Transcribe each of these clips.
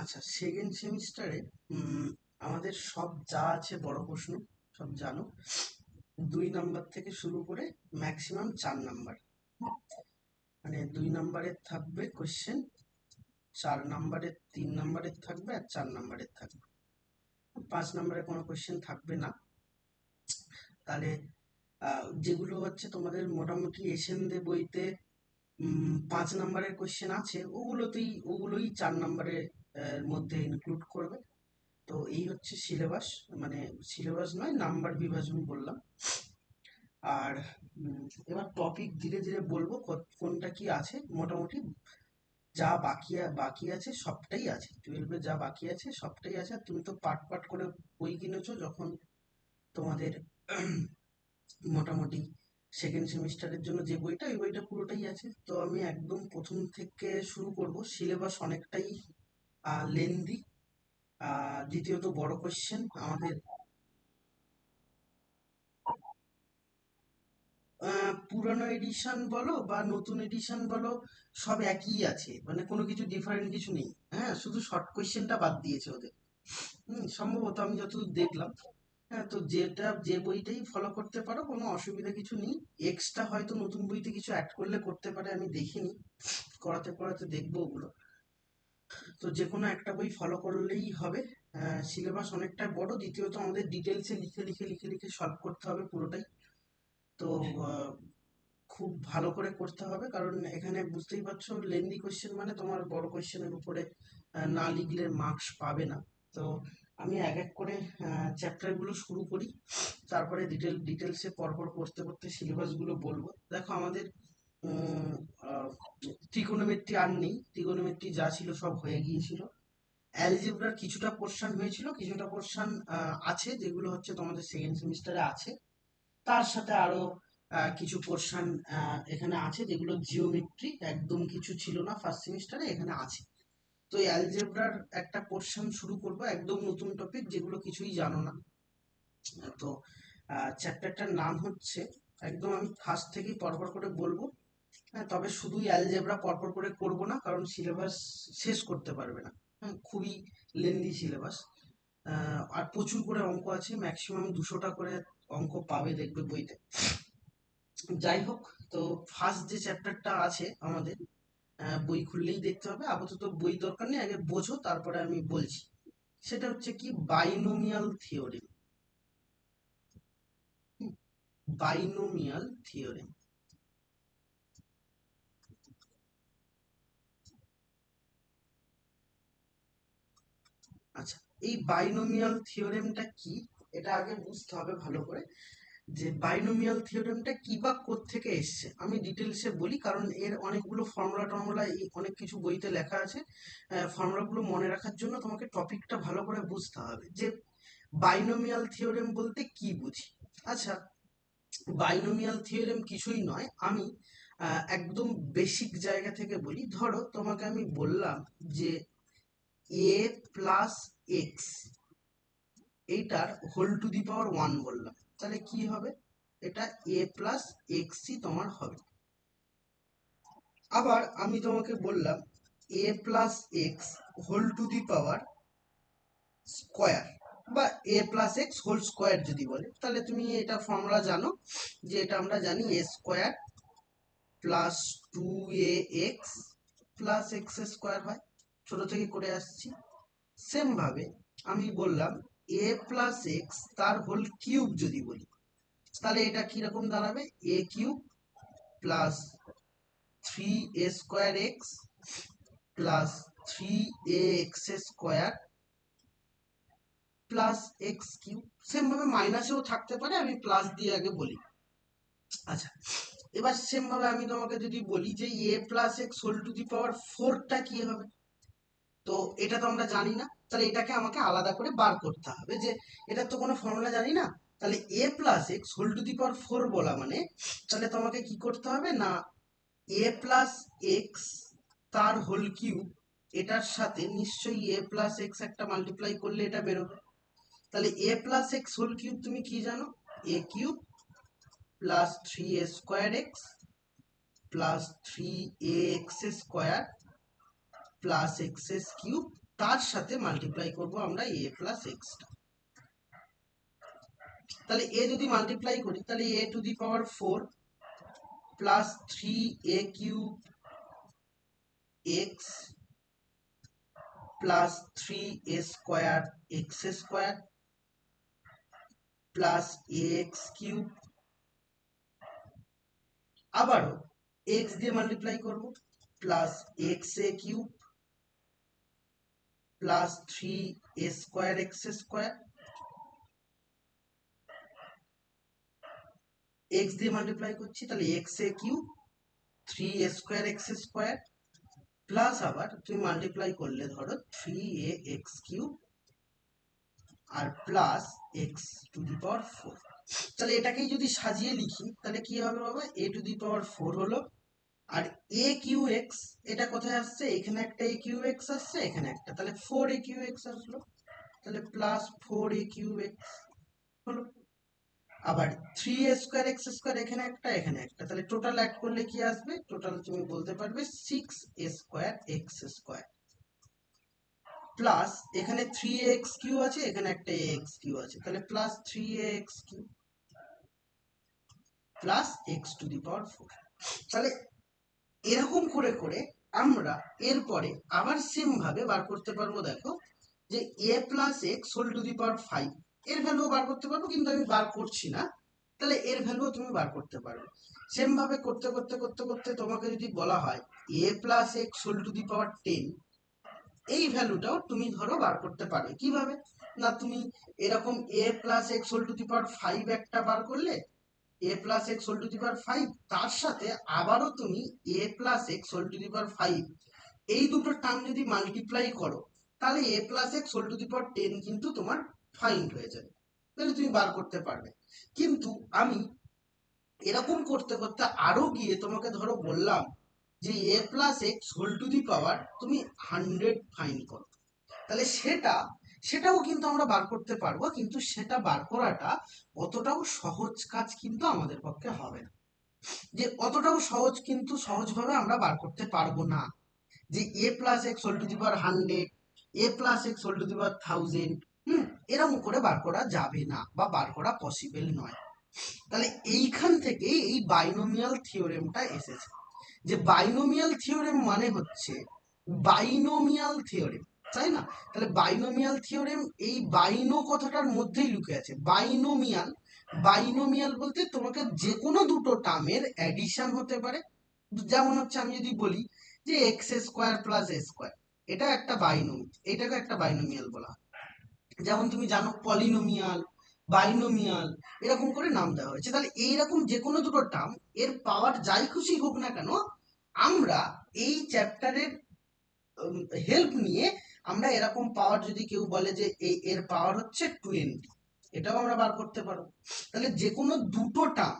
আচ্ছা, সেকেন্ড সেমিস্টারে আমাদের সব যা আছে বড় প্রশ্ন সব জানো। 2 নাম্বার থেকে শুরু করে ম্যাক্সিমাম 4 নাম্বার, মানে 2 নাম্বারের থাকবে কোশ্চেন, 4 নাম্বারের, 3 নাম্বারের থাকবে আর 4 নাম্বারের থাকবে। 5 নাম্বারে কোনো কোশ্চেন থাকবে না। তাহলে যেগুলো হচ্ছে তোমাদের মোটামুটি এসএনদে বইতে 5 নাম্বারের কোশ্চেন আছে, ওগুলোই 4 নাম্বারের মধ্যে ইনক্লুড করবে। তো এই হচ্ছে সিলেবাস, মানে সিলেবাস নয়, নাম্বার বিভাজন বললাম। আর এবার টপিক ধীরে ধীরে বলবো কোনটা কি আছে। মোটামুটি যা বাকি আছে সবটাই আছে, 12-এ যা বাকি আছে সবটাই আছে। আর তুমি তো পার্ট পার্ট করে বই কিনেছো, যখন তোমাদের মোটামুটি সেকেন্ড সেমিস্টারের জন্য যে বইটা, ওই বইটা পুরোটাই আছে। তো আমি একদম প্রথম থেকে শুরু করব। সিলেবাস অনেকটাই লেন্দি। দ্বিতীয়ত বড় কোশ্চেন আমাদের। পুরানো এডিশন বলো বা নতুন এডিশন বলো, সব একই আছে, মানে কোনো কিছু ডিফারেন্ট কিছু নেই। হ্যাঁ, শুধু শর্ট কোয়েশ্চেনটা বাদ দিয়েছে ওদের। সম্ভবত আমি যতদূর দেখলাম। হ্যাঁ, তো যে বইটাই ফলো করতে পারো, কোনো অসুবিধা কিছু নেই। এক্সট্রা হয়তো নতুন বইতে কিছু অ্যাড করলে করতে পারে, আমি দেখিনি, করাতে করাতে দেখবো ওগুলো। তো যে কোনো একটা বই ফলো করলেই হবে। সিলেবাস অনেকটা বড়। দ্বিতীয়ত আমাদের ডিটেলসে লিখে লিখে লিখে লিখে সলভ করতে হবে পুরোটাই। তো আহ, খুব ভালো করে করতে হবে, কারণ এখানে বুঝতেই পারছো লেন্দি কোশ্চেন মানে তোমার বড় কোশ্চেনের উপরে না লিখলে মার্কস পাবে না। তো আমি এক এক করে চ্যাপ্টারগুলো শুরু করি, তারপরে ডিটেলসে পরপর করতে করতে সিলেবাসগুলো বলবো। দেখো আমাদের ট্রিগোনোমেট্রি আর নেই, ট্রিগোনোমেট্রি যা ছিল সব হয়ে গিয়েছিল। অ্যালজেব্রার কিছুটা পোর্শন হয়েছিল, কিছুটা পোর্শন আছে, যেগুলো হচ্ছে তোমাদের সেকেন্ড সেমিস্টারে আছে। তার সাথে আরো কিছু পোর্শন এখানে আছে, যেগুলো জিওমেট্রি, একদম কিছু ছিল না ফার্স্ট সেমিস্টারে, এখানে আছে। তো এই অ্যালজেব্রার একটা পোর্শন শুরু করব, একদম নতুন টপিক, যেগুলো কিছুই জানো না। তো চ্যাপ্টারটার নাম হচ্ছে, একদম আমি ফার্স্ট থেকেই পরপর করে বলবো। হ্যাঁ, তবে শুধুই অ্যালজেব্রা পরপর করে করব না, কারণ সিলেবাস শেষ করতে পারবে না। হ্যাঁ, খুবই লেন্দি সিলেবাস। আর প্রচুর করে অঙ্ক আছে, ম্যাক্সিমাম 200টা করে অঙ্ক পাবে দেখবে বইতে। যাই হোক, তো ফার্স্ট যে চ্যাপ্টারটা আছে আমাদের, বই খুললেই দেখতে হবে। আপাতত বই দরকার নেই, আগে বোঝো, তারপরে আমি বলছি। সেটা হচ্ছে কি, বাইনোমিয়াল থিওরেম। Binomial theorem. আচ্ছা, এই বাইনোমিয়াল থিওরেমটা কি, এটা আগে বুঝতে হবে ভালো করে, যে বাইনোমিয়াল থিওরেমটা কি বা কোত্থেকে এসছে। আমি ডিটেলসে বলি, কারণ এর অনেকগুলো ফর্মুলা টর্মুলা, অনেক কিছু বইতে লেখা আছে। ফর্মুলাগুলো মনে রাখার জন্য তোমাকে টপিকটা ভালো করে বুঝতে হবে, যে বাইনোমিয়াল থিওরেম বলতে কি বুঝি। আচ্ছা, বাইনোমিয়াল থিওরেম কিছুই নয়। আমি একদম বেসিক জায়গা থেকে বলি। ধরো তোমাকে আমি বললাম যে এ প্লাস এক্স, এইটার হোল টু দি পাওয়ার 1 বললাম, তাহলে কি হবে? এটা এ প্লাস এক্সই তোমার হবে। আবার আমি তোমাকে বললাম A plus x whole to the power square, বা A plus x whole square যদি বলে, তাহলে তুমি এটা ফর্মুলা জানো, যে এটা আমরা জানি A square plus 2 X plus x square হয়, ছোট থেকে করে আসছি। সেম ভাবে আমি বললাম এ প্লাস এক্স তার হোল কিউব যদি বলি, তাহলে এটা কিরকম দাঁড়াবে? A cube plus 3a square X plus 3a X square plus X cube. সেম ভাবে মাইনাসেও থাকতে পারে, আমি প্লাস দিয়ে আগে বলি। আচ্ছা, এবার সেম ভাবে আমি তোমাকে যদি বলি যে A plus x whole to the power 4টা কি হবে, তো এটা তো আমরা জানি না, তাহলে এটাকে আমাকে আলাদা করে বার করতে হবে, যে এটা তো কোনো ফর্মুলা জানি না। তাহলে A plus x whole to the power 4 বলা মানে, তাহলে তোমাকে কি করতে হবে না, এ প্লাস এক্স তার হোল কিউব, এটার সাথে নিশ্চয়ই এ প্লাস এক্স একটা মাল্টিপ্লাই করলে এটা বেরোবে। তাহলে A plus x whole cube তুমি কি জানো? A cube plus 3a square X plus 3a X square plus X cube তার সাথে মাল্টিপ্লাই করব আমরা a প্লাস এক্সটা। তাহলে a যদি মাল্টিপ্লাই করি তাহলে a to the power 4 plus 3a cube x plus 3a square X square plus ax cube, আবারও x দিয়ে মাল্টিপ্লাই করব plus xa cube plus 3a square X square, x দিয়ে multiply করছি তাহলে xa cube 3a square X square plus আবার তুমি multiply করলে ধরো 3ax কিউব আর plus X to the power 4। তাহলে এটাকেই যদি সাজিয়ে লিখি তাহলে কি হবে বাবা, a টু দি পাওয়ার 4 হলো, আর a কিউ এক্স এটা কোথায় আসছে, এখানে একটা a কিউ এক্স আসছে, এখানে একটা, তাহলে 4a কিউ এক্স আসলো, তাহলে প্লাস 4a কিউ এক্স হলো। আবার 3a স্কোয়ার এক্স স্কোয়ার এখানে একটা, এখানে একটা, তাহলে টোটাল অ্যাড করলে কি আসবে, টোটাল তুমি বলতে পারবে 6a square X square plus এখানে 3ax কিউ আছে, এখানে একটা ax কিউ আছে, তাহলে plus 3ax cube plus X to the power 4। তাহলে এরকম করে করে আমরা এরপরে আবার সেম ভাবে বার করতে পারবো, দেখো যে a plus x whole to the power 5 এর ভ্যালু বার করতে পারবো, কিন্তু আমি বার করছি না, তাহলে এর ভ্যালু তুমি বার করতে পারবে। সেম ভাবে করতে করতে করতে করতে তোমাকে যদি বলা হয় a plus x whole to the power 10, এই ভ্যালুটাও তুমি ধরো বার করতে পারবে। কিভাবে না, তুমি এরকম a plus x whole to the power 5 একটা বার করলে, a plus x whole to the power 5, তার সাথে আবারও তুমি a plus x whole to the power 5 এই দুটো টার্ম যদি মাল্টিপ্লাই করো, তাহলে a plus x whole to the power 10 কিন্তু তোমার ফাইন্ড হয়ে যাবে, তাহলে তুমি বার করতে পারবে। কিন্তু আমি এরকম করতে করতে আরো গিয়ে তোমাকে ধরো বললাম যে a plus x whole to the power তুমি 100 ফাইন্ড করো, তাহলে সেটাও কিন্তু আমরা বার করতে পারবো, কিন্তু সেটা বার করাটা অতটাও সহজ কাজ কিন্তু আমাদের পক্ষে হবে না, যে অতটাও সহজ কিন্তু সহজভাবে আমরা বার করতে পারবো না, যে a plus x whole to the power 100, a plus x whole to the power 1000, এরকম করে বার করা যাবে না বা বার করা পসিবল নয়। তাহলে এইখান থেকে এই বাইনোমিয়াল থিওরেমটা এসেছে, যে বাইনোমিয়াল থিওরেম মানে হচ্ছে বাইনোমিয়াল থিওরেম, তাই না? তাহলে বাইনোমিয়াল থিওরেম এই বাইনো কথাটার মধ্যেই লুকে আছে। বাইনোমিয়াল, বাইনোমিয়াল বলতে তোমাকে যে কোনো দুটো টার্মের অ্যাডিশন হতে পারে, যেমন হচ্ছে আমি যদি বলি যে এক্স স্কোয়ার প্লাস এ স্কোয়ার, এটা একটা বাইনোমিয়াল, এটাকে একটা বাইনোমিয়াল বলা হয়। যেমন তুমি জানো পলিনোমিয়াল, বাইনোমিয়াল, এরকম করে নাম দেওয়া হয়েছে। তাহলে এইরকম যে কোনো দুটো টার্ম এর পাওয়ার যাই খুশি হোক না কেন, আমরা এই চ্যাপ্টারের হেল্প নিয়ে আমরা এরকম পাওয়ার, যদি কেউ বলে যে এর পাওয়ার হচ্ছে 20, এটাও আমরা বার করতে পারবো। তাহলে যে কোনো দুটো টার্ম,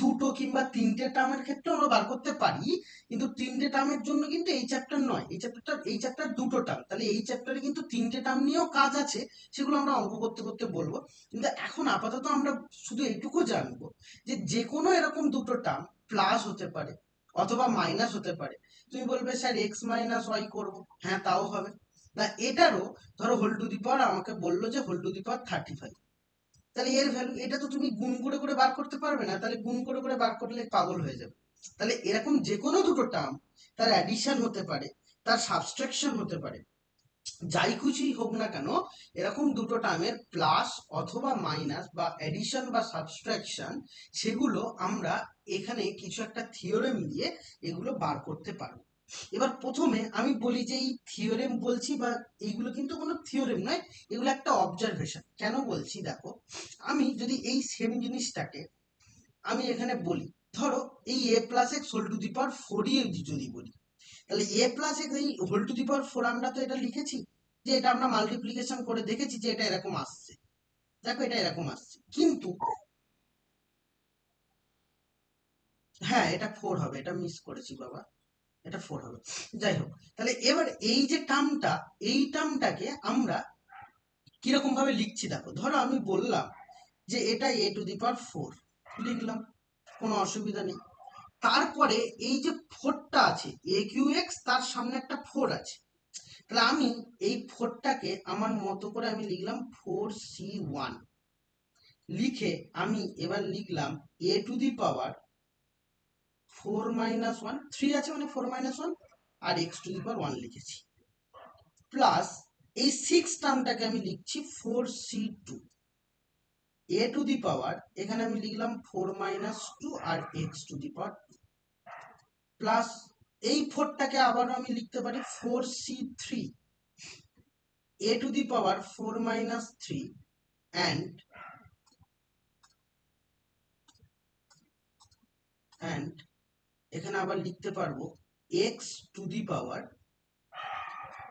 দুটো কিংবা তিনটে টার্মের ক্ষেত্রে আমরা বার করতে পারি, কিন্তু তিনটে টার্মের জন্য কিন্তু এই চ্যাপ্টার নয়, এই চ্যাপ্টার দুটো টার্ম, তাহলে এই চ্যাপ্টারে কিন্তু তিনটে টার্ম নিয়েও কাজ আছে, সেগুলো আমরা অঙ্ক করতে করতে বলবো। কিন্তু এখন আপাতত আমরা শুধু এইটুকু জানবো যে যে কোনো এরকম দুটো টার্ম প্লাস হতে পারে অথবা মাইনাস হতে পারে। তুমি বলবে স্যার এক্স মাইনাস ওয়াই করবো, হ্যাঁ তাও হবে না। এটারও ধরো হোল টু দি পাওয়ার আমাকে বললো যে হোল টু দি পাওয়ার 35, তাহলে এর ভ্যালু, এটা তো তুমি গুণ করে করে বার করতে পারবে না, তাহলে গুণ করে করে বার করলে পাগল হয়ে যাবে। তাহলে এরকম যে কোনো দুটো টার্ম তার অ্যাডিশন হতে পারে, তার সাবস্ট্রাকশন হতে পারে, যাই খুশি হোক না কেন, এরকম দুটো টার্মের প্লাস অথবা মাইনাস বা অ্যাডিশন বা সাবস্ট্রাকশন, সেগুলো আমরা এখানে কিছু একটা থিওরেম দিয়ে এগুলো বার করতে পারবো। এবার প্রথমে আমি বলি যে এই থিওরেম বলছি বা এইগুলো কিন্তু কোনো থিওরেম নয়, এগুলো একটা অবজারভেশন। কেন বলছি দেখো, আমি যদি এই সেম জিনিসটাকে আমি এখানে বলি, ধরো এই a plus x whole to the power 4 যদি বলি, তাহলে a প্লাস এক্স এই হোল টু দি পাওয়ার 4 আমরা তো এটা লিখেছি, যে এটা আমরা মাল্টিপ্লিকেশন করে দেখেছি যে এটা এরকম আসছে, দেখো এটা এরকম আসছে, কিন্তু হ্যাঁ এটা 4 হবে, এটা মিস করেছি বাবা, এটা 4 হবে। যাই হোক, তাহলে এবার এই যে টার্মটা, এই টার্মটাকে আমরা কিরকম ভাবে লিখছি দেখো, ধরো আমি বললাম যে এটা a টু দি পাওয়ার 4 লিখলাম, কোনো অসুবিধা নেই। তারপরে এই যে 4টা আছে a কিউ এক্স, তার সামনে একটা 4 আছে, তাহলে আমি এই 4টাকে আমার মতো করে আমি লিখলাম 4c1, লিখে আমি এবার লিখলাম a টু দি পাওয়ার 4 - 1, 3 আছে মানে 4 - 1, আর x টু দি পাওয়ার 1 লিখেছি, প্লাস এই 6 টার্মটাকে আমি লিখছি 4c2, a টু দি পাওয়ার এখানে আমি লিখলাম 4 - 2 আর x to the power 2, plus এই 4টাকে আবার আমি লিখতে পারি 4c3, a to the power 4 - 3 and এখানে আবার লিখতে পারবো x টু দি পাওয়ার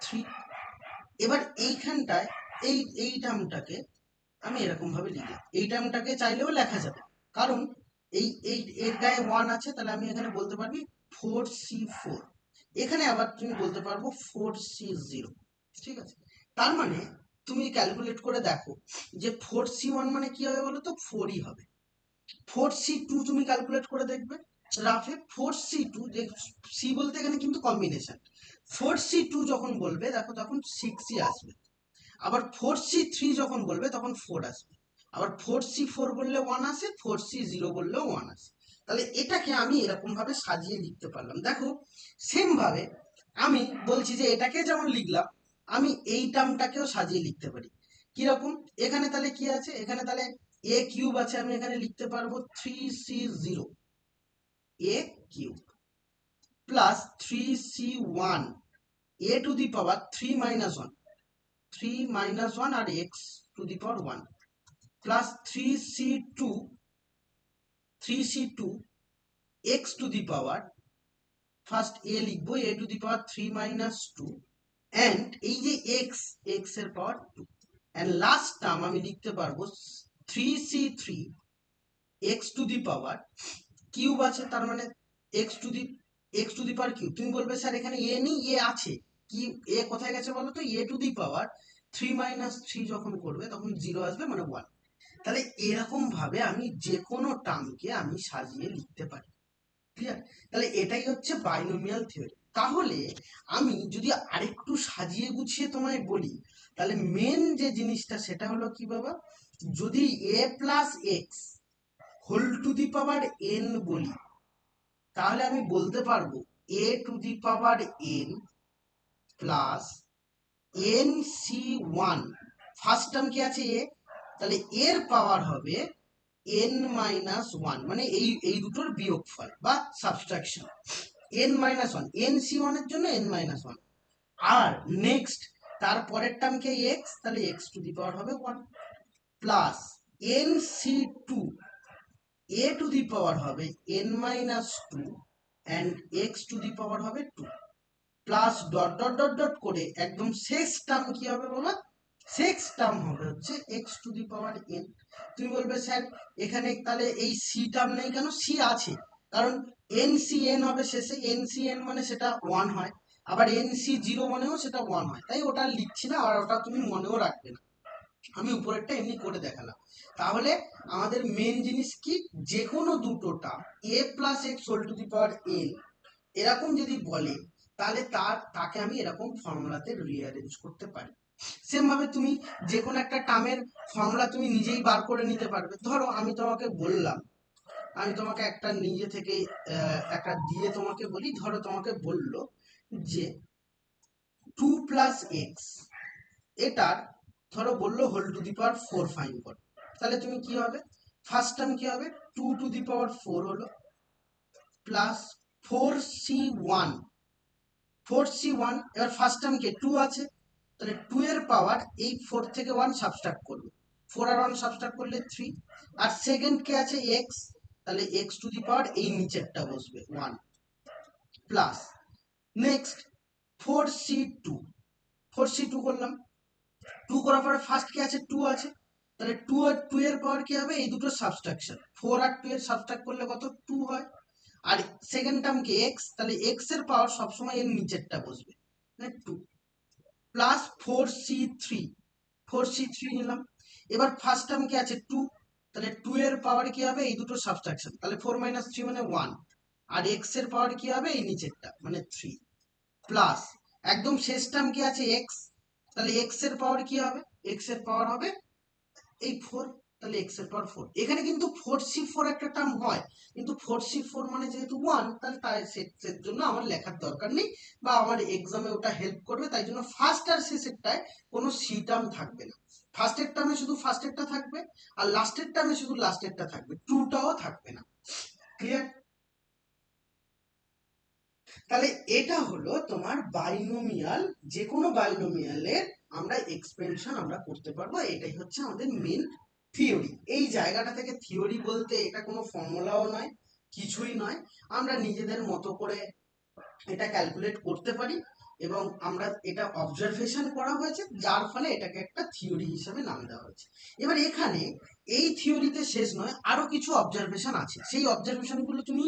3। এবার এইখানটায় এই টার্মটাকে আমি এরকম ভাবে লিখলাম, এই টার্মটাকে চাইলেও লেখা যাবে, কারণ এর গায়ে 1 আছে, তাহলে আমি এখানে বলতে পারবি 4c4, এখানে আবার তুমি বলতে পারবো 4c0, ঠিক আছে। তার মানে তুমি ক্যালকুলেট করে দেখো যে 4c1 মানে কি হবে বলো তো, 4ই হবে। 4c2 তুমি ক্যালকুলেট করে দেখবে রাফে, 4c2 যে সি বলতে এখানে কিন্তু কম্বিনেশন, 4c2 যখন বলবে দেখো তখন 6ই আসবে, আবার 4c3 যখন বলবে তখন 4 আসবে, আবার 4c4 বললে 1 আসে, 4c0 বললেও 1 আসে। তাহলে এটাকে আমি এরকম ভাবে সাজিয়ে লিখতে পারলাম। দেখো সেম ভাবে আমি বলছি যে এটাকে যেমন লিখলাম, আমি এই টার্মটাকেও সাজিয়ে লিখতে পারি। কিরকম, এখানে তাহলে কি আছে, এখানে তাহলে a কিউব আছে, আমি এখানে লিখতে পারবো 3c0 a cube plus 3c1 a to the power 3 - 1 আর x to the power 1, plus 3c2 x to the power, first a লিখবো a to the power 3 - 2 and এই যে x এর পাওয়ার 2, and লাস্ট টার্ম আমি লিখতে পারবো 3c3 x to the power cube আছে, তার মানে x to the power cube. তুমি বলবে স্যার এখানে a নেই, a আছে, কি a কোথায় গেছে বলো তো, a টু দি পাওয়ার 3 - 3 যখন করবে তখন 0 আসবে মানে 1। তাহলে এরকম ভাবে আমি যে কোনো টার্মকে আমি সাজিয়ে লিখতে পারি, ক্লিয়ার। তাহলে এটাই হচ্ছে বাইনোমিয়াল থিওরি। তাহলে আমি যদি আরেকটু সাজিয়ে গুছিয়ে তোমায় বলি, তাহলে মেন যে জিনিসটা সেটা হলো কি বাবা, যদি a plus x whole to the power n বলি, তাহলে আমি বলতে পারবো a to the power n plus nc1, first term কি আছে a, তাহলে এর পাওয়ার হবে n-1, মানে এই দুটোর বিয়োগফল বা সাবট্রাকশন, n-1, nc1 এর জন্য n-1, আর নেক্সট তার পরের টার্মকে x, তাহলে x টু দি পাওয়ার হবে 1, plus nc2 a to the power হবে n-2 and x to the power হবে 2, plus dot dot dot dot করে একদম শেষ টার্ম কি হবে বলো, শেষ টার্ম হবে হচ্ছে x to the power n। তুমি বলবে স্যার এখানে তাহলে এই সি টার্ম নেই কেন, সি আছে, কারণ NCN হবে শেষে, NCN মানে সেটা 1 হয়, আবার NC0 মানেও সেটা 1 হয়, তাই ওটা লিখছি না, আর ওটা তুমি মনেও রাখবে না, আমি উপরেরটা এমনি করে দেখালাম। তাহলে আমাদের মেন জিনিস কি, যে কোনো দুটো term a plus x whole to the power n এরকম যদি বলে, তাহলে তাকে আমি এরকম ফর্মুলাতে রিঅ্যারেঞ্জ করতে পারি। সেম ভাবে তুমি যে কোনো একটা টার্মের ফর্মুলা তুমি নিজেই বার করে নিতে পারবে। ধরো আমি তোমাকে বললাম, আমি তোমাকে একটা নিজে থেকে একটা দিয়ে তোমাকে বলি, ধরো তোমাকে বললো যে 2 প্লাস এক্স, এটার ধরো বললো whole to the power 4 find করো, তাহলে তুমি কি হবে, ফার্স্ট টার্ম কি হবে 2 টু দি পাওয়ার 4 হলো, প্লাস 4c1, এবার ফার্স্ট টার্ম কে 2 আছে, তাহলে 2 এর পাওয়ার এই 4 থেকে 1 সাবট্রাক্ট করবে, 4 আর 1 সাবট্রাক্ট করলে 3, আর সেকেন্ড কে আছে x, তাহলে x টু দি পাওয়ার এই নিচেরটা বসবে 1, প্লাস নেক্সট 4c2, 4c2 করলাম, 2 করার পরে ফার্স্ট কে আছে 2 আছে, তাহলে 2 আর 2 এর পাওয়ার কি হবে, এই দুটো সাবট্রাকশন, 4 আর 2 এর সাবট্রাক্ট করলে কত 2 হয়, আর সেকেন্ড টার্ম কি x, তাহলে x এর পাওয়ার সবসময় এর নিচেরটা বসবে, মানে 2, প্লাস 4c3 নিলাম, এবার ফার্স্ট টার্ম কি আছে 2, তাহলে 2 এর পাওয়ার কি হবে, এই দুটো সাবট্রাকশন, তাহলে 4 - 3 মানে 1, আর x এর পাওয়ার কি হবে এই নিচেরটা মানে 3, প্লাস একদম শেষ টার্ম কি আছে এক্স, তাহলে এক্স এর পাওয়ার কি হবে, এক্স এর পাওয়ার হবে এই 4, তাহলে এক্স এর পাওয়ার 4। এখানে কিন্তু 4c4 একটা টার্ম হয়, কিন্তু 4c4 মানে যেহেতু 1, তাহলে তাই সেটার জন্য আমার লেখার দরকার নেই, বা আমার এক্সামে ওটা হেল্প করবে, তাই জন্য ফার্স্ট আর শেষেরটায় কোনো সি টার্ম থাকবে না। ফার্স্টের টার্মে শুধু ফার্স্টেরটা থাকবে, আর লাস্টের টার্মে শুধু লাস্টেরটা থাকবে, টুটাও থাকবে না। ক্লিয়ার? তাহলে এটা হলো তোমার বাইনোমিয়াল, যে কোনো বাইনোমিয়ালের আমরা এক্সপেনশন আমরা করতে পারবো, এটাই হচ্ছে আমাদের মেন থিওরি। এই জায়গাটা থেকে থিওরি বলতে এটা কোনো ফর্মুলাও নয়, কিছুই নয়, আমরা নিজেদের মতো করে এটা ক্যালকুলেট করতে পারি, এবং আমরা এটা অবজারভেশন করা হয়েছে, যার ফলে এটাকে একটা থিওরি হিসেবে নাম দেওয়া হয়েছে। এবার এখানে এই থিওরিতে শেষ নয়, আরো কিছু অবজারভেশন আছে, সেই অবজারভেশন গুলো তুমি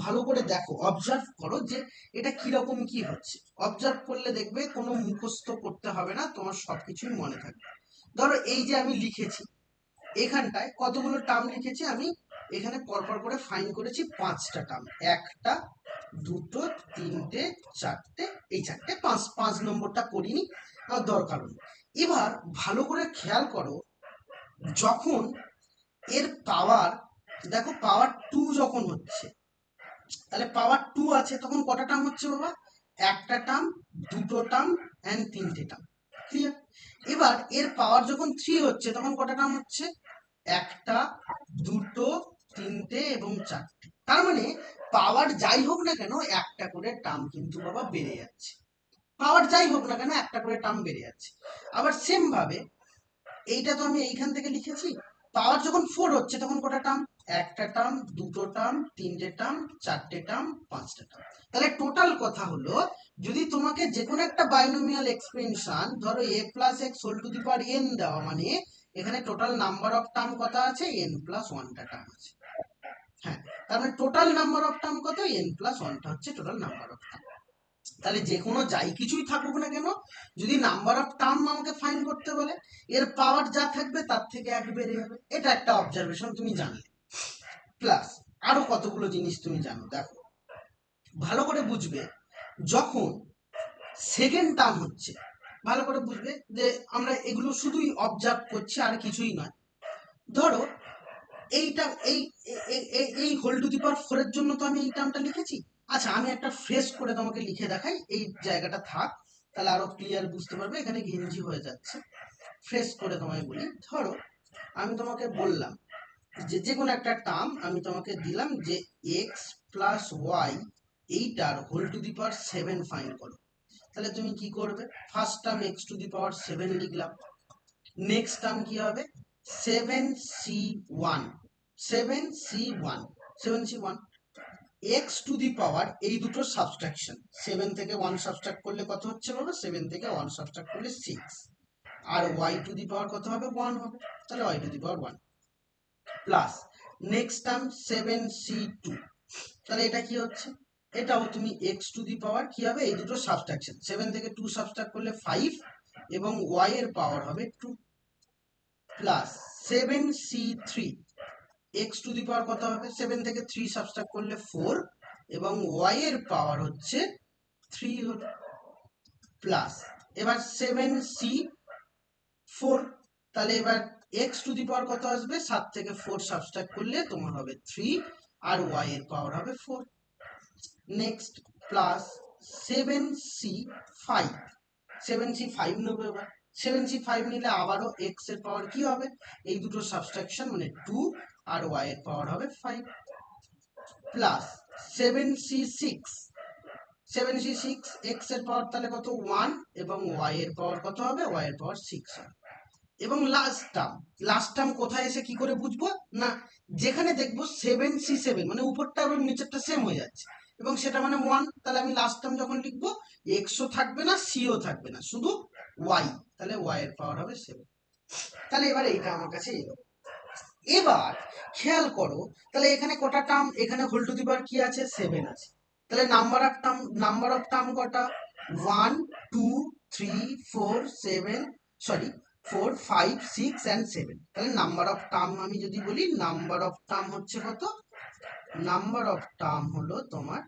ভালো করে দেখো, অবজার্ভ করো যে এটা কিরকম কি হচ্ছে। অবজার্ভ করলে দেখবে কোনো মুখস্থ করতে হবে না, তোমার সবকিছুই মনে থাকবে। ধরো এই যে আমি লিখেছি, এখানটায় কতগুলো টার্ম লিখেছি আমি, এখানে পরপর করে ফাইন করেছি 5টা টার্ম, একটা, দুটো, তিনটে, চারটে, এই চারটে, 5 নম্বরটা করিনি, আর দরকার নেই। এবার ভালো করে খেয়াল করো, যখন এর পাওয়ার, দেখো পাওয়ার 2 যখন হচ্ছে, তাহলে পাওয়ার 2 আছে, তখন কটা টার্ম হচ্ছে বাবা, একটা টার্ম, দুটো টার্ম এন্ড তিনটে টার্ম। ক্লিয়ার? এবার এর পাওয়ার যখন 3 হচ্ছে, তখন কটা টার্ম হচ্ছে, একটা, দুটো, তিনটে এবং চারটে। তার মানে পাওয়ার যাই হোক না কেন একটা করে টার্ম কিন্তু বাবা বেড়ে যাচ্ছে, পাওয়ার যাই হোক না কেন একটা করে টার্ম বেড়ে যাচ্ছে। আবার সেম ভাবে এইটা তো আমি এইখান থেকে লিখেছি, পাওয়ার যখন 4 হচ্ছে তখন কটা টার্ম, একটা টার্ম, দুটো টার্ম, তিনটে টার্ম, চারটে টার্ম, পাঁচটা টার্ম। তাহলে টোটাল কথা হলো, যদি তোমাকে যে কোনো একটা বাইনোমিয়াল এক্সপেনশন, ধরো a plus x whole to the power n দেওয়া, মানে এখানে টোটাল নাম্বার অফ টার্ম কত আছে, n প্লাস 1টা টার্ম আছে। হ্যাঁ, তার মানে টোটাল নাম্বার অফ টার্ম কত, n প্লাস 1টা হচ্ছে টোটাল নাম্বার অফ টার্ম। তাহলে যে কোনো যাই কিছুই থাকুক না কেন, যদি নাম্বার অফ টার্ম আমাকে ফাইন্ড করতে বলে, এর পাওয়ার যা থাকবে তার থেকে এক বেড়ে যাবে। এটা একটা অবজারভেশন তুমি জানলে। প্লাস আরো কতগুলো জিনিস তুমি জানো, দেখো ভালো করে বুঝবে, যখন সেকেন্ড টার্ম হচ্ছে, ভালো করে বুঝবে যে আমরা এগুলো শুধুই অবজার্ভ করছি আর কিছুই নয়। ধরো এইটা এই এই হোল টু দি পাওয়ার 4 এর জন্য তো আমি এই টার্মটা লিখেছি। আচ্ছা আমি একটা ফ্রেশ করে তোমাকে লিখে দেখাই, এই জায়গাটা থাক, তাহলে আরো ক্লিয়ার বুঝতে পারবে, এখানে ঘিঞ্জি হয়ে যাচ্ছে। ফ্রেশ করে তোমায় বলি, ধরো আমি তোমাকে বললাম যে যে কোনো একটা টার্ম আমি তোমাকে দিলাম যে এক্স প্লাস ওয়াই, এইটার whole to the power 7 find করো। তাহলে তুমি কি করবে, first term x to the power 7 লিখলাম, নেক্সট টার্ম কি হবে, 7c1, 7c1, 7c1, x to the power, এই দুটো সাবট্রাকশন, 7 থেকে 1 সাবট্রাক্ট করলে কত হচ্ছে বলো, 7 থেকে 1 সাবট্রাক্ট করলে 6, আর ওয়াই টু দি পাওয়ার কত হবে, 1 হবে, তাহলে y to the power 1 plus next term 7c2, তাহলে এটা কি হচ্ছে, এটাও তুমি এক্স টু দি পাওয়ার কি হবে, এই দুটো সাবট্রাকশন, 7 থেকে 2 সাবট্রাক্ট করলে 5, এবং ওয়াই এর পাওয়ার হবে 2, plus 7c3, X to the power কত হবে, 7 থেকে 3 সাবট্রাক্ট করলে 4, এবং ওয়াই এর পাওয়ার হচ্ছে 3 হলো, প্লাস এবার 7c4, তাহলে এবার এক্স টু দি পাওয়ার কত আসবে, 7 থেকে 4 সাবট্রাক্ট করলে তোমার হবে 3, আর ওয়াই এর পাওয়ার হবে 4। নেক্সট প্লাস 7c5, 7c5 নেবো এবার, 7c5 নিলে আবারও এক্স এর পাওয়ার কি হবে, এই দুটো সাবট্রাকশন মানে 2, আর ওয়াই এর পাওয়ার হবে 5, প্লাস 7c6, 7c6, এক্স এর পাওয়ার তাহলে কত 1, এবং ওয়াই এর পাওয়ার কত হবে, ওয়াই এর পাওয়ার 6 হবে। এবং লাস্ট টার্ম কোথায় এসে কি করে বুঝবো না, যেখানে দেখবো 7c7 মানে উপরটা এবং নিচেরটা সেম হয়ে যাচ্ছে, এবং সেটা মানে 1, তাহলে আমি লাস্ট টার্ম যখন লিখবো এক্সও থাকবে না, সিও থাকবে না, শুধু ওয়াই, তাহলে ওয়াই এর পাওয়ার হবে 7। তাহলে এবার এইটা আমার কাছে এলো। এবার খেয়াল করো, তাহলে এখানে কটা টার্ম, এখানে হোল টু দি পাওয়ার কি আছে, 7 আছে, তাহলে নাম্বার অফ টার্ম কটা, 1 2 3 4 7, সরি 4 5 6 and 7, তাহলে নাম্বার অফ টার্ম আমি যদি বলি, নাম্বার অফ টার্ম হচ্ছে কত, নাম্বার অফ টার্ম হলো তোমার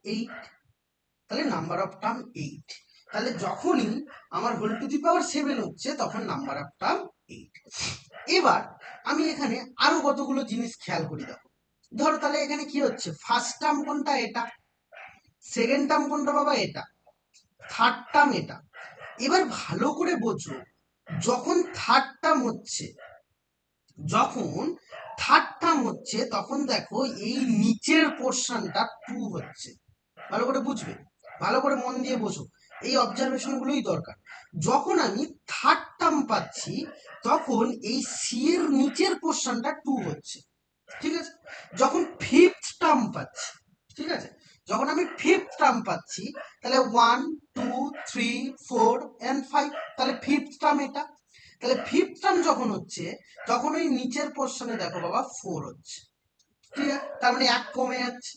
8। তাহলে নাম্বার অফ টার্ম 8। তাহলে যখনই আমার হোল টু দি পাওয়ার 7 হচ্ছে তখন নাম্বার অফ টার্ম 8। এবার আমি এখানে আরো কতগুলো জিনিস খেয়াল করি, দেখো ধরো তাহলে এখানে কি হচ্ছে, ফার্স্ট টার্ম কোনটা, এটা, সেকেন্ড টার্ম কোনটা বাবা, এটা, থার্ড টার্ম এটা। এবার ভালো করে বোঝো, যখন থার্ড টার্ম হচ্ছে, যখন থার্ড টার্ম হচ্ছে তখন দেখো এই নিচের পোর্শনটা 2 হচ্ছে। ভালো করে বুঝবে, ভালো করে মন দিয়ে বোঝো, এই অবজারভেশন গুলোই দরকার। যখন আমি থার্ড টার্ম পাচ্ছি তখন এই সি এর নিচের পোর্শনটা 2 হচ্ছে, ঠিক আছে। যখন ফিফথ টার্ম পাচ্ছি, ঠিক আছে, যখন আমি ফিফথ টার্ম পাচ্ছি তাহলে 1 2 3 4 and 5, তাহলে ফিফথ টার্ম এটা। তাহলে ফিফথ টার্ম যখন হচ্ছে তখন ওই নিচের পোর্শনে দেখো বাবা 4 হচ্ছে, ঠিক আছে, তার মানে 1 কমে যাচ্ছে।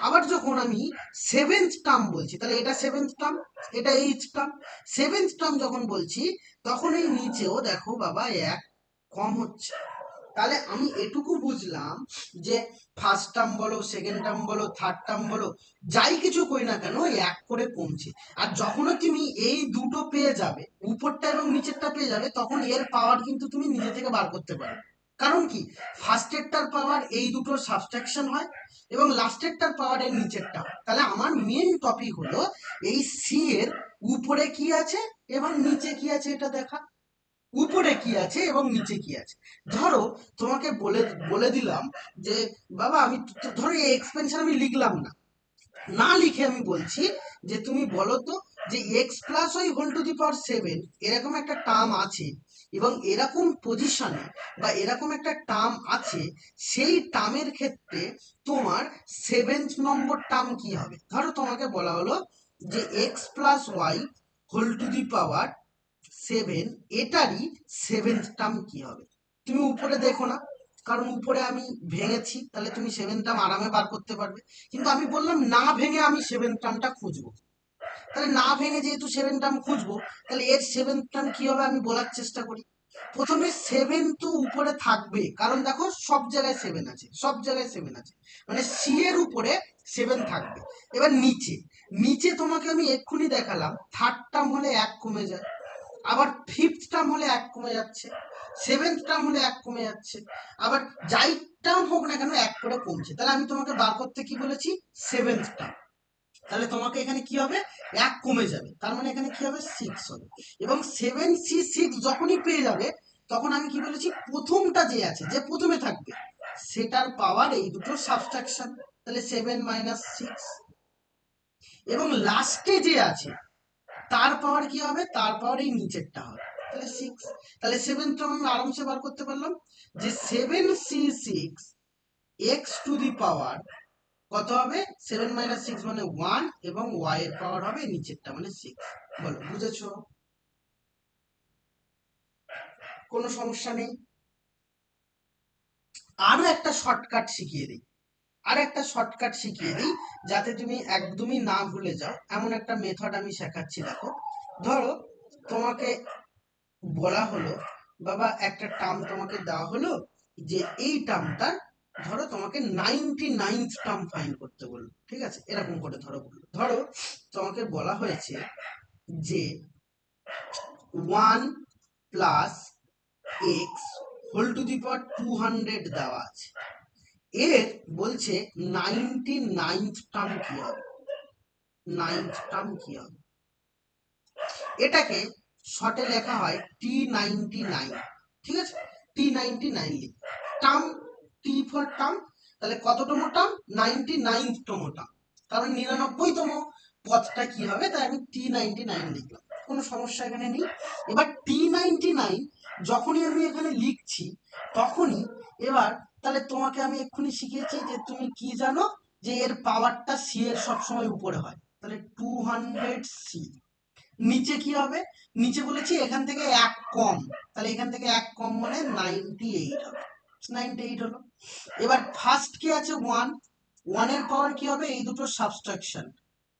আবার যখন আমি সেভেন্থ টার্ম বলছি, তাহলে এটা সেভেন্থ টার্ম, এটা এইট টার্ম, সেভেন্থ টার্ম যখন বলছি তখন এই নিচেও দেখো বাবা 1 কম হচ্ছে। তাহলে আমি এটুকু বুঝলাম যে ফার্স্ট টার্ম বলো, সেকেন্ড টার্ম বলো, থার্ড টার্ম বলো, যাই কিছু করি না কেন এক করে কমছে। আর যখনই তুমি এই দুটো পেয়ে যাবে, উপরটা এবং নিচেরটা পেয়ে যাবে, তখন এর পাওয়ার কিন্তু তুমি নিজে থেকে বার করতে পারো। কারণ কি, ফার্স্টেরটার পাওয়ার এই দুটোর সাবট্রাকশন হয় এবং লাস্টেরটার পাওয়ার এর নিচেরটা হয়। তাহলে আমার মেন টপিক হলো এই সি এর উপরে কি আছে এবং নিচে কি আছে এটা দেখা, উপরে কি আছে এবং নিচে কি আছে। ধরো তোমাকে বলে বলে দিলাম যে বাবা আমি ধরো এই এক্সপেনশন আমি লিখলাম না, না লিখে আমি বলছি যে তুমি বলো তো যে X plus Y whole to the power 7 এরকম একটা টার্ম আছে এবং এরকম পজিশনে বা এরকম একটা টার্ম আছে, সেই টার্মের ক্ষেত্রে তোমার সেভেন্থ নম্বর টার্ম কি হবে। ধরো তোমাকে বলা হলো যে X plus Y whole to the power 7 এটারই সেভেন্থ টার্ম কি হবে। তুমি উপরে দেখো না, কারণ উপরে আমি ভেঙেছি, তাহলে তুমি সেভেন্থ টার্ম আরামে বার করতে পারবে। কিন্তু আমি বললাম না ভেঙে আমি সেভেন্থ টার্মটা খুঁজবো, তাহলে না ভেঙে যেহেতু সেভেন টার্ম খুঁজবো, তাহলে এর সেভেন্থ টার্ম কি হবে আমি বলার চেষ্টা করি। প্রথমে 7 তো উপরে থাকবে, কারণ দেখো সব জায়গায় 7 আছে, সব জায়গায় 7 আছে, মানে সি এর উপরে 7 থাকবে। এবার নিচে, নিচে তোমাকে আমি এক্ষুনি দেখালাম থার্ড টার্ম হলে 1 কমে যায়, আবার ফিফথ টার্ম হলে 1 কমে যাচ্ছে, সেভেন্থ টার্ম হলে 1 কমে যাচ্ছে, আবার যাই টার্ম হোক না কেন 1 করে কমছে। তাহলে আমি তোমাকে বার করতে কি বলেছি, সেভেন্থ টার্ম। তাহলে তোমাকে এখানে কি হবে, 1 কমে যাবে, তার মানে এখানে কি হবে 6 হবে। এবং 7C6 যখনই পেয়ে যাবে তখন আমি কি বলেছি, প্রথমটা যে আছে, যে প্রথমে থাকবে সেটার পাওয়ার এই দুটো সাবট্রাকশন, তাহলে 7 মাইনাস 6। এবং লাস্টে যে আছে তার পাওয়ার কি হবে, তার পাওয়ার এই নিচেরটা হবে, তাহলে 6। তাহলে 7 তো আমি আরামসে বার করতে পারলাম যে 7C6 x to the power কত হবে, 7 মাইনাস 6 মানে 1 এবং y এর পাওয়ার হবে নিচেরটা মানে 6। বলো বুঝেছো, কোনো সমস্যা নেই। আরো একটা শর্টকাট শিখিয়ে দিই, আর একটা শর্টকাট শিখিয়ে দিই যাতে তুমি একদমই না ভুলে যাও, এমন একটা মেথড আমি শেখাচ্ছি। দেখো ধরো তোমাকে বলা হলো বাবা একটা টার্ম তোমাকে দেওয়া হলো যে এই টার্মটার, ধরো তোমাকে 99th টার্ম ফাইন্ড করতে বললো, ঠিক আছে, এরকম করে ধরো বললো, ধরো তোমাকে বলা হয়েছে যে 1 plus x whole to the power 200 দেওয়া আছে, এর বলছে 99th টার্ম কি হবে, 9th টার্ম কি হবে। এটাকে শর্টে লেখা হয় T99, ঠিক আছে, T99 লিখ, টার্ম টি ফর টার্ম, তাহলে কততম টার্ম, 99তম টার্ম, কারণ 99তম পদটা কি হবে, তাই আমি T99 লিখলাম, কোনো সমস্যা এখানে নেই। এবার T99 যখনই আমি এখানে লিখছি তখনই এবার, তাহলে তোমাকে আমি এক্ষুনি শিখিয়েছি যে তুমি কি জানো যে এর পাওয়ারটা সি এর সবসময় উপরে হয়, তাহলে 200C। নিচে কি হবে, নিচে বলেছি এখান থেকে 1 কম, তাহলে এখান থেকে 1 কম মানে 98 হবে, 98 হলো। এবার ফার্স্ট কি আছে 1, 1 এর পাওয়ার কি হবে, এই দুটো সাবট্রাকশন,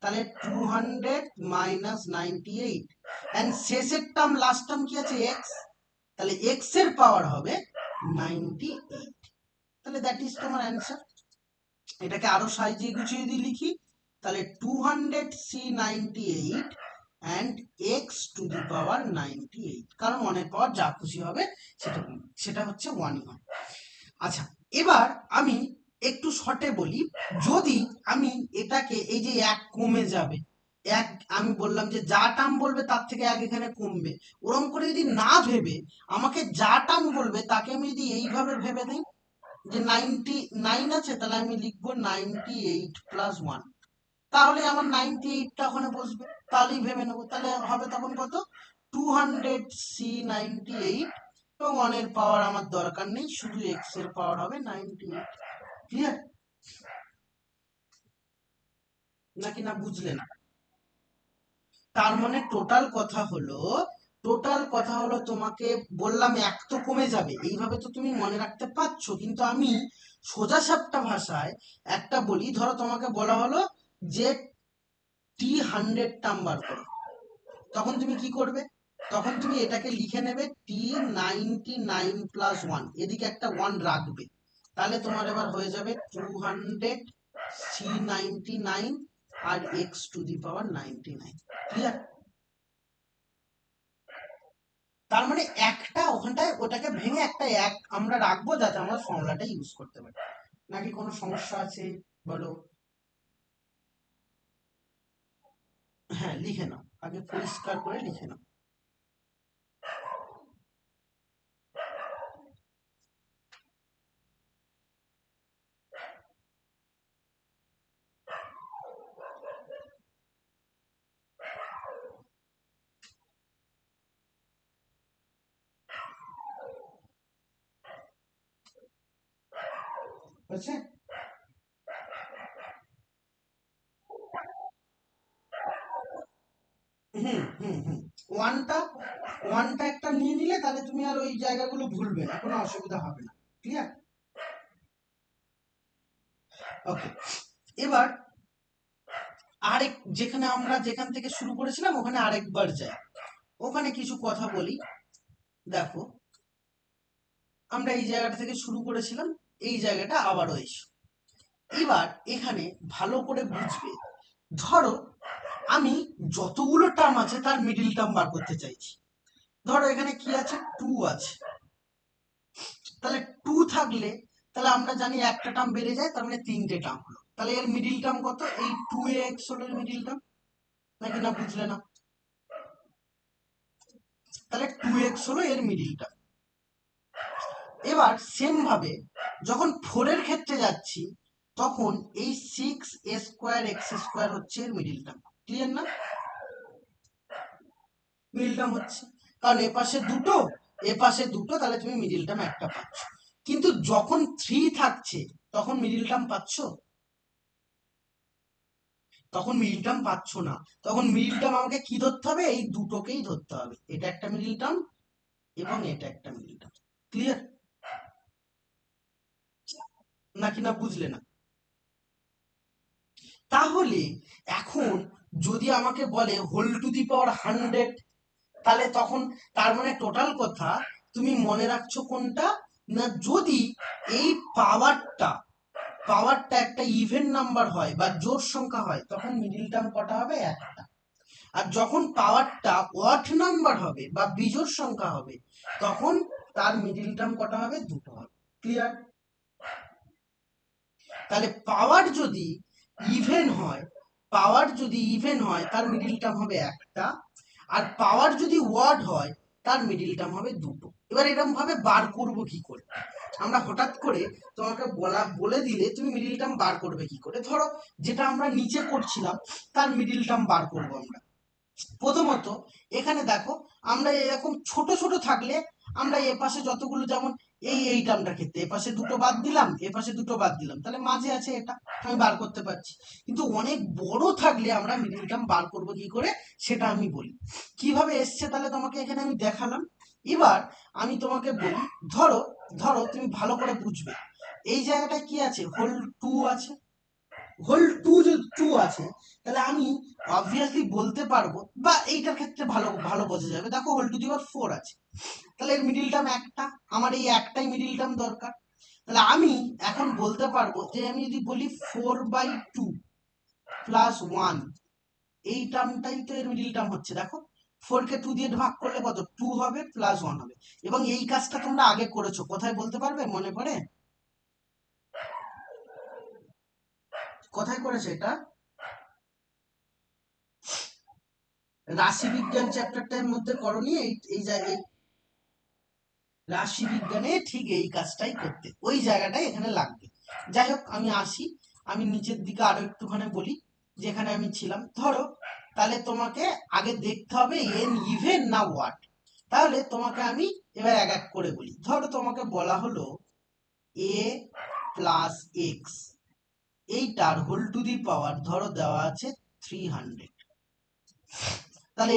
তাহলে 200 মাইনাস 98, এন্ড শেষের টার্ম লাস্ট টার্ম কি আছে x, তাহলে x এর পাওয়ার হবে 98, তাহলে দ্যাট ইজ তোমার অ্যান্সার। এটাকে আরো সাজিয়ে গুছিয়ে দিয়ে লিখি, তাহলে 200C98 and x to the power 98, কারণ 1 এর পাওয়ার যা খুশি হবে সেটা হচ্ছে 1ই হয়। আচ্ছা, এবার আমি একটু শর্টে বলি, যদি আমি এটাকে এই যে 1 কমে যাবে, 1 আমি বললাম যে যা টার্ম বলবে তার থেকে 1 এখানে কমবে, ওরকম করে যদি না ভেবে আমাকে যা টার্ম বলবে তাকে আমি যদি এইভাবে ভেবে দিই যে 99 আছে, তাহলে আমি লিখবো 98 প্লাস 1, তাহলে আমার 98টা ওখানে বসবে, তাহলেই ভেবে নেবো, তাহলে হবে তখন কত 200C98 এবং 1 এর পাওয়ার আমার দরকার নেই, শুধু x এর পাওয়ার হবে 98। ক্লিয়ার নাকি না বুঝলেন? তার মানে টোটাল কথা হলো তোমাকে বললাম 1 তো কমে যাবে, এইভাবে তো তুমি মনে রাখতে পারছো, কিন্তু আমি সোজা সাপটা ভাষায় একটা বলি, ধরো তোমাকে বলা হলো যে T100 টার্ম বার করো, তখন তুমি কি করবে? তখন তুমি এটাকে লিখে নেবে T99 প্লাস 1, এদিকে একটা 1 রাখবে, তাহলে তোমার এবার হয়ে যাবে 200C99 আর x to the power 99। Clear? তার মানে একটা ওখানটায় ওটাকে ভেঙে একটা 1 আমরা রাখবো, যাতে আমরা ফর্মুলাটা ইউজ করতে পারি। নাকি কোনো সমস্যা আছে বলো? হ্যাঁ, লিখে নাও, আগে পরিষ্কার করে লিখে নাও। হচ্ছে হুম হুম হুম ওয়ানটা ওয়ানটা একটা নিয়ে নিলে তাহলে তুমি আর ওই জায়গাগুলো ভুলবে না, কোনো অসুবিধা হবে না। ক্লিয়ার? ওকে, এবার আরেক যেখান থেকে শুরু করেছিলাম ওখানে আরেকবার যাই, ওখানে কিছু কথা বলি। দেখো, আমরা এই জায়গাটা থেকে শুরু করেছিলাম, এই জায়গাটা আবারও এসো। এবার এখানে ভালো করে বুঝবে, ধরো আমি যতগুলো টার্ম আছে তার মিডিল টার্ম বার করতে চাইছি। ধরো এখানে কি আছে, 2 আছে, তাহলে 2 থাকলে তাহলে আমরা জানি একটা টার্ম বেড়ে যায়, তার মানে 3টে টার্ম হলো, তাহলে এর মিডিল টার্ম কত? এই 2x হলো এর মিডিল টার্ম, নাকি না বুঝলে না? তাহলে 2x হলো এর মিডিল টার্ম। এবার সেম ভাবে যখন 4 এর ক্ষেত্রে যাচ্ছি, তখন এই 6a² হচ্ছে এর মিডিল টার্ম। ক্লিয়ার না? মিডিল টার্ম হচ্ছে, কারণ এ পাশে দুটো, তাহলে তুমি মিডিল টার্ম একটা পাচ্ছ। কিন্তু যখন 3 থাকছে তখন মিডিল টার্ম পাচ্ছ? তখন মিডিল টার্ম পাচ্ছ না, তখন মিডিল টার্ম আমাকে কি ধরতে হবে? এই দুটোকেই ধরতে হবে, এটা একটা মিডিল টার্ম এবং এটা একটা মিডিল টার্ম। ক্লিয়ার নাকি না বুঝলে না? তাহলে এখন যদি আমাকে বলে হোল টু দি পাওয়ার 100, তাহলে তখন তার মানে টোটাল কথা তুমি মনে রাখছো কোনটা না, যদি এই পাওয়ারটা পাওয়ারটা একটা ইভেন নাম্বার হয় বা জোড় সংখ্যা হয়, তখন মিডিল টার্ম কটা হবে? একটা। আর যখন পাওয়ারটা অড নাম্বার হবে বা বিজোড় সংখ্যা হবে, তখন তার মিডিল টার্ম কটা হবে? দুটো হবে। ক্লিয়ার? তাহলে পাওয়ার যদি ইভেন হয় তার মিডিল টার্ম হবে একটা, আর পাওয়ার যদি ওয়ার্ড হয় তার মিডিল টার্ম হবে দুটো। এবার এরকম ভাবে বার করব কি করে? আমরা হঠাৎ করে তোমাকে বলে দিলে তুমি মিডিল টার্ম বার করবে কি করে? ধরো যেটা আমরা নিচে করছিলাম তার মিডিল টার্ম বার করব আমরা। প্রথমত এখানে দেখো, আমরা এরকম ছোট ছোট থাকলে আমরা এ পাশে যতগুলো, যেমন এই টার্মটার ক্ষেত্রে এ পাশে দুটো বাদ দিলাম, এ পাশে দুটো বাদ দিলাম, তাহলে মাঝে আছে এটা, আমি বার করতে পারছি। কিন্তু অনেক বড় থাকলে আমরা মিডিল টার্ম বার করব কি করে সেটা আমি বলি। কিভাবে এসছে তাহলে তোমাকে এখানে আমি দেখালাম। এবার আমি তোমাকে বলি, ধরো ধরো তুমি ভালো করে বুঝবে, এই জায়গাটায় কি আছে? হোল 2 আছে। হোল 2 যদি 2 আছে, তাহলে আমি অবভিয়াসলি বলতে পারবো, বা এইটার ক্ষেত্রে ভালো ভালো বোঝা যাবে, দেখো হোল টু দি পাওয়ার 4 আছে, তাহলে এর মিডিল টার্ম একটা, আমার এই একটাই মিডিল টার্ম দরকার। তাহলে আমি এখন বলতে পারবো যে আমি যদি বলি 4/2, প্লাস 1, এই টার্মটাই তো এর মিডিল টার্ম হচ্ছে। দেখো 4 কে 2 দিয়ে ভাগ করলে কত, 2 হবে প্লাস 1 হবে। এবং এই কাজটা তোমরা আগে করেছো, কোথায় বলতে পারবে, মনে পড়ে কোথায় করেছে এটা? রাশিবিজ্ঞান চ্যাপ্টারটার মধ্যে করনি এই এই জায়গায়, রাশিবিজ্ঞানে ঠিক এই কাজটাই করতে, ওই জায়গাটাই এখানে লাগবে। যাই হোক আমি আসি, আমি নিচের দিকে আরো একটুখানি বলি যেখানে আমি ছিলাম। ধরো তাহলে তোমাকে আগে দেখতে হবে এন ইভেন না ওয়াট। তাহলে তোমাকে আমি এবার এক এক করে বলি। ধরো তোমাকে বলা হলো এ প্লাস এক্স, এইটার হোল টু দি পাওয়ার ধরো দেওয়া আছে 300। তাহলে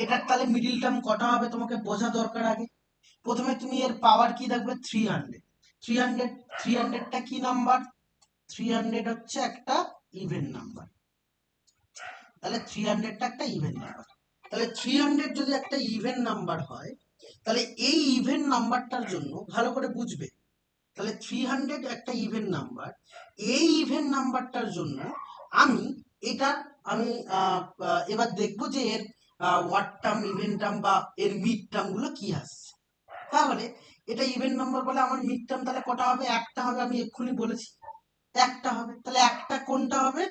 এটার তাহলে মিডিল টার্ম কটা হবে তোমাকে বোঝা দরকার। আগে প্রথমে তুমি এর পাওয়ার কি দেখবে, 300। 300, 300টা কি নাম্বার, 300 হচ্ছে একটা ইভেন নাম্বার। তাহলে 300টা একটা ইভেন নাম্বার। তাহলে 300 যদি একটা ইভেন নাম্বার হয়, তাহলে এই ইভেন নাম্বারটার জন্য ভালো করে বুঝবে, তাহলে 300 একটা ইভেন নাম্বার, এই ইভেন নাম্বারটার জন্য আমি এটা আমি এবার দেখবো যে এর ওয়াট টার্ম, ইভেন টার্ম বা এর মিড টার্ম গুলো কি আসছে। তাহলে এটা ইভেন নাম্বার বলে আমার মিড টার্ম তাহলে কটা হবে, একটা হবে, আমি এক্ষুনি বলেছি একটা হবে। তাহলে একটা কোনটা হবে,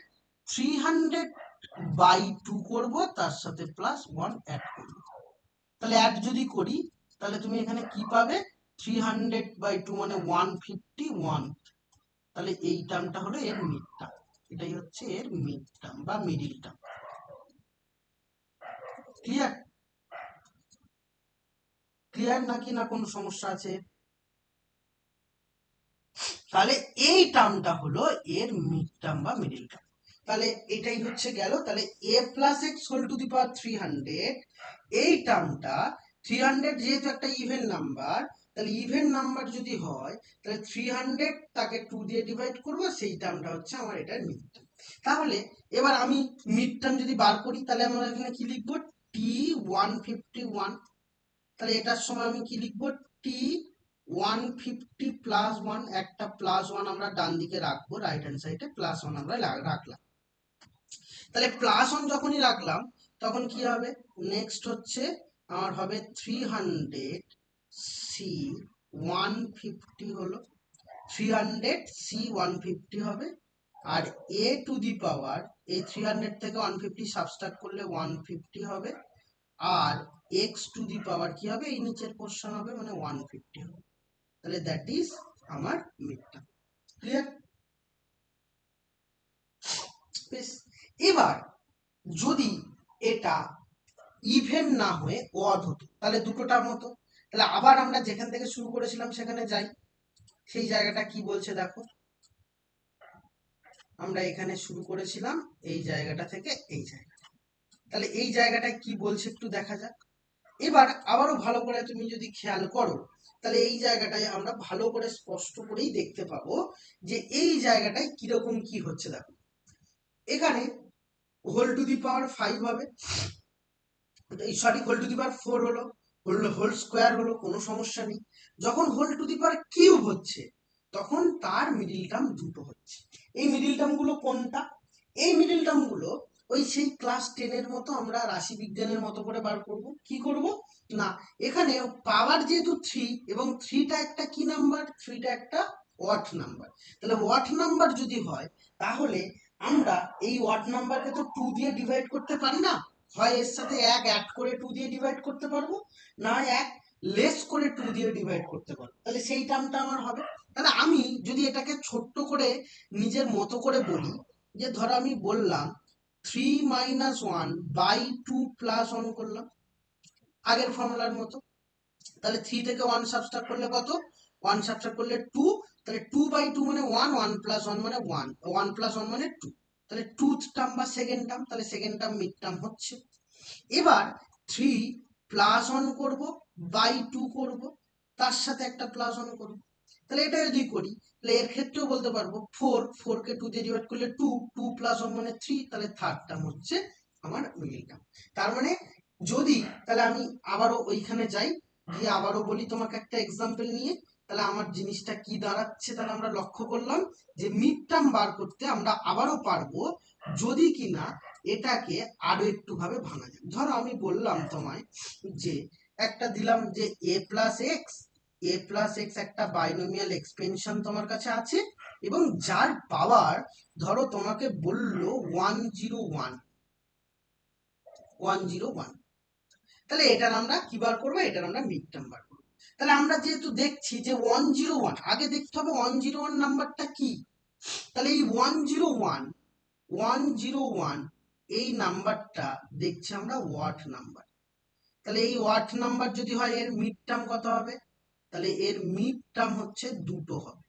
300/2 করব, তার সাথে প্লাস 1 অ্যাড করব। তাহলে অ্যাড যদি করি তাহলে তুমি এখানে কি পাবে, 300/2 মানে 151। তাহলে এই টার্মটা হলো এর মিড টার্ম, এটাই হচ্ছে এর মিড টার্ম বা মিডিল টার্ম। ক্লিয়ার? ক্লিয়ার নাকি না কোনো সমস্যা আছে? তাহলে এই টার্মটা হলো এর মিড টার্ম বা মিডিল টার্ম। তাহলে এটাই হচ্ছে গেল। তাহলে a plus x whole to the power 300, এই টার্মটা 300 যেহেতু একটা ইভেন নাম্বার, তাহলে ইভেন নাম্বার যদি হয় তাহলে 300 তাকে 2 দিয়ে ডিভাইড করব, সেই টার্মটা হচ্ছে আমার এটার মিড টার্ম। তাহলে এবার আমি মিড টার্ম যদি বার করি তাহলে আমরা এখানে কি লিখবো, t151। তাহলে এটার সময় আমি কি লিখবো, t150 প্লাস 1, একটা প্লাস 1 আমরা ডান দিকে রাখবো, রাইট হ্যান্ড সাইডে প্লাস 1 আমরা রাখলাম। তাহলে প্লাস 1 যখনই রাখলাম তখন কি হবে, নেক্সট হচ্ছে আমার হবে 300c150 হলো, 300c150 হবে। আর a টু দি পাওয়ার, এই 300 থেকে 150 সাবস্ট্রাক্ট করলে 150 হবে। আর x টু দি পাওয়ার কি হবে, এই নিচের পোরশন হবে, মানে 150 হবে। তাহলে দ্যাট ইজ আমার মিড টার্ম। ক্লিয়ার? বেশ, এবার যদি এটা ইভেন না হয়ে অড হতো তাহলে দুটো টার্ম হতো। তাহলে আবার আমরা যেখান থেকে শুরু করেছিলাম সেখানে যাই, সেই জায়গাটা কি বলছে দেখো। আমরা এখানে শুরু করেছিলাম এই জায়গাটা থেকে এই জায়গাটা, তাহলে এই জায়গাটায় কি বলছে একটু দেখা যাক। এবার আবারও ভালো করে তুমি যদি খেয়াল করো তাহলে এই জায়গাটায় আমরা ভালো করে স্পষ্ট করেই দেখতে পাবো যে এই জায়গাটায় কিরকম কি হচ্ছে। দেখো এখানে হোল টু দি পাওয়ার 5 হবে, sorry whole to the power 4 হলো, হোল স্কোয়ার হলো, কোনো সমস্যা নেই। যখন whole to the power cube হচ্ছে তখন তার মিডিল টার্ম দুটো হচ্ছে। এই মিডিল টার্ম গুলো কোনটা, এই মিডিল টার্ম গুলো ওই সেই ক্লাস 10 এর মতো আমরা রাশি বিজ্ঞানের মতো করে বার করব। কি করব না, এখানে পাওয়ার যেহেতু 3 এবং 3টা একটা কি নাম্বার, 3টা একটা ওয়াট নাম্বার। তাহলে ওয়াট নাম্বার যদি হয় তাহলে আমরা এই ওয়াট নাম্বারকে তো 2 দিয়ে ডিভাইড করতে পারি না, হয় এর সাথে এক অ্যাড করে 2 দিয়ে ডিভাইড করতে পারবো, না এক লেস করে 2 দিয়ে ডিভাইড করতে পারবো। তাহলে সেই টার্মটা আমার হবে। তাহলে আমি যদি এটাকে ছোট্ট করে নিজের মতো করে বলি, যে ধরো আমি বললাম 3-1/2 প্লাস 1 করলাম আগের ফর্মুলার মতো। তাহলে 3 থেকে 1 সাবট্রাক্ট করলে কত, 1 সাবট্রাক্ট করলে 2। তাহলে 2/2 মানে 1, 1 প্লাস 1 মানে 1, 1 প্লাস 1 মানে 2। তাহলে টুথ টার্ম বা সেকেন্ড টার্ম, তাহলে সেকেন্ড টার্ম মিড টার্ম হচ্ছে। এবার 3 প্লাস 1 করব, বাই 2 করব, তার সাথে একটা প্লাস 1 করব। তাহলে এটা যদি করি তাহলে এর ক্ষেত্রেও বলতে পারবো 4 কে 2 দিয়ে ডিভাইড করলে 2, 2 প্লাস 1 মানে 3। তাহলে থার্ড টার্ম হচ্ছে আমার মিডিল টার্ম। তার মানে যদি, তাহলে আমি আবারও ওইখানে যাই, গিয়ে আবারও বলি তোমাকে একটা এক্সাম্পল নিয়ে, তাহলে আমার জিনিসটা কি দাঁড়াচ্ছে, তাহলে আমরা লক্ষ্য করলাম যে মিড টার্ম বার করতে আমরা আবারও পারবো যদি কিনা এটাকে আরো একটু ভাবে ভাঙা যায়। ধরো আমি বললাম তোমায় যে একটা দিলাম যে a প্লাস এক্স একটা বাইনোমিয়াল এক্সপেনশন তোমার কাছে আছে এবং যার পাওয়ার ধরো তোমাকে বললো 101, তাহলে এটার আমরা কি বার করবো, এটার আমরা মিড টার্ম বার করবো। তাহলে আমরা যেহেতু দেখছি যে 101, আগে দেখতে হবে 101 নাম্বারটা কি। তাহলে এই 101 এই নাম্বারটা দেখছি আমরা ওয়াট নাম্বার। তাহলে এই ওয়াট নাম্বার যদি হয় এর মিড টার্ম কত হবে, তাহলে এর মিড টার্ম হচ্ছে দুটো হবে,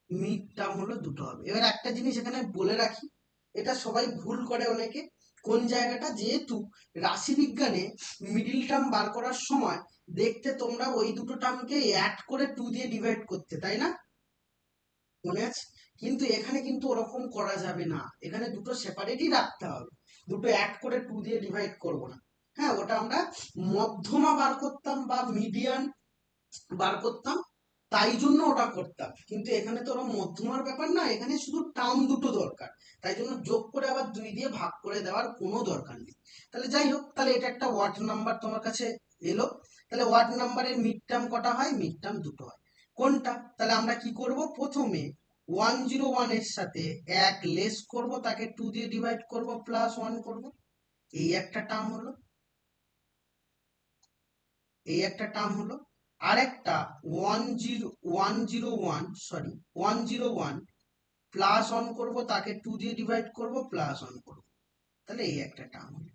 মিড টার্ম হলো দুটো হবে। এবার একটা জিনিস এখানে বলে রাখি, এটা সবাই ভুল করে অনেকে, কোন জায়গাটা, যেহেতু রাশিবিজ্ঞানে মিডিল টার্ম বার করার সময় দেখতে তোমরা ওই দুটো টার্মকে অ্যাড করে 2 দিয়ে ডিভাইড করতে, তাই না, মনে আছে? কিন্তু এখানে কিন্তু ওরকম করা যাবে না, এখানে দুটো সেপারেটই রাখতে হবে, দুটো অ্যাড করে 2 দিয়ে ডিভাইড করব না। হ্যাঁ, ওটা আমরা মধ্যমা বার করতাম বা মিডিয়ান বার করতাম, তাই জন্য ওটা করতাম। কিন্তু এখানে তো ওরা মধ্যমার ব্যাপার না, এখানে শুধু টার্ম দুটো দরকার, তাই জন্য যোগ করে আবার 2 দিয়ে ভাগ করে দেওয়ার কোনো দরকার নেই। তাহলে যাই হোক, তাহলে এটা একটা ওয়াট নাম্বার তোমার কাছে এলো। তাহলে ওয়াট নাম্বারের মিড টার্ম কটা হয়, মিড টার্ম দুটো হয়। কোনটা, তাহলে আমরা কি করব, প্রথমে 101 এর সাথে এক লেস করব, তাকে 2 দিয়ে ডিভাইড করব, প্লাস 1 করব, এই একটা টার্ম হলো, এই একটা টার্ম হলো। আরেকটা 101 প্লাস 1 করব, তাকে 2 দিয়ে ডিভাইড করব, প্লাস 1 করব, তাহলে এই একটা টার্ম হলো।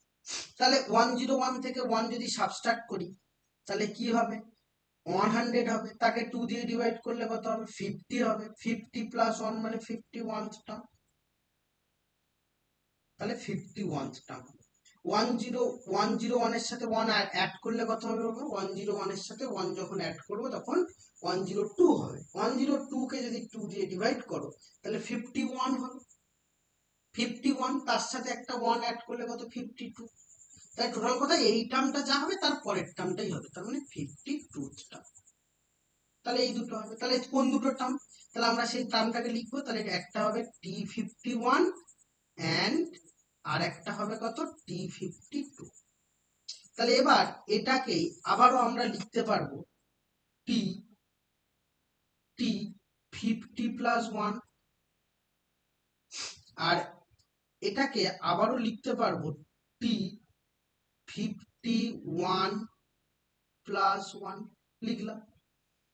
তাহলে 101 থেকে 1 যদি সাবট্রাক্ট করি তাহলে কি হবে, 100 হবে, তাকে 2 দিয়ে ডিভাইড করলে কত হবে, 50 হবে, 50 প্লাস 1 মানে 51 টার্ম, তাহলে 51 টার্ম। 101 এর সাথে 1 অ্যাড করলে কত হবে, 101 এর সাথে 1 যখন অ্যাড করবো তখন 102 হবে, 102 কে যদি 2 দিয়ে ডিভাইড করো তাহলে 51 হবে, 51 তার সাথে একটা 1 অ্যাড করলে কত, 52। তাই টোটাল কথা এই টার্মটা যা হবে তার পরের টার্মটাই হবে, তার মানে 52 টার্ম। তাহলে এই দুটো হবে, তাহলে কোন দুটো টার্ম, তাহলে আমরা সেই টার্মটাকে লিখবো, তাহলে একটা হবে T51 অ্যান্ড আর একটা হবে কত, T52। তাহলে এবার এটাকেই আবারও আমরা লিখতে পারবো টি টি 50+1, আর এটাকে আবারও লিখতে পারবো T51+1, লিখলাম।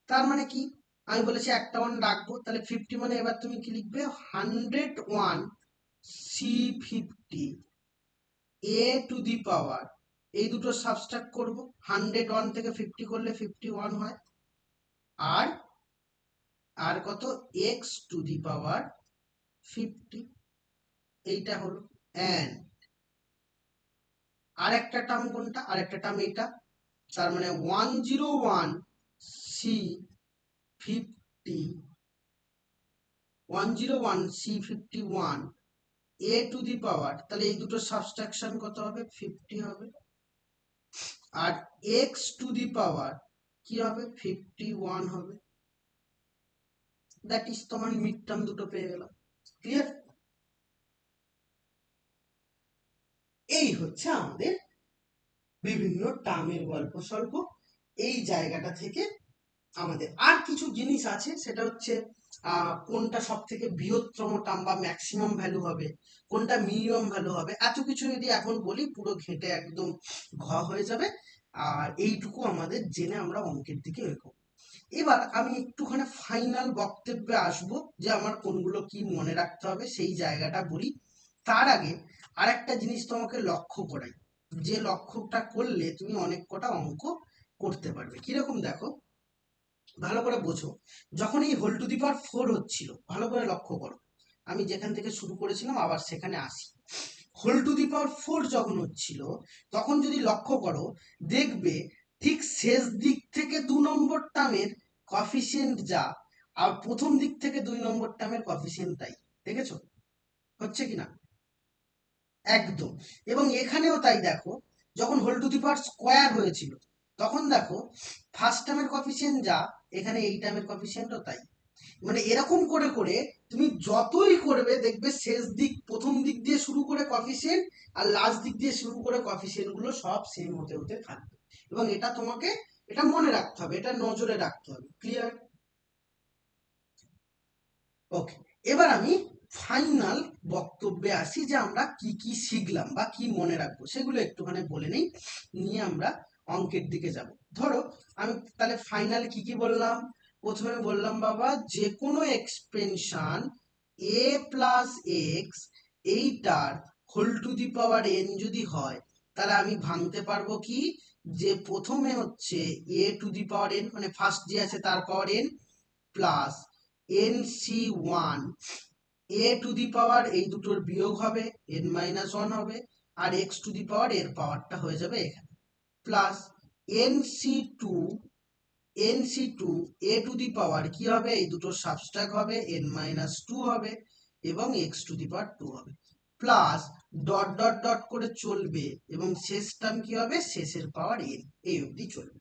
তার মানে কি, আমি বলেছি একটা 1 রাখবো, তাহলে 50 মানে এবার তুমি কি লিখবে, 101C50 a⁻, এই দুটো সাবট্রাক্ট করব, 101 থেকে 50 করলে 51 হয়, আর আর কত, x⁻50, এইটা হলো। এন্ড আরেকটা টার্ম কোনটা, আরেকটা টার্ম এটা, তার মানে 101C50 101C51 a⁻, তাহলে এই দুটো সাবট্রাকশন কত হবে, 50 হবে, আর x⁻ কি হবে, 51 হবে। দ্যাট ইজ তোমার মিড টার্ম দুটো পেয়ে গেলাম। ক্লিয়ার? এই হচ্ছে আমাদের বিভিন্ন টার্মের গল্প স্বল্প। এই জায়গাটা থেকে আমাদের আর কিছু জিনিস আছে, সেটা হচ্ছে কোনটা সব থেকে বৃহত্তম টার্ম বা ম্যাক্সিমাম ভ্যালু হবে, কোনটা মিনিমাম ভ্যালু হবে, এত কিছু যদি এখন বলি পুরো ঘেঁটে একদম হয়ে যাবে। আর এইটুকু আমাদের জেনে আমরা অঙ্কের দিকে এগোবো। এবার আমি একটুখানি ফাইনাল বক্তব্যে আসবো, যে আমার কোনগুলো কি মনে রাখতে হবে সেই জায়গাটা বলি। তার আগে আরেকটা জিনিস তোমাকে লক্ষ্য করাই, যে লক্ষ্যটা করলে তুমি অনেক কটা অঙ্ক করতে পারবে। কিরকম দেখো, ভালো করে বোঝো, যখন এই হোল টু দি পাওয়ার 4 হচ্ছিল, ভালো করে লক্ষ্য করো, আমি যেখান থেকে শুরু করেছিলাম আবার সেখানে আসি। হোল টু দি পাওয়ার 4 যখন হচ্ছিল, তখন যদি লক্ষ্য করো দেখবে ঠিক শেষ দিক থেকে 2 নম্বর টার্মের কফিসিয়েন্ট যা, আর প্রথম দিক থেকে 2 নম্বর টার্মের কফিসিয়েন্ট তাই। দেখেছো হচ্ছে কিনা, একদম। এবং এখানেও তাই দেখো, যখন whole to the power square হয়েছিল তখন দেখো ফার্স্ট টার্মের কফিসিয়েন্ট যা, এখানে এই টার্মের কফিসিয়েন্টও তাই। মানে এরকম করে করে তুমি যতই করবে দেখবে শেষ দিক প্রথম দিক দিয়ে শুরু করে কফিসিয়েন্ট আর লাস্ট দিক দিয়ে শুরু করে কফিসিয়েন্ট গুলো সব সেম হতে হতে থাকবে, এবং এটা তোমাকে এটা মনে রাখতে হবে, এটা নজরে রাখতে হবে। ক্লিয়ার? ওকে, এবার আমি ফাইনাল বক্তব্যে আসি যে আমরা কি কি শিখলাম বা কি মনে রাখবো সেগুলো একটুখানি বলে নেই, নিয়ে আমরা অঙ্কের দিকে যাব। ধরো আমি তাহলে ফাইনাল কি কি বললাম। প্রথমে বললাম বাবা যে কোনো এক্সপেনশন এ প্লাস এক্স এইটার whole to the power n যদি হয়, তাহলে আমি ভাঙতে পারবো কি, যে প্রথমে হচ্ছে A to the power N মানে ফার্স্ট যে আছে তার power N plus nc1 a to the power এই দুটোর বিয়োগ হবে n-1 হবে, আর x টু দি পাওয়ার এর পাওয়ারটা হয়ে যাবে এখানে plus nc2 a to the power কি হবে, এই দুটোর সাবস্ট্রাক্ট হবে n-2 হবে এবং x টু দি পাওয়ার 2 হবে প্লাস ডট ডট ডট করে চলবে এবং শেষ টার্ম কি হবে, শেষের পাওয়ার n, এই অবধি চলবে।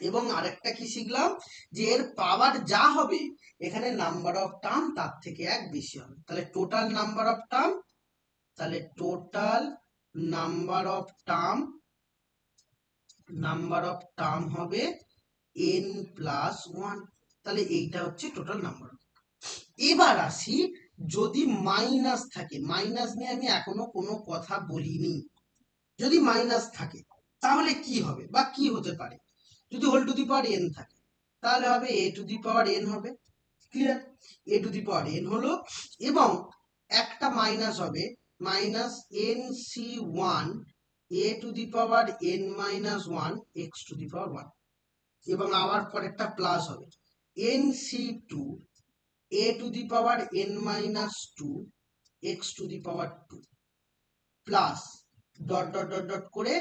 এবং আরেকটা কি শিখলাম, যে এর পাওয়ার যা হবে এখানে নাম্বার অফ টার্ম তার থেকে এক বেশি হবে, তাহলে টোটাল নাম্বার অফ টার্ম, তাহলে টোটাল নাম্বার অফ টার্ম হবে n+1, তাহলে এইটা হচ্ছে টোটাল নাম্বার। এবার আসি যদি মাইনাস থাকে, মাইনাস নিয়ে আমি এখনো কোনো কথা বলিনি, যদি মাইনাস থাকে তাহলে কি হবে বা কি হতে পারে। যদি whole to the power n থাকে তাহলে হবে a to the power n হবে। Clear? a to the power n হলো এবং একটা মাইনাস হবে minus nc1 a to the power n-1 x to the power 1, এবং আবার পরেরটা প্লাস হবে nc2 a to the power n-2 x to the power 2 plus dot dot dot dot করে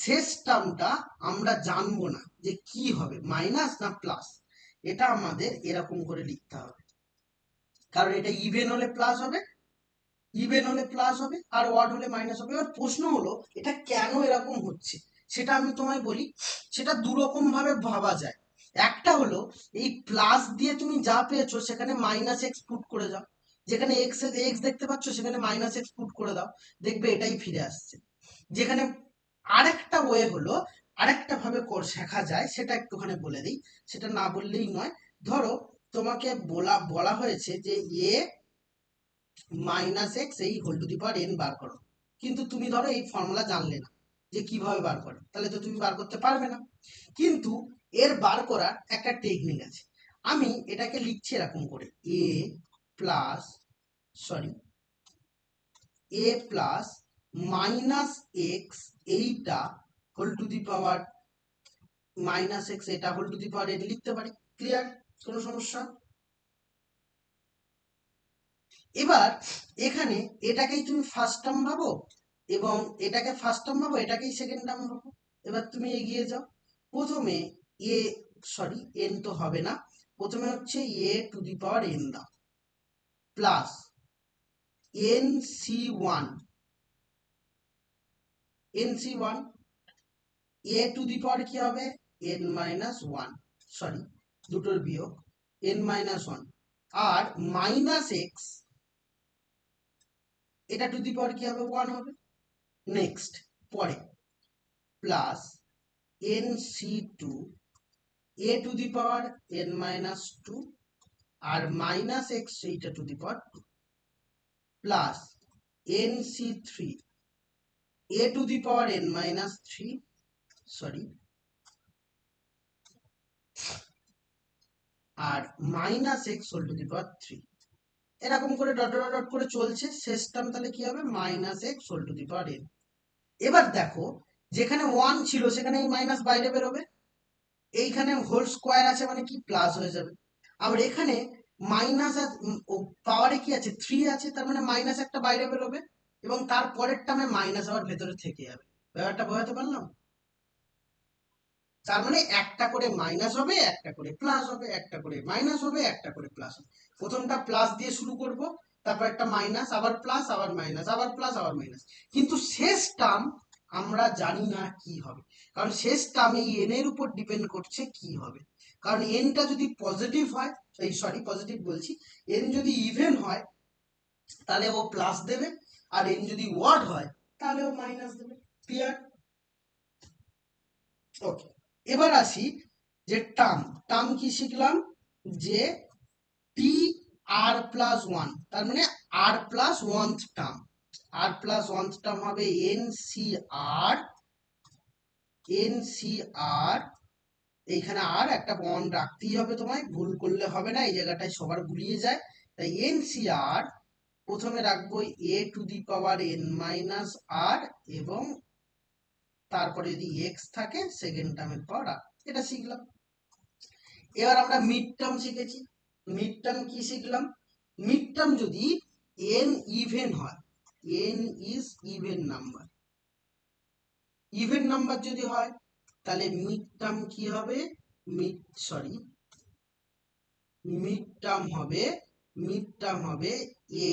শেষ টার্মটা আমরা জানবো না যে কি হবে, মাইনাস না প্লাস, এটা আমাদের এরকম করে লিখতে হবে, কারণ এটা ইভেন হলে প্লাস হবে, আর অড হলে মাইনাস হবে। এবার প্রশ্ন হলো এটা কেন এরকম হচ্ছে, সেটা আমি তোমায় বলি। সেটা দুরকম ভাবে ভাবা যায়। একটা হলো এই প্লাস দিয়ে তুমি যা পেয়েছো সেখানে মাইনাস এক্স পুট করে যাও, যেখানে এক্স এক্স দেখতে পাচ্ছ সেখানে মাইনাস এক্স পুট করে দাও, দেখবে এটাই ফিরে আসছে। যেখানে আরেকটা ওয়ে হলো, আরেকটা ভাবে শেখা যায়, সেটা একটুখানি বলে দিই, সেটা না বললেই নয়। ধরো তোমাকে বলা হয়েছে যে এ মাইনাস এক্স এই whole to the power N বার করো, কিন্তু তুমি ধরো এই ফর্মুলা জানলে না যে কিভাবে বার করে, তাহলে তো তুমি বার করতে পারবে না। কিন্তু এর বার করার একটা টেকনিক আছে, আমি এটাকে লিখছি এরকম করে এ প্লাস মাইনাস এক্স এইটা whole to the power minus X এটা whole to the power N লিখতে পারি। ক্লিয়ার? কোনো সমস্যা? এবার এখানে এটাকেই তুমি ফার্স্ট টার্ম ভাবো এবং এটাকে ফার্স্ট টার্ম ভাবো, এটাকেই সেকেন্ড টার্ম ভাবো। এবার তুমি এগিয়ে যাও, প্রথমে এ এন তো হবে না, প্রথমে হচ্ছে A to the power N দাও plus nc1 A to the power কি হবে n-1, দুটোর বিয়োগ n-1 আর মাইনাস এক্স এটা টু দি পাওয়ার কি হবে 1 হবে। নেক্সট পরে plus nc2 a to the power n-2 আর মাইনাস এক্স এইটা to the power 2 plus nc3 a to the power n-3 আর minus x whole to the power 3, এরকম করে ডট ডট ডট করে চলছে। শেষ টার্ম তাহলে কি হবে minus x whole to the power n। এবার দেখো যেখানে 1 ছিল সেখানে এই মাইনাস বাইরে বেরোবে, এইখানে হোল স্কোয়ার আছে মানে কি প্লাস হয়ে যাবে, আবার এখানে মাইনাস পাওয়ারে কি আছে 3 আছে, তার মানে মাইনাস একটা বাইরে বেরোবে এবং তার পরের টার্মে মাইনাস আবার ভেতরে থেকে যাবে। ব্যাপারটা বোঝাতে পারলাম? তার মানে একটা করে মাইনাস হবে, একটা করে প্লাস হবে, একটা করে মাইনাস হবে, একটা করে প্লাস হবে। প্রথমটা প্লাস দিয়ে শুরু করব, তারপর একটা মাইনাস, আবার প্লাস, আবার মাইনাস, আবার প্লাস, আবার মাইনাস, কিন্তু শেষ টার্ম আমরা জানি না কি হবে, কারণ শেষ টার্মে এন এর উপর ডিপেন্ড করছে কি হবে। কারণ এনটা যদি পজিটিভ হয়, এই সরি পজিটিভ বলছি, এন যদি ইভেন হয় তাহলে ও প্লাস দেবে, আর এন যদি ওয়ার্ড হয় তাহলে ও মাইনাস দেবে। ক্লিয়ার? ওকে, এবার আসি যে টার্ম। টার্ম কি শিখলাম? যে টি আর প্লাস ওয়ান, তার মানে আর প্লাস ওয়ানথ টার্ম। আর প্লাস ওয়ানথ টার্ম হবে এন সি আর, এন সি আর, এইখানে আর একটা বন্ড রাখতেই হবে তোমায়, ভুল করলে হবে না, এই জায়গাটায় সবার গুলিয়ে যায়। তাই এন সি আর প্রথমে রাখবো A to the power N minus R, এবং তারপরে যদি এক্স থাকে সেকেন্ড টার্মের পাওয়ার আর। এটা শিখলাম। এবার আমরা মিড টার্ম শিখেছি। মিড টার্ম কি শিখলাম? মিড টার্ম যদি এন ইভেন হয়, N is even number, even number যদি হয় তাহলে মিড টার্ম কি হবে? মিড সরি মিড টার্ম হবে, মিড টার্ম হবে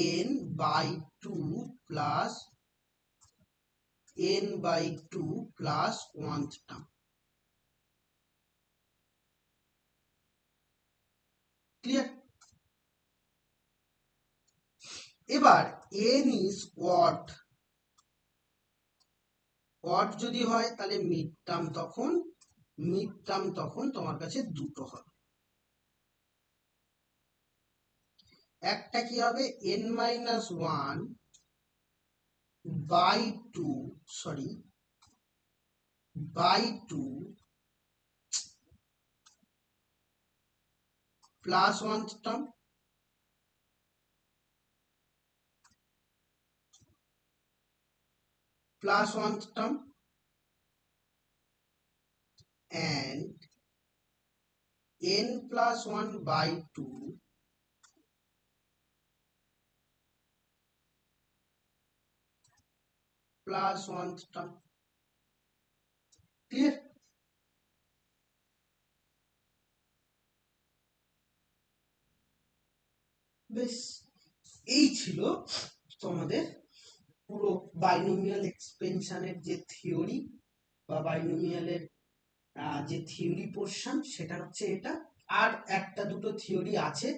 N by two plus N by two plus oneth term. Clear? এবার এন ইজ ওয়াট, ওয়াট যদি হয় তাহলে মিড টার্ম তখন, মিড টার্ম তখন তোমার কাছে দুটো হবে। একটা কি হবে? N minus one by two, sorry by two plus one term, plus one term, and n plus 1 by 2 plus 1 term. Clear? বেশ, এই ছিল তোমাদের পুরো বাইনোমিয়াল এক্সপেনশনের যে থিওরি বা বাইনোমিয়ালের যে থিওরি পোর্শন, সেটা হচ্ছে এটা। আর একটা দুটো থিওরি আছে,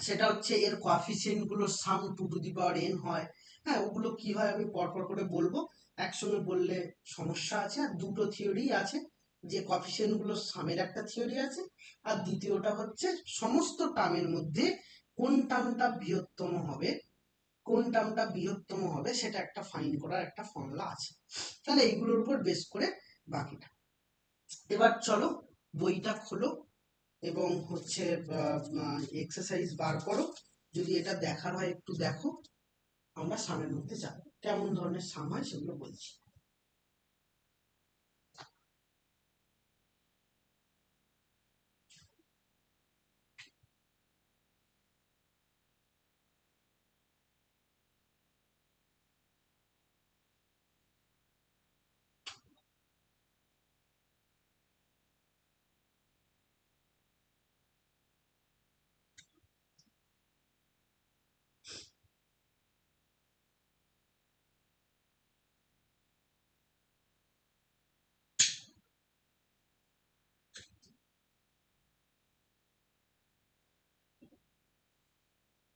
সেটা হচ্ছে এর কোএফিসিয়েন্ট গুলোর sum two to the power n হয়। হ্যাঁ, ওগুলো কি হয় আমি পরপর করে বলবো, একসঙ্গে বললে সমস্যা আছে। আর দুটো থিওরি আছে, যে কোএফিসিয়েন্ট গুলোর সামের একটা থিওরি আছে, আর দ্বিতীয়টা হচ্ছে সমস্ত টার্মের মধ্যে কোন টার্মটা বৃহত্তম হবে, কোন টার্মটা বৃহত্তম হবে সেটা একটা ফাইন্ড করার একটা ফর্মুলা আছে। তাহলে এইগুলোর উপর বেস করে বাকিটা। এবার চলো বইটা খোলো এবং হচ্ছে এক্সারসাইজ বার করো। যদি এটা দেখার হয় একটু দেখো, আমরা সামের মধ্যে যাবো, কেমন ধরনের সাম হয় সেগুলো বলছি।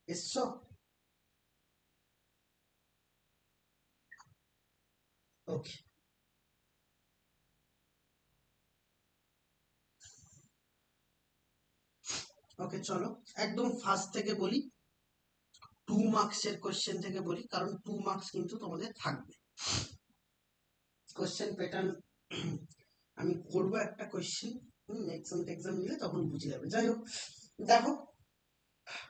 এসছো? ওকে, ওকে চলো একদম ফার্স্ট থেকে বলি, 2 মার্কসের কোশ্চেন থেকে বলি, কারণ 2 মার্কস কিন্তু তোমাদের থাকবে। কোশ্চেন প্যাটার্ন আমি করবো একটা কোশ্চেন, এক্সাম নিলে তখন বুঝে যাবে। যাই হোক, দেখো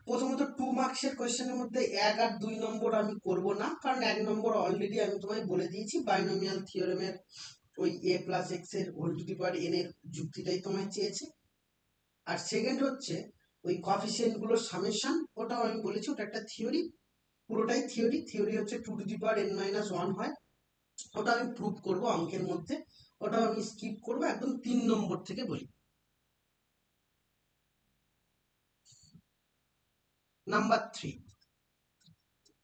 প্রথমত 2 মার্কসের কোশ্চেনের মধ্যে 1 আর 2 নম্বর আমি করব না, কারণ 1 নম্বর অলরেডি আমি তোমায় বলে দিয়েছি, বাইনোমিয়াল থিওরেমের ওই a প্লাস এক্স এর whole to the power n এর যুক্তিটাই তোমায় চেয়েছে। আর সেকেন্ড হচ্ছে ওই কোএফিসিয়েন্ট গুলোর সামেশন, ওটাও আমি বলেছি ওটা একটা থিওরি, পুরোটাই থিওরি। থিওরি হচ্ছে two to the power n minus one হয়, ওটা আমি প্রুভ করব অঙ্কের মধ্যে, ওটাও আমি স্কিপ করব, একদম 3 নম্বর থেকে বলি। নাম্বার 3,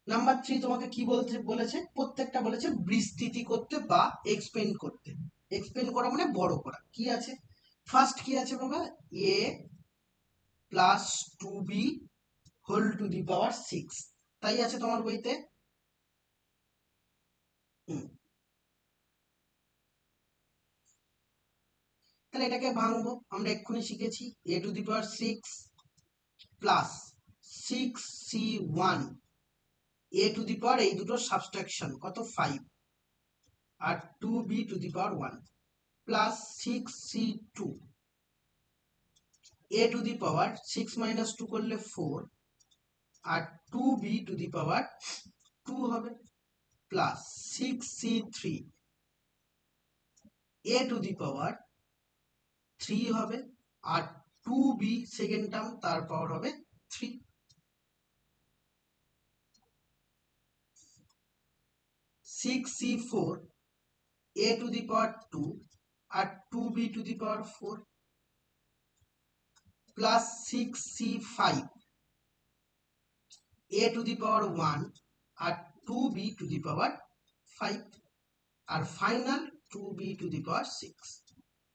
নাম্বার 3 তোমাকে কি বলতে বলেছে, প্রত্যেকটা বলেছে বিস্তৃতি করতে বা এক্সপেন্ড করতে। এক্সপেন্ড করা মানে বড় করা। কি আছে ফার্স্ট, কি আছে বাবা, a প্লাস 2b whole to the power 6, তাই আছে তোমার বইতে। তাহলে এটাকে ভাঙবো, আমরা এক্ষুনি শিখেছি a to the power 6 plus 6c1 a to the power, এই দুটো সাবট্রাকশন কত 5, আর 2b to the power 1 plus 6c2 a to the power 6 minus 2 করলে 4, আর 2b টু দি পাওয়ার 2 হবে, plus 6c3 a to the power 3 হবে, আর 2b second term তার পাওয়ার হবে 3, 6c4 a to the power 2 আর 2b to the power 4 plus 6c5 a to the power 1 আর 2b to the power 5, আর final 2b to the power 6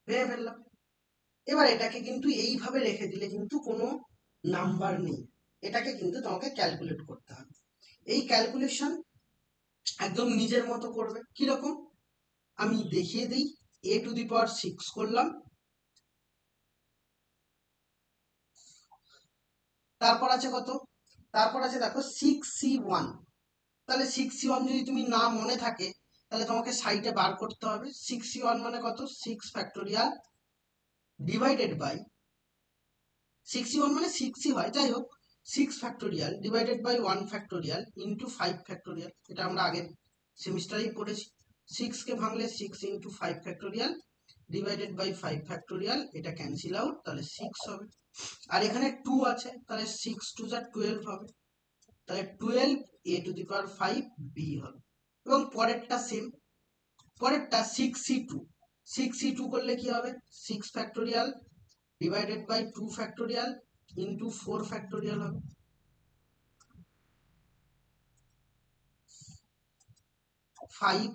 ভেবে ফেললাম। এবার এটাকে কিন্তু এইভাবে রেখে দিলে কিন্তু কোনো নাম্বার নেই, এটাকে কিন্তু তোমাকে ক্যালকুলেট করতে হবে। এই ক্যালকুলেশন একদম নিজের মতো করবে। কিরকম আমি দেখিয়ে দিই, a টু দি পাওয়ার 6 করলাম, তারপর আছে কত, তারপর আছে দেখো 6c1, তাহলে 6c1 যদি তুমি না মনে থাকে তাহলে তোমাকে সাইডে বার করতে হবে। 6c1 মানে কত, 6 ফ্যাক্টোরিয়াল ডিভাইডেড বাই, 6c1 মানে 6ই হয়, যাই হোক 6 factorial divided by 1 factorial into 5 factorial, এটা আমরা আগের সেমিস্টারেই পড়েছি। 6 কে ভাঙলে 6 into 5 factorial divided by 5 factorial, এটা ক্যান্সেল আউট, তাহলে 6 হবে। আর এখানে 2 আছে, তাহলে 6 টু যা 12 হবে, তাহলে 12 a to the power 5 b হবে। এবং পরেরটা সেম, পরেরটা 6c2, 6c2 করলে কি হবে, 6 factorial divided by 2 factorial into 4 factorial হবে, 5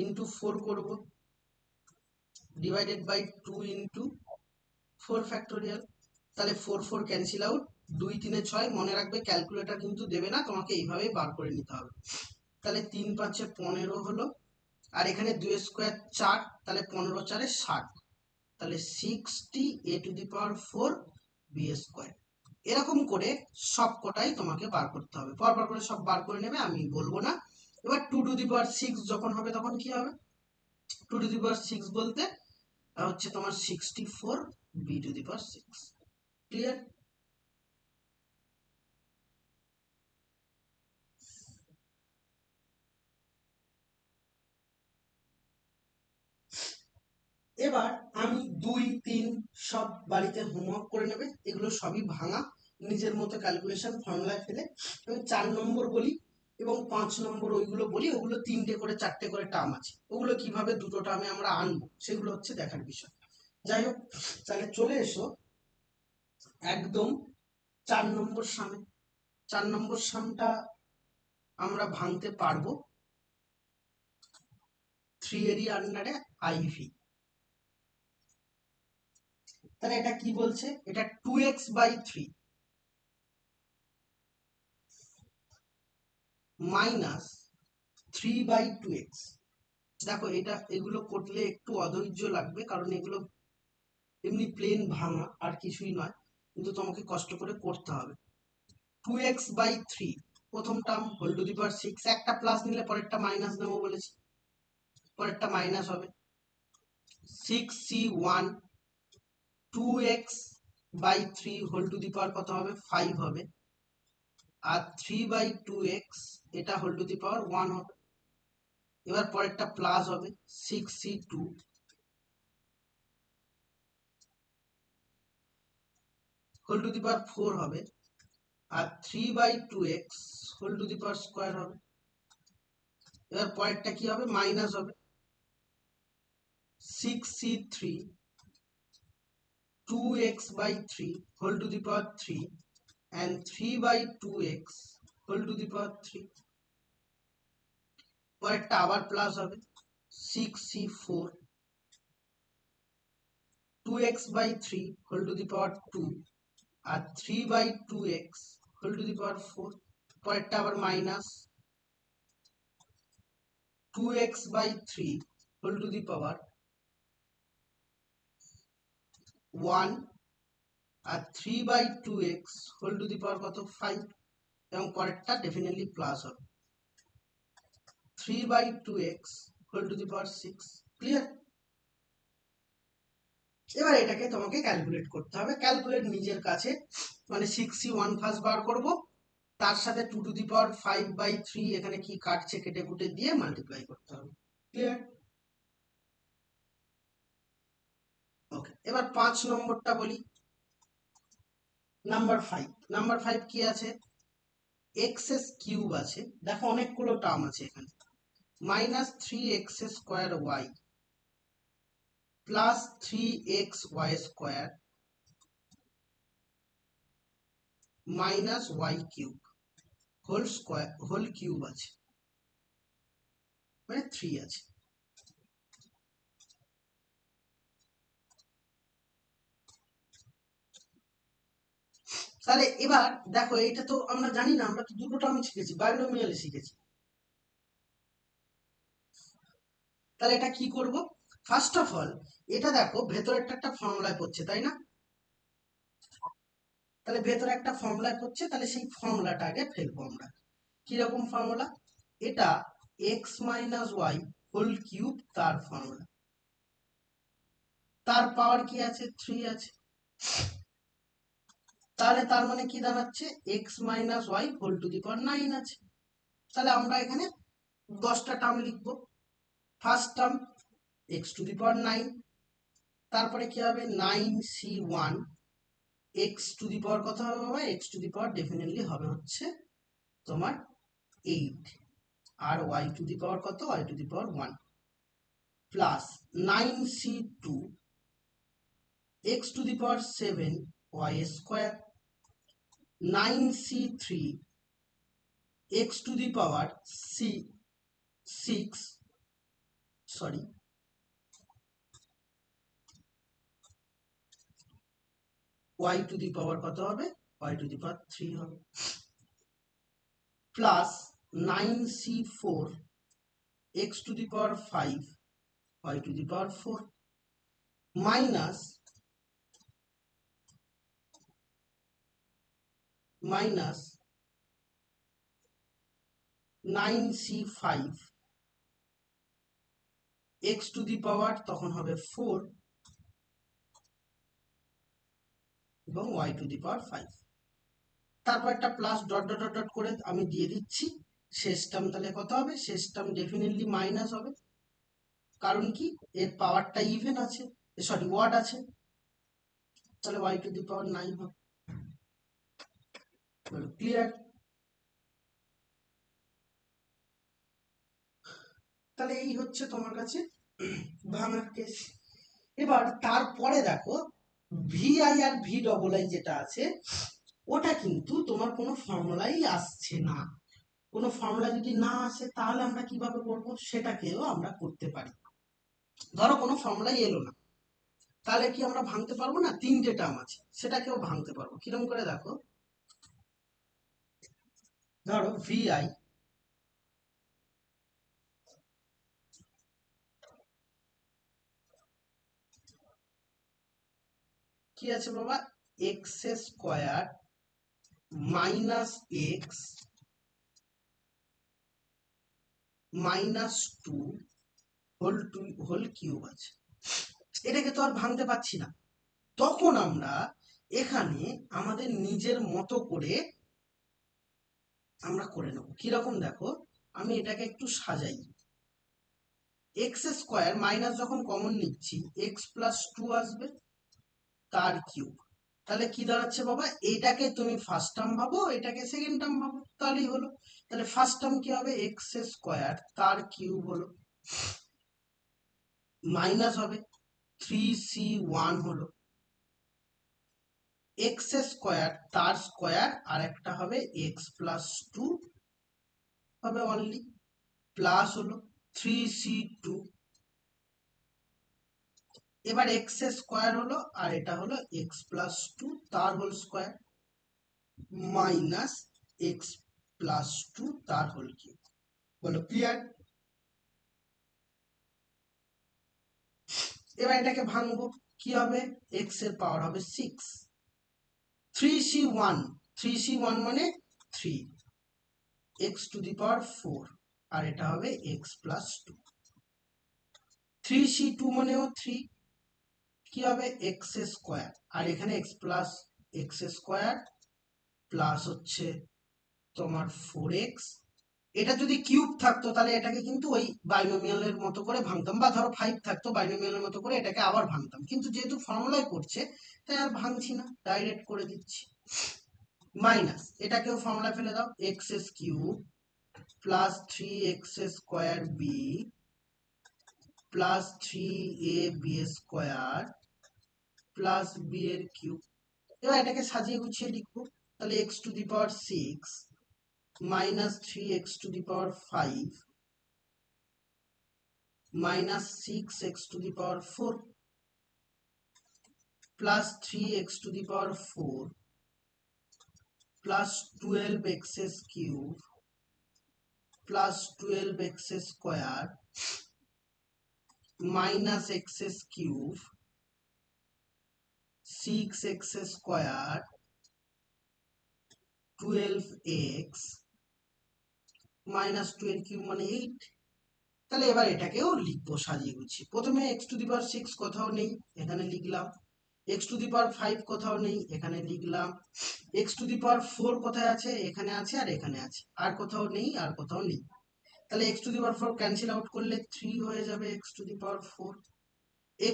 ইন্টু 4 করবো ডিভাইডেড বাই 2 ইন্টু 4 ফ্যাক্টোরিয়াল, তাহলে 4 4 ক্যান্সেল আউট, 2 3 6, মনে রাখবে ক্যালকুলেটর কিন্তু দেবে না, তোমাকে এইভাবেই বার করে নিতে হবে। তাহলে 3 5 15 হলো, আর এখানে 2 স্কোয়ার 4, তাহলে 15 4 60, তাহলে 60 a to the power 4 b square. এরকম করে সব কটাই তোমাকে বার করতে হবে, পরপর করে সব বার করে নেবে, আমি বলবো না। এবার 2 টু দি পাওয়ার 6 যখন হবে তখন কি হবে, 2 টু দি পাওয়ার 6 বলতে হচ্ছে তোমার 64 b to the power 6, clear. এবার আমি 2 3 সব বাড়িতে হোমওয়ার্ক করে নেবে, এগুলো সবই ভাঙা নিজের মতো ক্যালকুলেশন ফর্মুলায় ফেলে। আমি 4 নম্বর বলি এবং 5 নম্বর ওইগুলো বলি, ওগুলো 3টে করে 4টে করে টার্ম আছে, ওগুলো কিভাবে দুটো টার্মে আমরা আনবো সেগুলো হচ্ছে দেখার বিষয়। যাই হোক, তাহলে চলে এসো একদম 4 নম্বর সামে। 4 নম্বর সামটা আমরা ভাঙতে পারবো 3 এরই আন্ডারে আইভি। তাহলে এটা কি বলছে, এটা 2x/3 মাইনাস 3/2x। দেখো এটা, এগুলো করলে একটু অধৈর্য লাগবে, কারণ এগুলো এমনি প্লেন ভাঙা আর কিছুই নয়, কিন্তু তোমাকে কষ্ট করে করতে হবে। 2x/3 প্রথম term whole to the power 6, একটা প্লাস নিলে পরেরটা মাইনাস নেবো বলেছি, পরেরটা মাইনাস হবে। 6c1 2x/3 whole to the power কত হবে, 5 হবে, আর 3/2x এটা হোল টু দি পাওয়ার 1 হবে। এবার পরেরটা প্লাস হবে, 6c2 whole to the power 4 হবে, আর 3/2x whole to the power square হবে। এবার পরেরটা কি হবে, মাইনাস হবে, 6c3 2x/3 whole to the power 3 and 3/2x whole to the power 3, পরেরটা আবার প্লাস হবে 6c4 2x by 3 whole to the power 2 আর 3 by 2x whole to the power 4, পরেরটা আবার minus 2x by 3 whole to the power 1 আর 3 by 2x whole to the power কত 5, এবং পরেরটা ডেফিনেটলি প্লাস হবে 3 by 2x whole to the power 6। Clear? এবার এটাকে তোমাকে ক্যালকুলেট করতে হবে। ক্যালকুলেট নিজের কাছে, মানে 6c1 ফার্স্ট বার করব, তার সাথে 2 টু দি পাওয়ার 5 বাই 3 এখানে কি কাটছে কেটে কুটে দিয়ে মাল্টিপ্লাই করতে হবে। ক্লিয়ার? ওকে, এবার 5 নম্বরটা বলি। নাম্বার 5 কি আছে? এক্স কিউব আছে। দেখো অনেকগুলো টার্ম আছে এখানে। Minus 3x square y plus 3xy square minus y cube whole square whole cube আছে, মানে 3 আছে। তাহলে এবার দেখো, এটা তো আমরা জানি না, আমরা তো দুটো টার্ম শিখেছি, বাইনোমিয়াল শিখেছি। তাহলে এটা কি করব? ফার্স্ট অফ অল এটা দেখো ভেতরে একটা ফর্মুলায় পড়ছে, তাই না? তাহলে ভেতরে একটা ফর্মুলায় পড়ছে, তাহলে সেই ফর্মুলাটাকে ফেলবো আমরা। কিরকম ফর্মুলা? এটা x minus y whole cube, তার ফর্মুলা। তার পাওয়ার কি আছে? 3 আছে। তাহলে তার মানে কি দাঁড়াচ্ছে? X minus y whole to the power 9 আছে। তাহলে আমরা এখানে 10টা টার্ম লিখবো। First term x to the power 9, তারপরে কি হবে 9c1 x to the power কত হবে বাবা? X to the power definitely হবে হচ্ছে তোমার 8, আর ওয়াই টু দি পাওয়ার কত? Y to the power 1 plus 9c2 x to the power 7 y square 9c3 x to the power 6 sorry y to the power কত হবে? Y to the power 3 হবে plus 9c4 x to the power 5 y to the power 4 minus 9c5 x to the power তখন হবে 4 এবং y to the power 5। তারপর একটা plus dot dot dot dot করে আমি দিয়ে দিচ্ছি। শেষ টার্ম তাহলে কত হবে? শেষ টার্ম ডেফিনেটলি মাইনাস হবে, কারণ কি এর পাওয়ারটা ইভেন আছে, সরি ওয়াট আছে, তাহলে y টু দি পাওয়ার 9 হবে। ক্লিয়ার? তাহলে এই হচ্ছে তোমার কাছে ভাঙার কেস। এবার তারপরে দেখো ভিআই আর ভি ডবল আই যেটা আছে, ওটা কিন্তু তোমার কোনো ফর্মুলাই আসছে না। কোনো ফর্মুলা যদি না আসে তাহলে আমরা কিভাবে করবো? সেটাকেও আমরা করতে পারি। ধরো কোনো ফর্মুলাই এলো না, তাহলে কি আমরা ভাঙতে পারবো না? 3টে টার্ম আছে, সেটাকেও ভাঙতে পারবো। কিরকম করে দেখো, ধরো ভিআই কি আছে বাবা? X square minus x minus 2 whole cube আছে। এটাকে তো আর ভাঙতে পারছি না। তখন আমরা এখানে আমাদের নিজের মতো করে আমরা করে নেব। কিরকম দেখো, আমি এটাকে একটু সাজাই। এক্স স্কোয়ার মাইনাস যখন কমন নিচ্ছি এক্স প্লাস 2 আসবে, তার কিউব। তাহলে কি দাঁড়াচ্ছে বাবা? এটাকে তুমি ফার্স্ট টার্ম ভাবো, এটাকে সেকেন্ড টার্ম ভাবো, তাহলেই হলো। তাহলে ফার্স্ট টার্ম কি হবে? এক্স স্কোয়ার তার কিউব হলো, মাইনাস হবে 3c1 হলো, এক্স স্কোয়ার তার স্কোয়ার আর একটা হবে এক্স প্লাস টু হবে অনলি, প্লাস হলো 3c2, এবার এক্স স্কোয়ার হলো আর এটা হলো এক্স প্লাস টু তার whole square minus x plus two তার হোল কিউব। বলো ক্লিয়ার? এবার এটাকে ভাঙবো, কি হবে, এক্স এর পাওয়ার হবে 6, 3c1, 3c1 মানে 3, এক্স টু দি পাওয়ার 4 আর এটা হবে এক্স প্লাস টু, 3c2 মানেও 3, কি হবে এক্স স্কোয়ার আর এখানে x plus x square plus হচ্ছে তোমার 4x, এটা যদি কিউব থাকতো তাহলে এটাকে কিন্তু ওই বাইনোমিয়ালের মতো করে ভাঙতাম, বা ধরো 5 থাকতো বাইনোমিয়ালের মতো করে এটাকে আবার ভাঙতাম, কিন্তু যেহেতু ফর্মুলায় করছে তাই আর ভাঙছি না, ডাইরেক্ট করে দিচ্ছি। মাইনাস এটাকেও ফর্মুলা ফেলে দাও, x cube plus 3x square b plus 3ab square plus b এর কিউব। এবার এটাকে সাজিয়ে গুছিয়ে লিখবো, তাহলে x to the power 6 minus 3x to the power 5 minus 6x to the power 4 plus 3x to the power 4 plus 12x cube plus 12x square minus x cube 6x square 12x minus 12 cube মানে 8। তাহলে এবার এটাকেও লিখবো সাজিয়ে গুছিয়ে, প্রথমে x to the power 6 কোথাও নেই, এখানে লিখলাম, x টু দি পাওয়ার 5 কোথাও নেই, এখানে লিখলাম, x টু দি পাওয়ার 4 কোথায় আছে, এখানে আছে আর এখানে আছে, আর কোথাও নেই আর কোথাও নেই, তাহলে x to the power 4 cancel out করলে 3 হয়ে যাবে x to the power 4।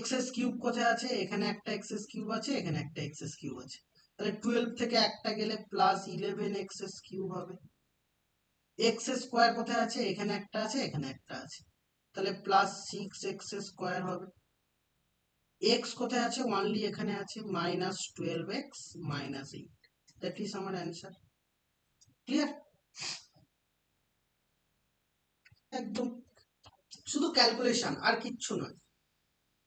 x cube কোথায় আছে, এখানে একটা x কিউব আছে, এখানে একটা x কিউব আছে, তাহলে 12 থেকে একটা গেলে প্লাস 11x কিউব হবে। x স্কোয়ার কোথায় আছে, এখানে একটা আছে, এখানে একটা আছে, তাহলে প্লাস 6x স্কোয়ার হবে। x কোথায় আছে, অনলি এখানে আছে, minus 12x minus 8, that is আমার অ্যান্সার। ক্লিয়ার? একদম, শুধু ক্যালকুলেশন আর কিচ্ছু নয়।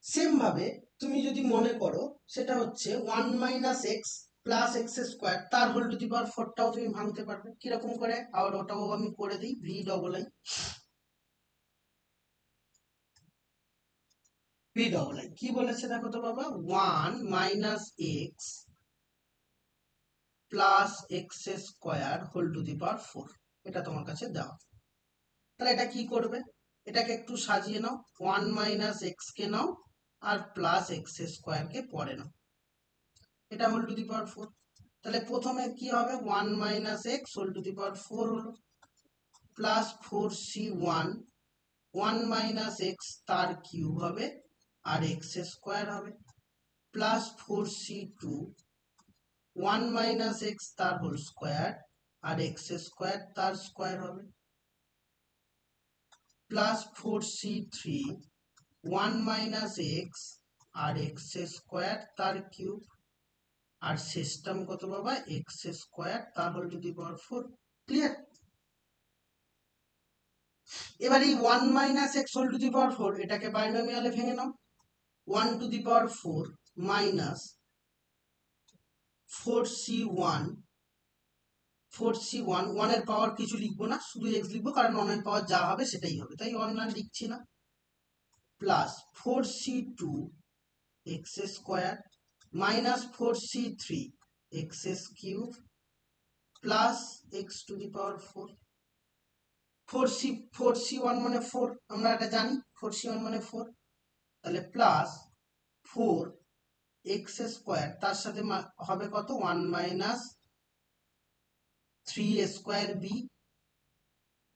সেম ভাবে তুমি যদি মনে করো সেটা হচ্ছে 1 minus x plus x square তার হোল টু দি পাওয়ার 4টাও তুমি ভাঙতে পারবে, কিরকম করে, আর ওটাও আমি করে দিই, V double I, V double I কি বলেছে দেখো তো বাবা, 1 minus x plus x square whole to the power 4, এটা তোমার কাছে দেওয়া। তাহলে এটা কি করবে, এটাকে একটু সাজিয়ে নাও, 1 মাইনাস এক্স কে নাও আর প্লাস এক্স স্কোয়ার কে পরে নাও, এটা হোল টু দি পাওয়ার 4। তাহলে প্রথমে কি হবে, 1 minus x whole to the power 4 হলো, প্লাস 4c1, 1 মাইনাস এক্স তার কিউব হবে আর এক্স স্কোয়ার হবে, প্লাস 4c2, 1 মাইনাস এক্স তার হোল স্কোয়ার আর এক্স স্কোয়ার তার স্কোয়ার হবে, প্লাস 4c3, 1 মাইনাস এক্স আর এক্স স্কোয়ার তার কিউব, আর সিস্টেম কত বাবা, এক্স স্কোয়ার তার whole to the power 4। Clear? এবার এই 1 minus x whole to the power 4 এটাকে বাইনোমিয়ালে ভেঙে নাও, 1 two the power 4 minus 4c1, 4c1, 1 এর পাওয়ার কিছু লিখবো না, শুধু এক্স লিখবো, কারণ 1 এর পাওয়ার যা হবে সেটাই হবে, তাই 1 না লিখছি না, plus 4c2 x square minus 4c3 x cube plus X to the power 4, 4c1 মানে 4, আমরা এটা জানি, 4c1 মানে 4, তাহলে প্লাস 4 এক্স স্কোয়ার তার সাথে হবে কত, 1 মাইনাস 3 স্কোয়ার বি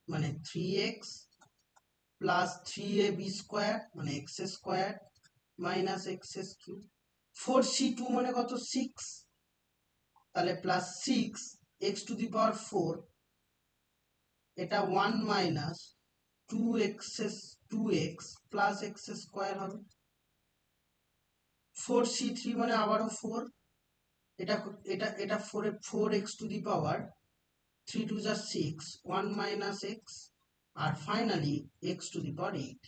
মানে 3x প্লাস 3ab স্কোয়ার মানে x square minus x cube, 4c2 মানে কত 6, তাহলে plus 6 x to the power 4, এটা 1 minus 2x plus x square হবে, 4c3 মানে আবারও 4, এটা এটা এটা 4x two the power 3 two যা 6, 1 মাইনাস এক্স, আর finally x to the power 8।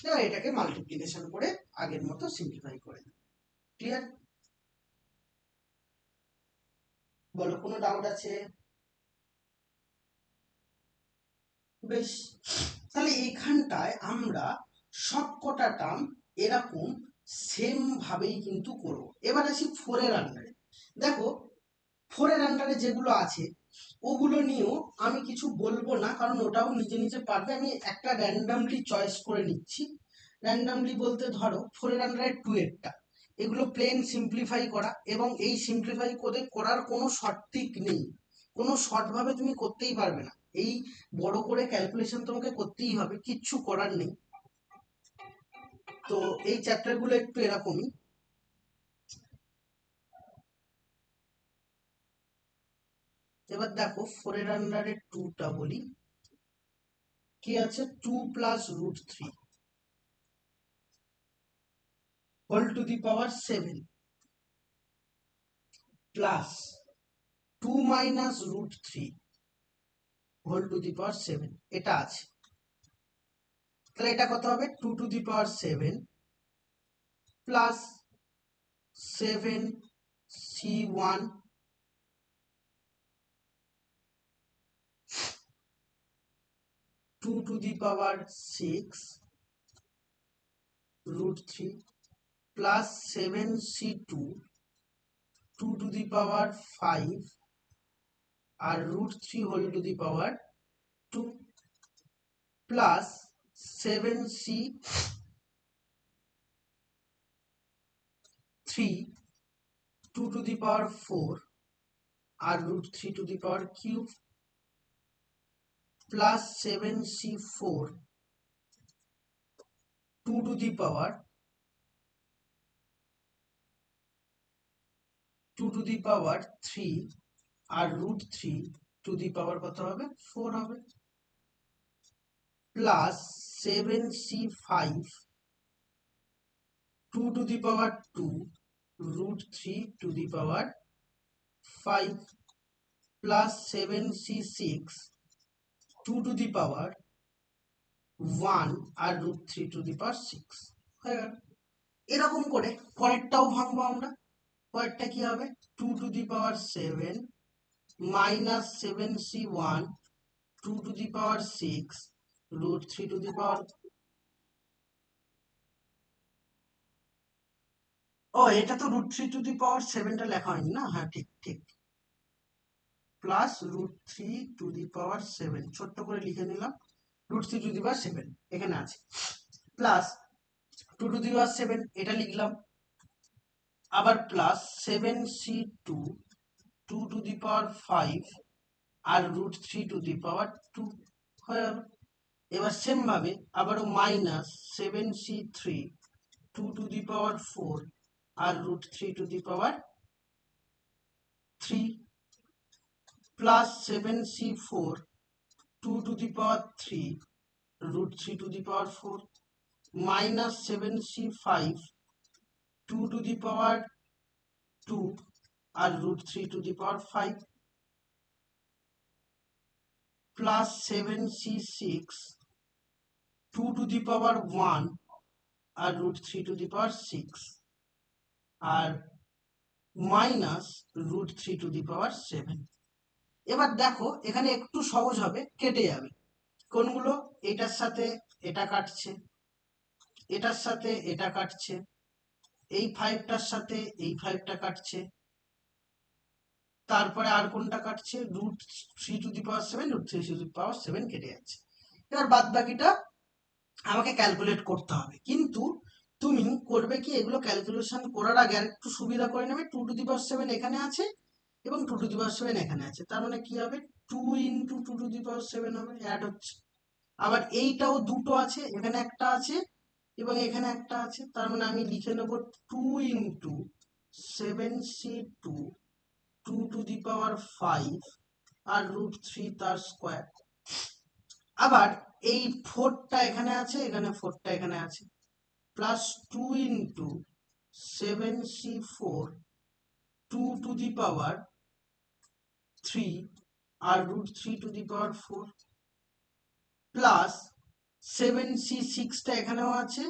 এবার এটাকে মাল্টিপ্লিকেশন করে আগের মতো সিম্পলিফাই করে দিই। ক্লিয়ার? বলো, কোনো ডাউট আছে? বেশ, তাহলে এখানটায় আমরা সবকটা টার্ম এরকম সেম ভাবেই কিন্তু করব। এবার আসি 4-এর আন্ডারে। দেখো 4-এর আন্ডারে যেগুলো আছে ওগুলো নিয়েও আমি কিছু বলবো না, কারণ ওটাও নিজে নিজে পারবে। আমি একটা র্যান্ডামলি চয়েস করে নিচ্ছি। র্যান্ডামলি বলতে ধরো 4-এর আন্ডারে 2-এরটা, এগুলো প্লেন সিম্পলিফাই করা, এবং এই সিম্পলিফাই করে করার কোনো শর্ট ট্রিক নেই, কোনো শর্ট ভাবে তুমি করতেই পারবে না, এই বড় করে ক্যালকুলেশন তোমাকে করতেই হবে, কিচ্ছু করার নেই। তো এই চ্যাপ্টারগুলো একটু এরকমই। এবার দেখো 4-এর আন্ডারে 2টা বলি, কি আছে, 2 plus root 3 whole to the power 7 plus 2 minus root 3 whole to the power 7, এটা আছে। তাহলে এটা কত হবে, 2 to the power 7 plus 7c1 2 to the power 6 root 3 plus 7c2 2 to the power 5 আর root 3 whole to the power 2 plus 7c3 2 to the power 4 আর root 3 to the power cube plus 7c4 2 to the power 3 আর root 3 to the power কত হবে, 4 হবে, plus 7c5 2 to the power 2 root 3 to the power 5 plus 7c6 2 to the power 1 আর root 3 to the power 6 হয়ে গেল। এরকম করে পরেরটাও ভাঙবো আমরা। পরেরটা কি হবে, 2 to the power 7 minus 7c1 2 to the power 6 root 3 to the power, ও এটা তো root 3 to the power 7টা লেখা হয়নি না, হ্যাঁ ঠিক ঠিক, plus root 3 to the power 7 ছোট্ট করে লিখে নিলাম, root 3 to the power 7 এখানে আছে, প্লাস 2 to the power 7 এটা লিখলাম, আবার plus 7c2 2 to the power 5 আর root 3 to the power 2 হয়ে গেল। এবার সেম ভাবে আবারও minus 7c3 2 to the power 4 আর root 3 to the power 3 plus 7c4 2 to the power 3 root 3 to the power 4 minus 7c5 2 to the power 2 আর root 3 to the power 5 plus 7c6 2 to the power 1 আর root 3 to the power 6 আর minus root 3 to the power 7। এবার দেখো এখানে একটু সহজ হবে, কেটে যাবে কোনগুলো, এটার সাথে এটা কাটছে, এটার সাথে এটা কাটছে, এই 5টার সাথে এই 5টা কাটছে, তারপরে আর কোনটা কাটছে, root 3 to the power 7 root 3 to the power 7 কেটে যাচ্ছে। এবার বাদ বাকিটা আমাকে ক্যালকুলেট করতে হবে, কিন্তু তুমি করবে কি, এগুলো ক্যালকুলেশন করার আগে আর একটু সুবিধা করে নেবে, 2 to the power 7 এখানে আছে এবং 2 to the power 7 এখানে আছে, তার মানে কি হবে, 2 into 2 to the power 7 হবে, অ্যাড হচ্ছে। আবার এইটাও দুটো আছে, এখানে একটা আছে এবং এখানে একটা আছে, তার মানে আমি লিখে নেব 2 into 7c2 2 to the power 5 আর root 3 তার স্কোয়ার। আবার এই 4টা এখানে আছে, এখানে 4টা এখানে আছে, plus 2 into 7c4 2 to the power 3 আর √3 to the power 4 প্লাস 7c6টা এখানেও আছে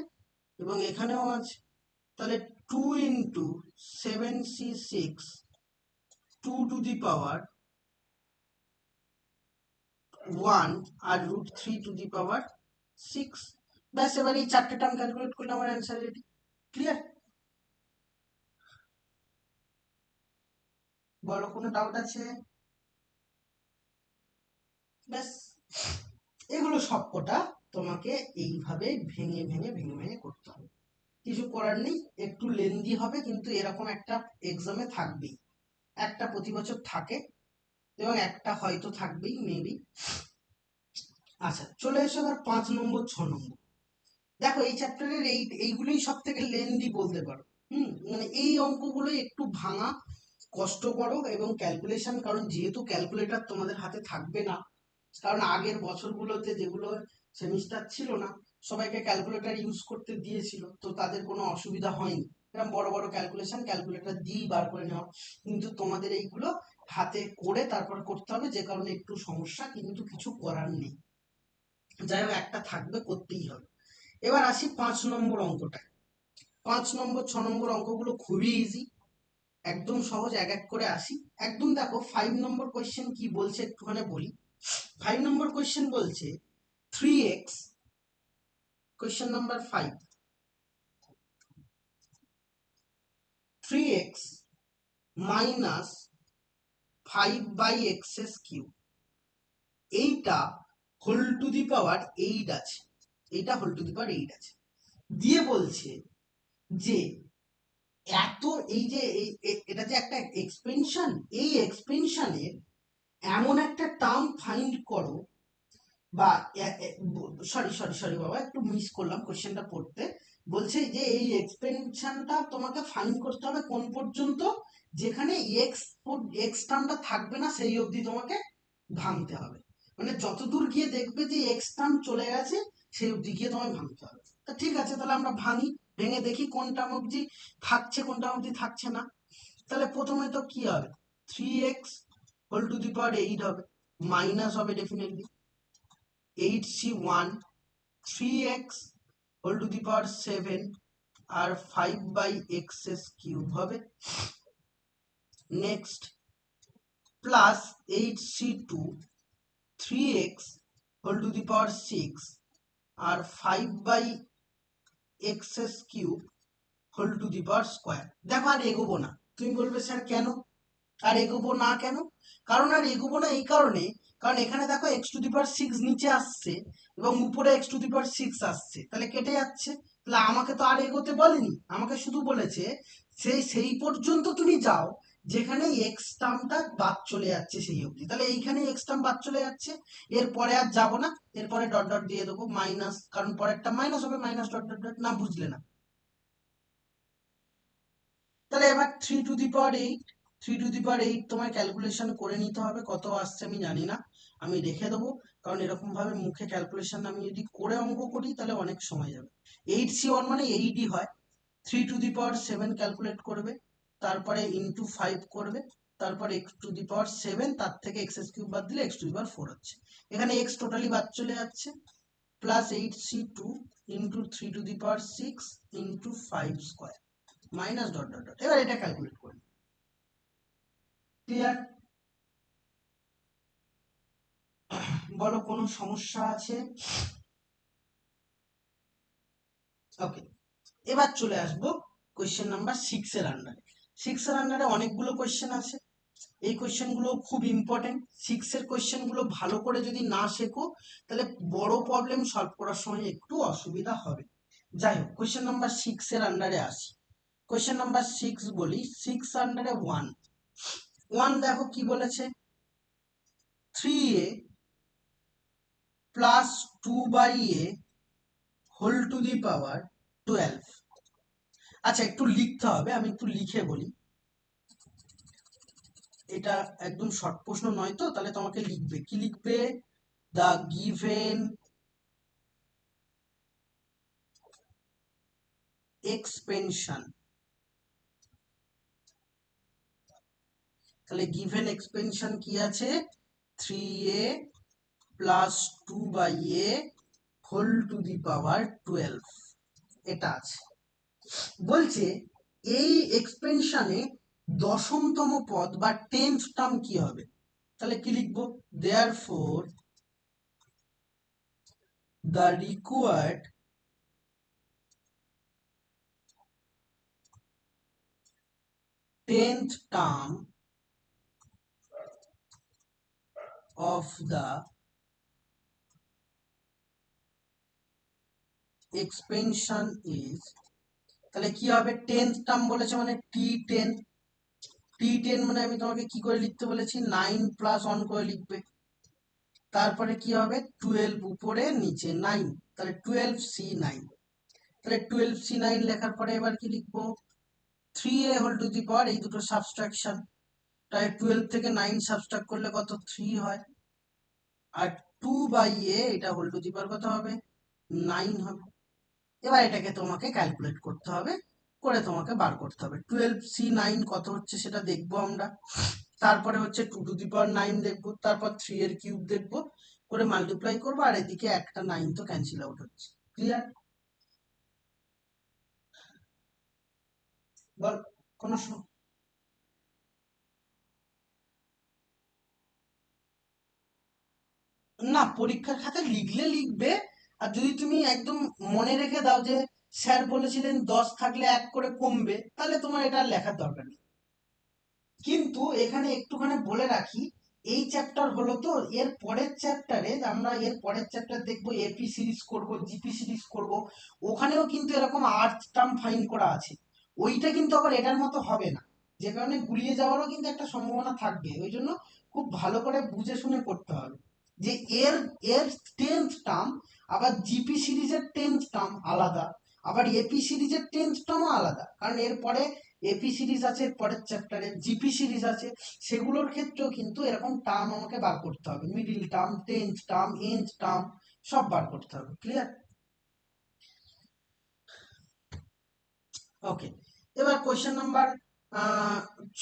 এবং এখানেও আছে, তাহলে 2 into 7c6 2 to the power 1 আর √3 to the power 6। ব্যাস, এবার এই চারটে টার্ম ক্যালকুলেট করলে আমার অ্যান্সার রেডি। ক্লিয়ার? বলো, কোনো ডাউট আছে? ব্যাস, এগুলো সবকটা তোমাকে এইভাবে ভেঙে ভেঙে ভেঙে ভেঙে করতে হবে, কিছু করার নেই। একটু লেন্দি হবে, কিন্তু এরকম একটা এক্সামে থাকবেই, একটা প্রতি বছর থাকে এবং একটা হয়তো থাকবেই মেবি। আচ্ছা, চলে এসো এবার 5 নম্বর 6 নম্বর। দেখো, এই চ্যাপ্টারের এইগুলোই সব থেকে লেন্দি বলতে পারো। মানে এই অঙ্কগুলোই একটু ভাঙা, কষ্ট করো এবং ক্যালকুলেশন, কারণ যেহেতু ক্যালকুলেটর তোমাদের হাতে থাকবে না, কারণ আগের বছরগুলোতে যেগুলো সেমিস্টার ছিল না, সবাইকে ক্যালকুলেটর ইউজ করতে দিয়েছিল, তো তাদের কোনো অসুবিধা হয়নি, এরকম বড় বড় ক্যালকুলেটর দিয়েই বার করে নেওয়া। কিন্তু তোমাদের এইগুলো হাতে করে তারপর করতে হবে, যে কারণে একটু সমস্যা, কিন্তু কিছু করার নেই। যাই হোক, একটা থাকবে, করতেই হবে। এবার আসি 5 নম্বর অঙ্কটা। 5 নম্বর 6 নম্বর অঙ্কগুলো খুবই ইজি, একদম সহজ। এক এক করে আসি। একদম দেখো 5 নম্বর কোয়েশ্চেন কি বলছে একটুখানি বলি। 5 নম্বর কোয়েশ্চেন বলছে 3x, question number 5, 3x minus 5/x³ এইটা হোল টু দি পাওয়ার 8 আছে, এইটা হোল টু দি পাওয়ার 8 আছে, দিয়ে বলছে যে এত এই যে এটা যে একটা এক্সপেনশন, এই এক্সপেনশনের এমন একটা টার্ম ফাইন্ড করো, বা সরি সরি সরি বাবা, একটু মিস করলাম কোশ্চেনটা পড়তে। বলছে যে এই এক্সপেনশনটা তোমাকে ফাইন্ড করতে হবে কোন পর্যন্ত, যেখানে এক্স টার্মটা থাকবে না সেই অবধি তোমাকে ভাঙতে হবে, মানে যতদূর গিয়ে দেখবে যে এক্স টার্ম চলে গেছে সেই অবধি গিয়ে তোমায় ভাঙতে হবে। তা ঠিক আছে, তাহলে আমরা ভাঙি, ভেঙে দেখি কোনটা অবধি থাকছে কোনটা অবধি থাকছে না। তাহলে প্রথমে তো কি হবে, 3x whole to the power 8 হবে, মাইনাস হবে definitely 8c1, 3x whole to the power 7 আর 5/x³ হবে। Next plus 8c2, 3x whole to the power 6 আর 5/x³ whole to the power square. দেখো, আর এগোবো না। তুমি বলবে স্যার কেন আর এগোবো না কেন? কারণ আর এগোবো না এই কারণে, কারণ এখানে দেখো x⁶ নিচে আসছে এবং উপরে x⁶ আসছে, তাহলে কেটে যাচ্ছে। তাহলে আমাকে তো আর এগোতে বলেনি, আমাকে শুধু বলেছে সেই পর্যন্ত তুমি যাও যেখানে এক্স টার্মটা বাদ চলে যাচ্ছে সেই অবধি। তাহলে এইখানে এক্স টার্ম বাদ চলে যাচ্ছে, এরপরে আর যাব না, এরপরে ডট ডট দিয়ে দেবো মাইনাস, কারণ পরেরটা মাইনাস হবে, মাইনাস ডট ডট ডট। না বুঝলে না? তাহলে এবার 3 টু দি পাওয়ার 8 তোমার ক্যালকুলেশন করে নিতে হবে, কত আসছে আমি জানি না, আমি রেখে দেবো, কারণ এরকম ভাবে মুখে ক্যালকুলেশন আমি যদি করে অঙ্ক করি তাহলে অনেক সময় যাবে। 8c1 মানে 8ই হয়, 3 টু দি পাওয়ার 7 ক্যালকুলেট করবে, তারপরে ইন্টু 5 করবে, তারপরে x⁶, তার থেকে x³ বাদ দিলে x⁴ হচ্ছে, এখানে x টোটালি বাদ চলে যাচ্ছে, plus 8c2 into 3 two the power 6 into 5 square minus dot dot dot. এবার এটা ক্যালকুলেট করি। ক্লিয়ার? বলো, কোনো সমস্যা আছে? ওকে, এবার চলে আসবো কোয়েশ্চেন নাম্বার 6 এর আন্ডারে। 6 এর আন্ডারে অনেকগুলো কোয়েশ্চেন আছে, এই কোয়েশ্চেন গুলো খুব ইম্পর্টেন্ট। 6 এর কোয়েশ্চেন গুলো ভালো করে যদি না শেখো তাহলে বড় প্রবলেম সলভ করার সময় একটু অসুবিধা হবে। যাই হোক, কোয়েশ্চেন নাম্বার 6 এর আন্ডারে আসি। কোয়েশ্চেন নাম্বার 6 বলি, 6 আন্ডারে 1 দেখো কি বলেছে, 3a plus 2/a whole to the power 12। আচ্ছা, একটু লিখতে হবে, আমি একটু লিখে বলি, এটা একদম শর্ট প্রশ্ন নয় তো, তাহলে তোমাকে লিখবে, কি লিখবে, দ্য গিভেন এক্সপেনশন তাহলে গিভেন এক্সপেনশন কি আছে, 3a plus 2/a whole to the power 12 এটা আছে। বলছে এই এক্সপেনশনে দশমতম পদ বা 10th টার্ম কি হবে, তাহলে কি লিখবো, therefore the required 10th term of the expansion is, তাহলে কি হবে, 10th টার্ম বলেছে মানে t10, t10 মানে আমি তোমাকে কি করে লিখতে বলেছি, 9 প্লাস 1 করে লিখবে, তারপরে কি হবে 12 উপরে নিচে 9, তাহলে 12c9, তাহলে 12c9 লেখার পরে এবার কি লিখবো, 3a whole to the power, এই দুটো সাবট্রাকশন, তাই 12 থেকে 9 সাবট্রাক্ট করলে কত 3 হয়, আর 2/a এটা হোল টু দি পাওয়ার কত হবে 9 হবে। এবার এটাকে তোমাকে ক্যালকুলেট করতে হবে, করে তোমাকে বার করতে হবে, 12c9 কত হচ্ছে সেটা দেখবো আমরা, তারপরে হচ্ছে 2 টু দি পাওয়ার 9 দেখবো, তারপর 3 এর কিউব দেখবো, করে মাল্টিপ্লাই করবো, আর এদিকে একটা 9 তো ক্যান্সেল আউট হচ্ছে। ক্লিয়ার? বল কোনো না, পরীক্ষার খাতায় লিখলে লিখবে, আর যদি তুমি একদম মনে রেখে দাও যে স্যার বলেছিলেন 10 থাকলে 1 করে কমবে, তাহলে তোমার এটা আর লেখার দরকার নেই। কিন্তু এখানে একটুখানি বলে রাখি, এই চ্যাপ্টার হলো তো, এর পরের চ্যাপ্টারে আমরা এর পরের চ্যাপ্টার দেখবো, এপি সিরিজ করব, জিপি সিরিজ করব, ওখানেও কিন্তু এরকম 8 টার্ম ফাইন করা আছে, ওইটা কিন্তু আবার এটার মতো হবে না, যে কারণে গুলিয়ে যাওয়ারও কিন্তু একটা সম্ভাবনা থাকবে, ওই জন্য খুব ভালো করে বুঝে শুনে করতে হবে যে এর এর 10th টার্ম, আবার জিপি সিরিজের 10th টার্ম আলাদা, আবার এপি সিরিজের 10th টার্মও আলাদা, কারণ এরপরে এপি সিরিজ আছে, পরের চ্যাপ্টারে জিপি সিরিজ আছে, সেগুলোর ক্ষেত্রেও কিন্তু এরকম টার্ম আমাকে বার করতে হবে, middle term, 10th term, end term সব বার করতে হবে। ক্লিয়ার? ওকে, এবার কোয়েশ্চেন নাম্বার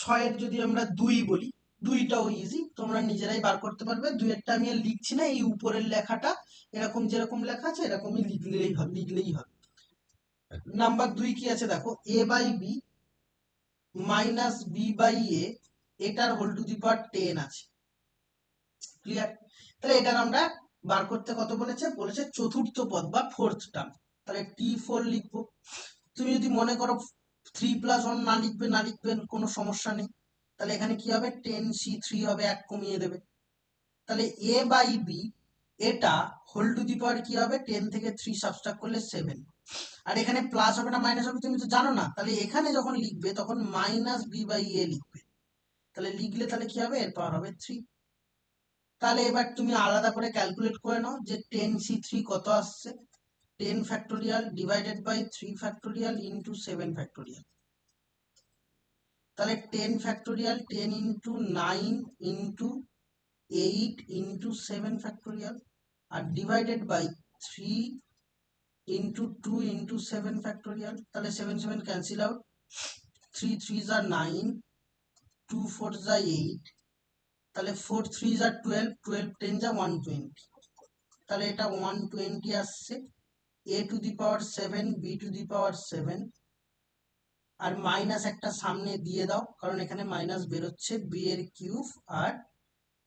6-এর যদি আমরা 2 বলি, 2টাও ইজি, তোমরা নিজেরাই বার করতে পারবে, 2-এরটা আমি আর লিখছি না, এই উপরের লেখাটা এরকম যেরকম লেখা আছে এরকমই লিখলেই হবে। নাম্বার 2 কি আছে দেখো, a/b মাইনাস b/a, এটার হোল টু দি পাওয়ার 10 আছে। ক্লিয়ার? তাহলে এটার আমরা বার করতে কত বলেছে, বলেছে চতুর্থ পদ বা 4th টার্ম, তাহলে t4 লিখবো। তুমি যদি মনে করো 3 প্লাস 1 না লিখবে কোনো সমস্যা নেই, তাহলে এখানে কি হবে 10c3 হবে, 1 কমিয়ে দেবে, তাহলে a/b এটা হোল টু দি পাওয়ার কি হবে, 10 থেকে 3 সাবট্রাক্ট করলে 7, আর এখানে প্লাস হবে না মাইনাস হবে তুমি তো জানো না, তাহলে এখানে যখন লিখবে তখন মাইনাস b/a লিখবে, তাহলে লিখলে তাহলে কি হবে, এর পাওয়ার হবে 3। তাহলে এবার তুমি আলাদা করে ক্যালকুলেট করে নাও যে 10c3 কত আসছে, 10 factorial divided by 3 factorial into 7 factorial, তাহলে 10 factorial 10 into 9 into 8 into 7 factorial, আর divided by 3 into 2 into 7 factorial, তাহলে 7 7 ক্যান্সেল আউট, 3 3 are 9, 2 4 are 8, তাহলে 4 3 are 12, 12 10 are 120, তাহলে এটা 120 আসছে, a to the power 7 b to the power 7, আর মাইনাস একটা সামনে দিয়ে দাও কারণ এখানে মাইনাস বেরোচ্ছে, b এর কিউব আর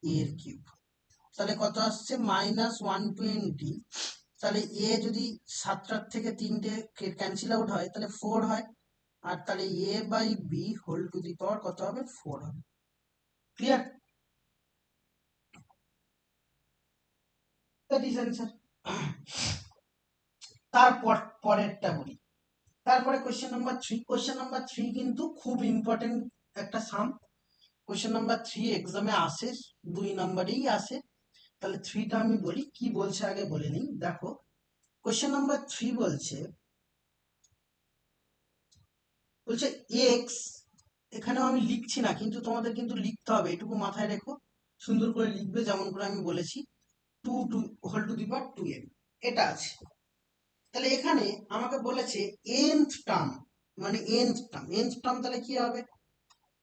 a এর কিউব, তাহলে কত আসছে মাইনাস 120, তাহলে a যদি 7টার থেকে 3টে ক্যান্সেল আউট হয় তাহলে 4 হয়, আর তাহলে a/b whole to the power কত হবে 4 হবে। ক্লিয়ার? That is answer. তারপর পরেরটা বলি, তারপরে কোয়েশ্চেন নাম্বার 3, কোয়েশ্চেন নাম্বার 3 কিন্তু খুব ইম্পর্টেন্ট একটা সাম, কোয়েশ্চেন নাম্বার 3 এক্সামে আসে, 2 নাম্বারেই আসে, তাহলে 3টা আমি বলি কি বলছে আগে বলে নিই। দেখো কোয়েশ্চেন নাম্বার 3 বলছে এক্স, এখানেও আমি লিখছি না কিন্তু তোমাদের কিন্তু লিখতে হবে, এটুকু মাথায় রেখো, সুন্দর করে লিখবে যেমন করে আমি বলেছি, 2 to whole to the power 2n এটা আছে। তাহলে এখানে আমাকে বলেছে nth টার্ম, মানে nth টার্ম তাহলে কি হবে,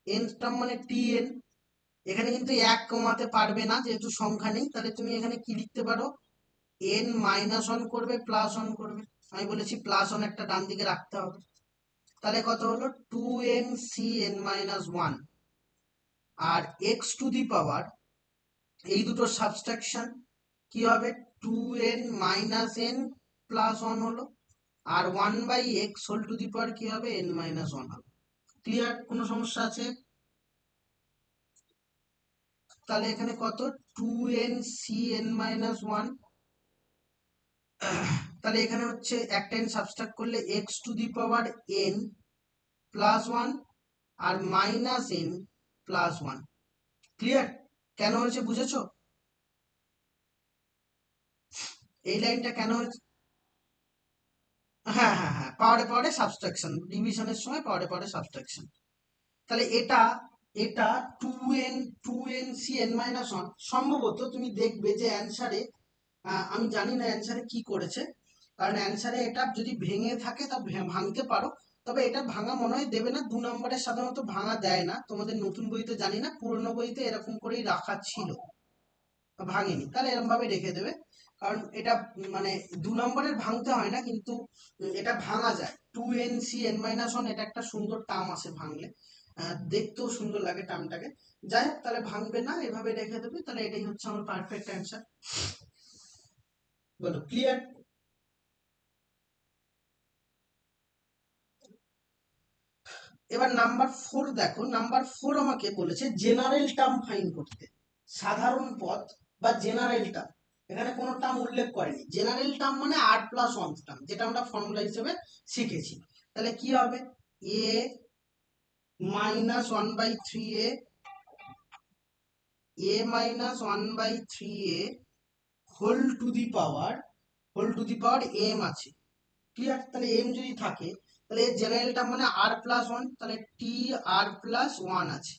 nth টার্ম মানে tn, এখানে কিন্তু 1 কমাতে পারবে না যেহেতু সংখ্যা নেই, তাহলে তুমি এখানে কি লিখতে পারো, n -1 করবে +1 করবে। আমি বলেছি +1 একটা ডান দিকে রাখতে হবে। তাহলে কত হলো 2n cn -1 আর x টু দি পাওয়ার, এই দুটো সাবট্রাকশন কি হবে, 2n - n +1 হলো, আর 1/x whole to the power কি হবে, n - 1 হবে। ক্লিয়ার? কোনো সমস্যা আছে? তাহলে এখানে কত, 2n cn -1, তাহলে এখানে হচ্ছে একটা n সাবট্রাক্ট করলে x to the power n +1 আর -n +1। ক্লিয়ার? কেন হয়েছে বুঝেছো? এই লাইনটা কেন হয়েছে? হ্যাঁ হ্যাঁ হ্যাঁ, পাওয়ারে পাওয়ারে সাবট্রাকশন, ডিভিশনের সময় পাওয়ারে পাওয়ারে সাবট্রাকশন। তাহলে এটা এটা 2n 2n cn -1 সম্ভবত তুমি দেখবে যে অ্যানসারে, আমি জানি না অ্যানসারে কি করেছে, কারণ অ্যানসারে এটা যদি ভেঙে থাকে তা ভাঙতে পারো, তবে এটা ভাঙা মনে হয় দেবে না, 2 নম্বরের সাধারণত ভাঙা দেয় না, তোমাদের নতুন বইতে জানি না, পুরনো বইতে এরকম করেই রাখা ছিল, ভাঙেনি, তাহলে এরকম ভাবে রেখে দেবে। কারণ এটা মানে 2 নম্বরের ভাঙতে হয় না, কিন্তু এটা ভাঙা যায়। 2n cn -1 এটা একটা সুন্দর টার্ম আছে ভাঙলে, দেখতেও সুন্দর লাগে টার্মটাকে। যাই হোক, তাহলে ভাঙবে না, এভাবে রেখে দেবে, তাহলে এটাই হচ্ছে আমার পারফেক্ট অ্যান্সার। বলো, ক্লিয়ার? এবার নাম্বার 4 দেখো, নাম্বার 4 আমাকে বলেছে জেনারেল টার্ম ফাইন্ড করতে, সাধারণ পদ বা জেনারেল টার্ম। এখানে কোনো টার্ম উল্লেখ করেনি, জেনারেল টার্ম মানে r+1 টার্ম, যেটা আমরা ফর্মুলা হিসেবে শিখেছি। তাহলে কি হবে, a -1/3a, a-1/3a whole to the power m আছে। ক্লিয়ার? তাহলে m যদি থাকে, তাহলে এর জেনারেল টার্ম মানে r+1, তাহলে tr+1 আছে।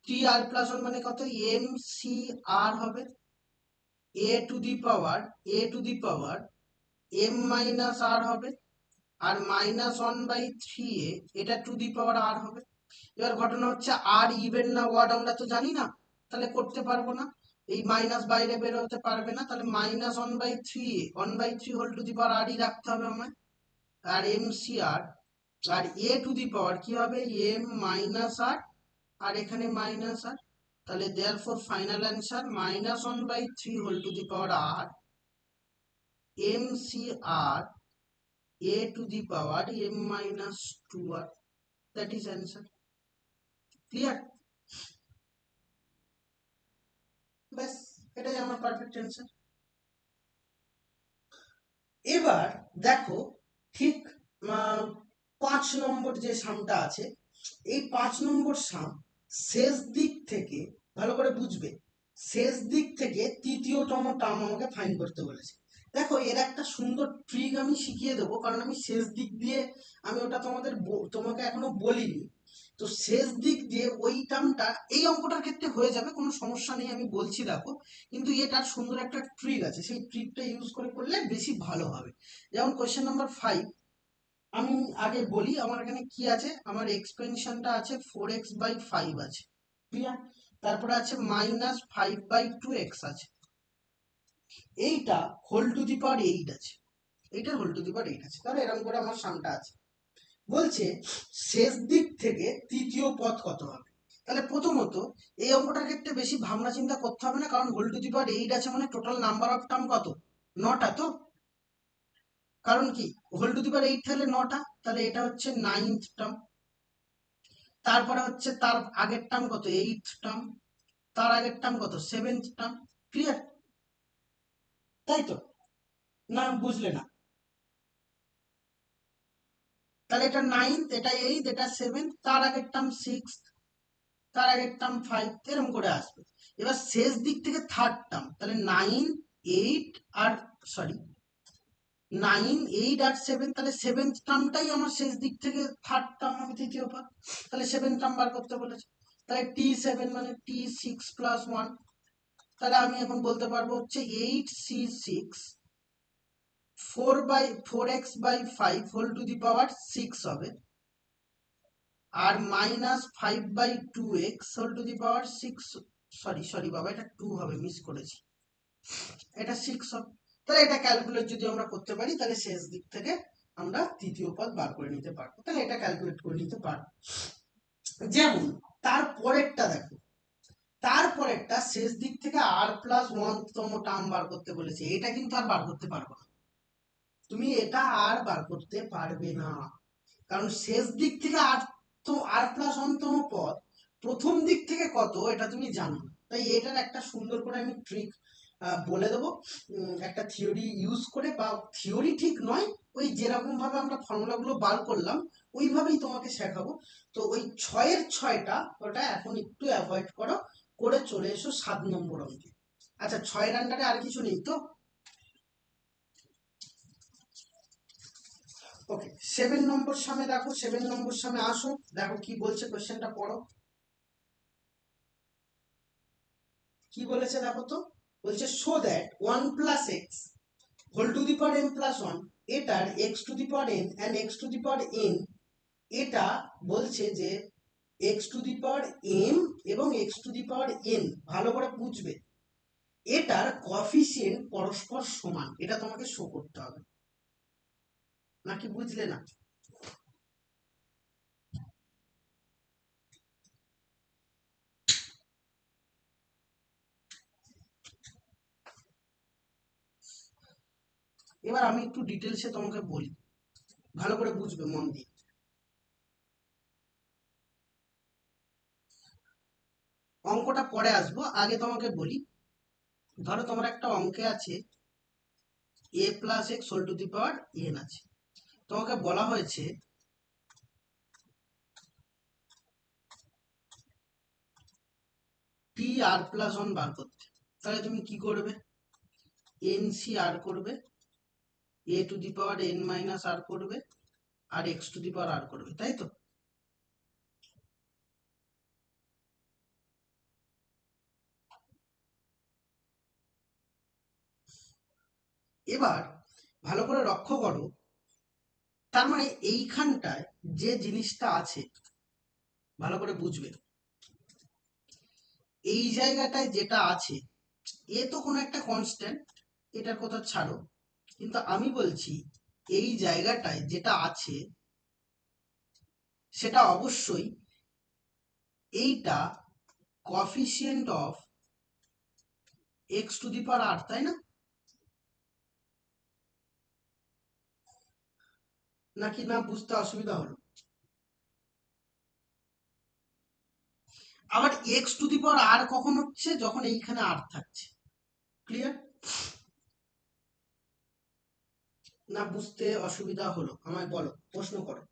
tr+1 মানে কত, mcr হবে, a to the power m-r হবে, আর -1/3a এটা টু দি পাওয়ার r হবে। এবার ঘটনা হচ্ছে আর ইভেন না ওয়ার্ড আমরা তো জানি না, তাহলে করতে পারবো না, এই মাইনাস বাইরে বেরোতে পারবে না, তাহলে -1/3 হোল টু দি পাওয়ার আর ই রাখতে হবে আমায়, আর mcr, আর a টু দি পাওয়ার কি হবে, m-r, আর এখানে -r, তাহলে therefore final answer -1/3 whole to the power r mcr a to the power m-2r, that is answer. Clear? ব্যাস, এটাই আমার পারফেক্ট অ্যান্সার। এবার দেখো, ঠিক 5 নম্বর যে সামটা আছে, এই 5 নম্বর সাম শেষ দিক থেকে, ভালো করে বুঝবে, শেষ দিক থেকে তৃতীয়তম টার্ম আমাকে ফাইন্ড করতে বলেছে। দেখো, এর একটা সুন্দর ট্রিক আমি শিখিয়ে দেবো, কারণ আমি শেষ দিক দিয়ে, আমি ওটা তোমাকে এখনো বলিনি। তো শেষ দিক দিয়ে ওই টার্মটা এই অঙ্কটার ক্ষেত্রে হয়ে যাবে, কোনো সমস্যা নেই, আমি বলছি দেখো, কিন্তু এটার সুন্দর একটা ট্রিক আছে, সেই ট্রিকটা ইউজ করে করলে বেশি ভালো হবে। যেমন কোয়েশ্চেন নাম্বার 5, আমি আগে বলি আমার এখানে কি আছে, আমার এক্সপেনশনটা আছে 4x/5 আছে, ক্লিয়ার? তারপরে আছে -5/2x আছে, এইটা হোল টু দি পাওয়ার 8 আছে, এইটার হোল টু দি পাওয়ার 8 আছে, তাহলে এরকম করে আমার সামটা আছে। বলছে শেষ দিক থেকে তৃতীয় পদ কত হবে। তাহলে প্রথমত এই অঙ্কটার ক্ষেত্রে বেশি ভাবনা চিন্তা করতে হবে না, কারণ হোল টু দি পাওয়ার 8 আছে মানে টোটাল নাম্বার অফ টার্ম কত, 9টা তো। কারণ কি, হোল টু দি পাওয়ার 8 থাকলে 9টা, তাহলে এটা হচ্ছে 9th টার্ম। তারপরে হচ্ছে তার আগের টার্ম কত, 8th টার্ম, তার আগের টার্ম কত, 7th টার্ম। ক্লিয়ার? তাই তো, না বুঝলে না? তাহলে এটা 9th, এটা 8th, এটা 7th, তার আগের টার্ম 6th, তার আগের টার্ম 5, এরকম করে আসবে। এবার শেষ দিক থেকে থার্ড টার্ম, তাহলে 9, 8 আর সরি 9, 8 আর 7, তাহলে 7th টার্মটাই আমার শেষ দিক থেকে থার্ড টার্ম হবে, তৃতীয় পদ। তাহলে 7th টার্ম বার করতে বলেছে, তাহলে t7 মানে t6+1, তাহলে আমি এখন বলতে পারবো হচ্ছে 8c6 4x/5 whole to the power 6 হবে, আর -5/2x whole to the power 6, sorry বাবা, এটা 2 হবে, মিস করেছি, এটা 6 হবে। তাহলে এটা ক্যালকুলেট যদি আমরা করতে পারি, তাহলে শেষ দিক থেকে আমরা তৃতীয় পদ বার করে নিতে পারবো, তাহলে এটা ক্যালকুলেট করে নিতে পারবো। যেমন তারপরেরটা দেখো, তারপরেরটা শেষ দিক থেকে r+1 তম টার্ম বার করতে বলেছে, এটা কিন্তু আর বার করতে পারবো না, তুমি এটা আর বার করতে পারবে না, কারণ শেষ দিক থেকে r+1 তম পদ প্রথম দিক থেকে কত এটা তুমি জানো না। তাই এটার একটা সুন্দর করে আমি ট্রিক বলে দেবো, একটা থিওরি ইউজ করে, বা থিওরি ঠিক নয়, ওই যেরকম ভাবে আমরা ফর্মুলাগুলো বার করলাম ওইভাবেই তোমাকে শেখাবো। তো ওই 6-এর 6টা ওটা এখন একটু অ্যাভয়েড করো, করে চলে এসো 7 নম্বর অঙ্কে। আচ্ছা, 6-এর আন্ডারে আর কিছু নেই তো? ওকে, 7 নম্বর সামনে দেখো, 7 নম্বর সামনে আসো, দেখো কি বলছে, কোশ্চেনটা পড়ো, কি বলেছে দেখো তো। বলছে show that 1+x whole to the power m+1 এটার x to the power n and x to the power n, এটা বলছে যে x to the power m এবং x to the power n, ভালো করে বুঝবে, এটার কোএফিসিয়েন্ট পরস্পর সমান, এটা তোমাকে শো করতে হবে, নাকি বুঝলে না? এবার আমি একটু ডিটেলসে তোমাকে বলি, ভালো করে বুঝবে মন দিয়ে। অঙ্কটা পরে আসবো, আগে তোমাকে বলি, ধরো তোমার একটা অঙ্কে আছে a+x whole to the power n আছে, তোমাকে বলা হয়েছে tr+1 বার করতে, তাহলে তুমি কি করবে, ncr করবে, a to the power n-r করবে, আর x to the power r করবে, তাই তো? এবার ভালো করে লক্ষ্য করো, তার মানে এইখানটায় যে জিনিসটা আছে ভালো করে বুঝবে, এই জায়গাটায় যেটা আছে এ তো কোনো একটা কনস্ট্যান্ট, এটার কথা ছাড়ো, কিন্তু আমি বলছি এই জায়গাটায় যেটা আছে সেটা অবশ্যই এইটা coefficient of x to the power r, তাই না? নাকি না বুঝতে অসুবিধা হলো? আবার এক্স টু দি পাওয়ার আর কখন হচ্ছে, যখন এইখানে আর থাকছে, ক্লিয়ার? না বুঝতে অসুবিধা হলো আমায় বলো, প্রশ্ন করো।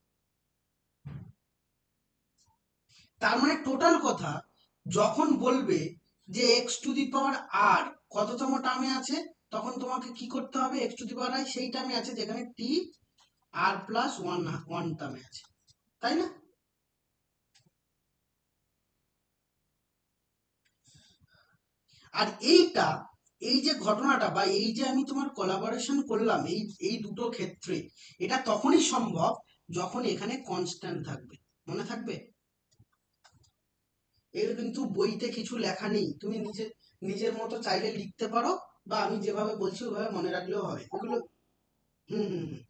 তার মানে টোটাল কথা, যখন বলবে যে এক্স টু দি পাওয়ার আর কততম টার্মে আছে, তখন তোমাকে কি করতে হবে, x to the power I সেই টার্মে আছে যেখানে টি r+1 ওয়ান টার্মে আছে, তাই না? আর এইটা, এই যে ঘটনাটা বা এই যে আমি তোমার কোলাবোরেশন করলাম এই এই দুটো ক্ষেত্রে, এটা তখনই সম্ভব যখন এখানে কনস্ট্যান্ট থাকবে, মনে থাকবে। এর কিন্তু বইতে কিছু লেখা নেই, তুমি নিজের নিজের মতো চাইলে লিখতে পারো, বা আমি যেভাবে বলছি ওইভাবে মনে রাখলেও হবে এগুলো। হুম হুম হুম।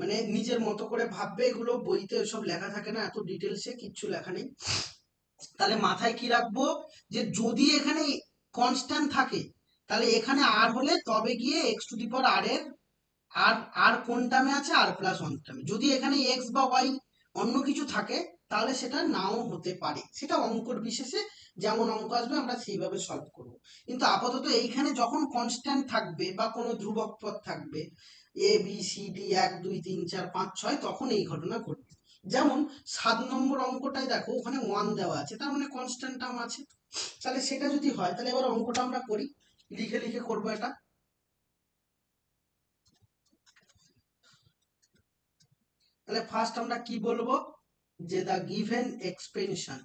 মানে নিজের মতো করে ভাববে, এগুলো বইতে ওইসব লেখা থাকে না, এত ডিটেলসে কিচ্ছু লেখা নেই। তাহলে মাথায় কি রাখবো, যে যদি এখানে কনস্ট্যান্ট থাকে তাহলে এখানে আর হলে তবে গিয়ে এক্স টু দি পাওয়ার আর এর আর আর কোন টার্মে আছে, r+1 টার্মে। যদি এখানে এক্স বা ওয়াই অন্য কিছু থাকে তাহলে সেটা নাও হতে পারে, সেটা অঙ্কর বিশেষে যেমন অঙ্ক আসবে আমরা সেইভাবে সলভ করব। কিন্তু আপাতত এইখানে যখন কনস্ট্যান্ট থাকবে বা কোনো ধ্রুবক পদ থাকবে, a b c d 1 2 3 4 5 6, তখন এই ঘটনা ঘটবে। যেমন 7 নম্বর অঙ্কটায় দেখো, ওখানে 1 দেওয়া আছে, তার মানে কনস্ট্যান্ট টার্ম আছে। তাহলে সেটা যদি হয়, তাহলে এবার অঙ্কটা আমরা করি, লিখে লিখে করবো এটা। তাহলে ফার্স্ট আমরা কি বলবো, যে the given expansion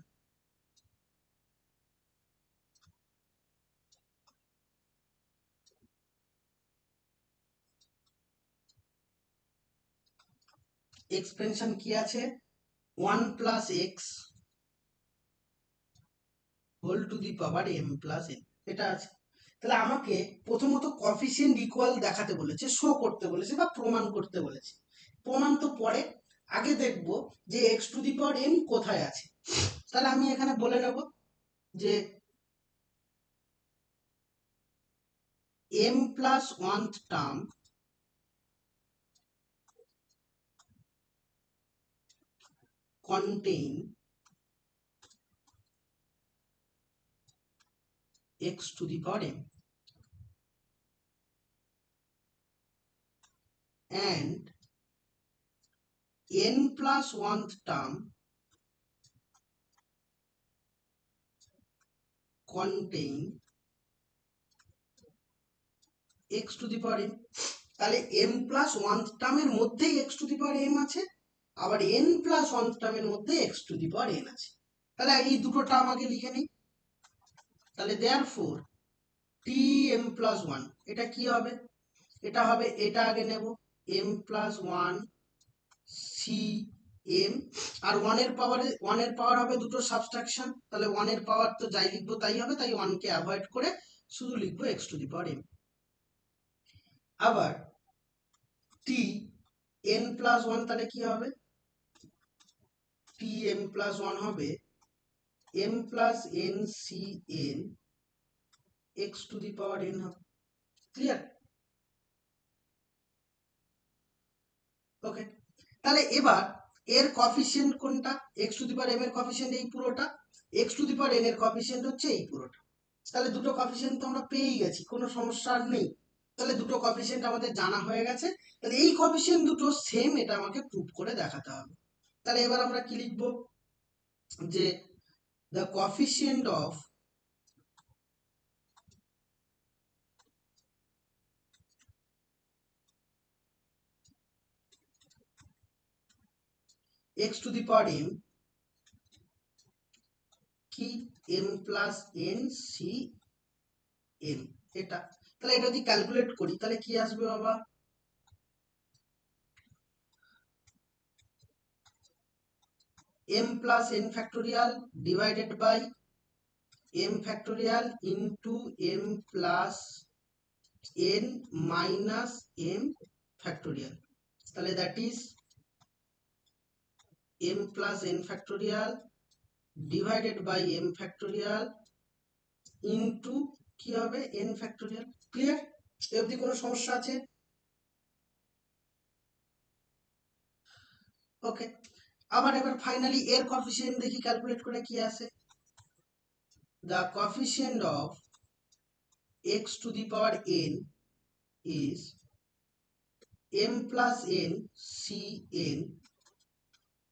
এক্সপেনশন কি আছে, 1 plus x whole to the power m plus n, এটা আছে। তাহলে আমাকে প্রথমত কফিসিয়েন্ট ইকুয়াল দেখাতে বলেছে, শো করতে বলেছে বা প্রমাণ করতে বলেছে। প্রমাণ তো পরে, আগে দেখব যে x to the power m কোথায় আছে। তাহলে আমি এখানে বলে নেব যে m plus 1th term contain x to the power m and n plus 1th term contain x to the power m। তাহলে m plus 1th টার্মের মধ্যেই x to the power m আছে, আবার n plus 1th টার্মের মধ্যে x to the power n আছে। তাহলে এই দুটো টার্ম আগে লিখে নিই। তাহলে therefore tm plus 1 এটা কি হবে, এটা হবে, এটা আগে নেব m plus 1 cm, আর 1 এর পাওয়ার হবে দুটো সাবট্রাকশন, তাহলে 1 এর পাওয়ার তো যাই লিখবো তাই হবে, তাই 1 কে অ্যাভয়েড করে শুধু লিখবো x to the power m। আবার t n প্লাস 1 তাহলে কি হবে, t m প্লাস 1 হবে m plus n c n x to the power n হবে। ক্লিয়ার? ওকে, তাহলে এবার এর কফিসিয়েন্ট কোনটা, x to the power m এর কফিসিয়েন্ট এই পুরোটা, x to the power n এর কফিসিয়েন্ট হচ্ছে এই পুরোটা। তাহলে দুটো কফিসিয়েন্ট তো আমরা পেয়েই গেছি, কোনো সমস্যা আর নেই। তাহলে দুটো কফিসিয়েন্ট আমাদের জানা হয়ে গেছে। তাহলে এই কফিসিয়েন্ট দুটো সেম, এটা আমাকে প্রুভ করে দেখাতে হবে। তাহলে এবার আমরা কি লিখবো, যে the coefficient of x to the power m কি m plus n c m, এটা। তাহলে এটা যদি ক্যালকুলেট করি তাহলে কি আসবে বাবা, m plus n factorial divided by m factorial into m plus n minus m factorial, তাহলে that is m plus n factorial divided by m factorial into কি হবে n factorial। ক্লিয়ার? এ অবধি কোনো সমস্যা আছে? ওকে, এবার ফাইনালি এর কোএফিসিয়েন্ট দেখি ক্যালকুলেট করে কি আসে। the coefficient of x to the power n is m plus n c n,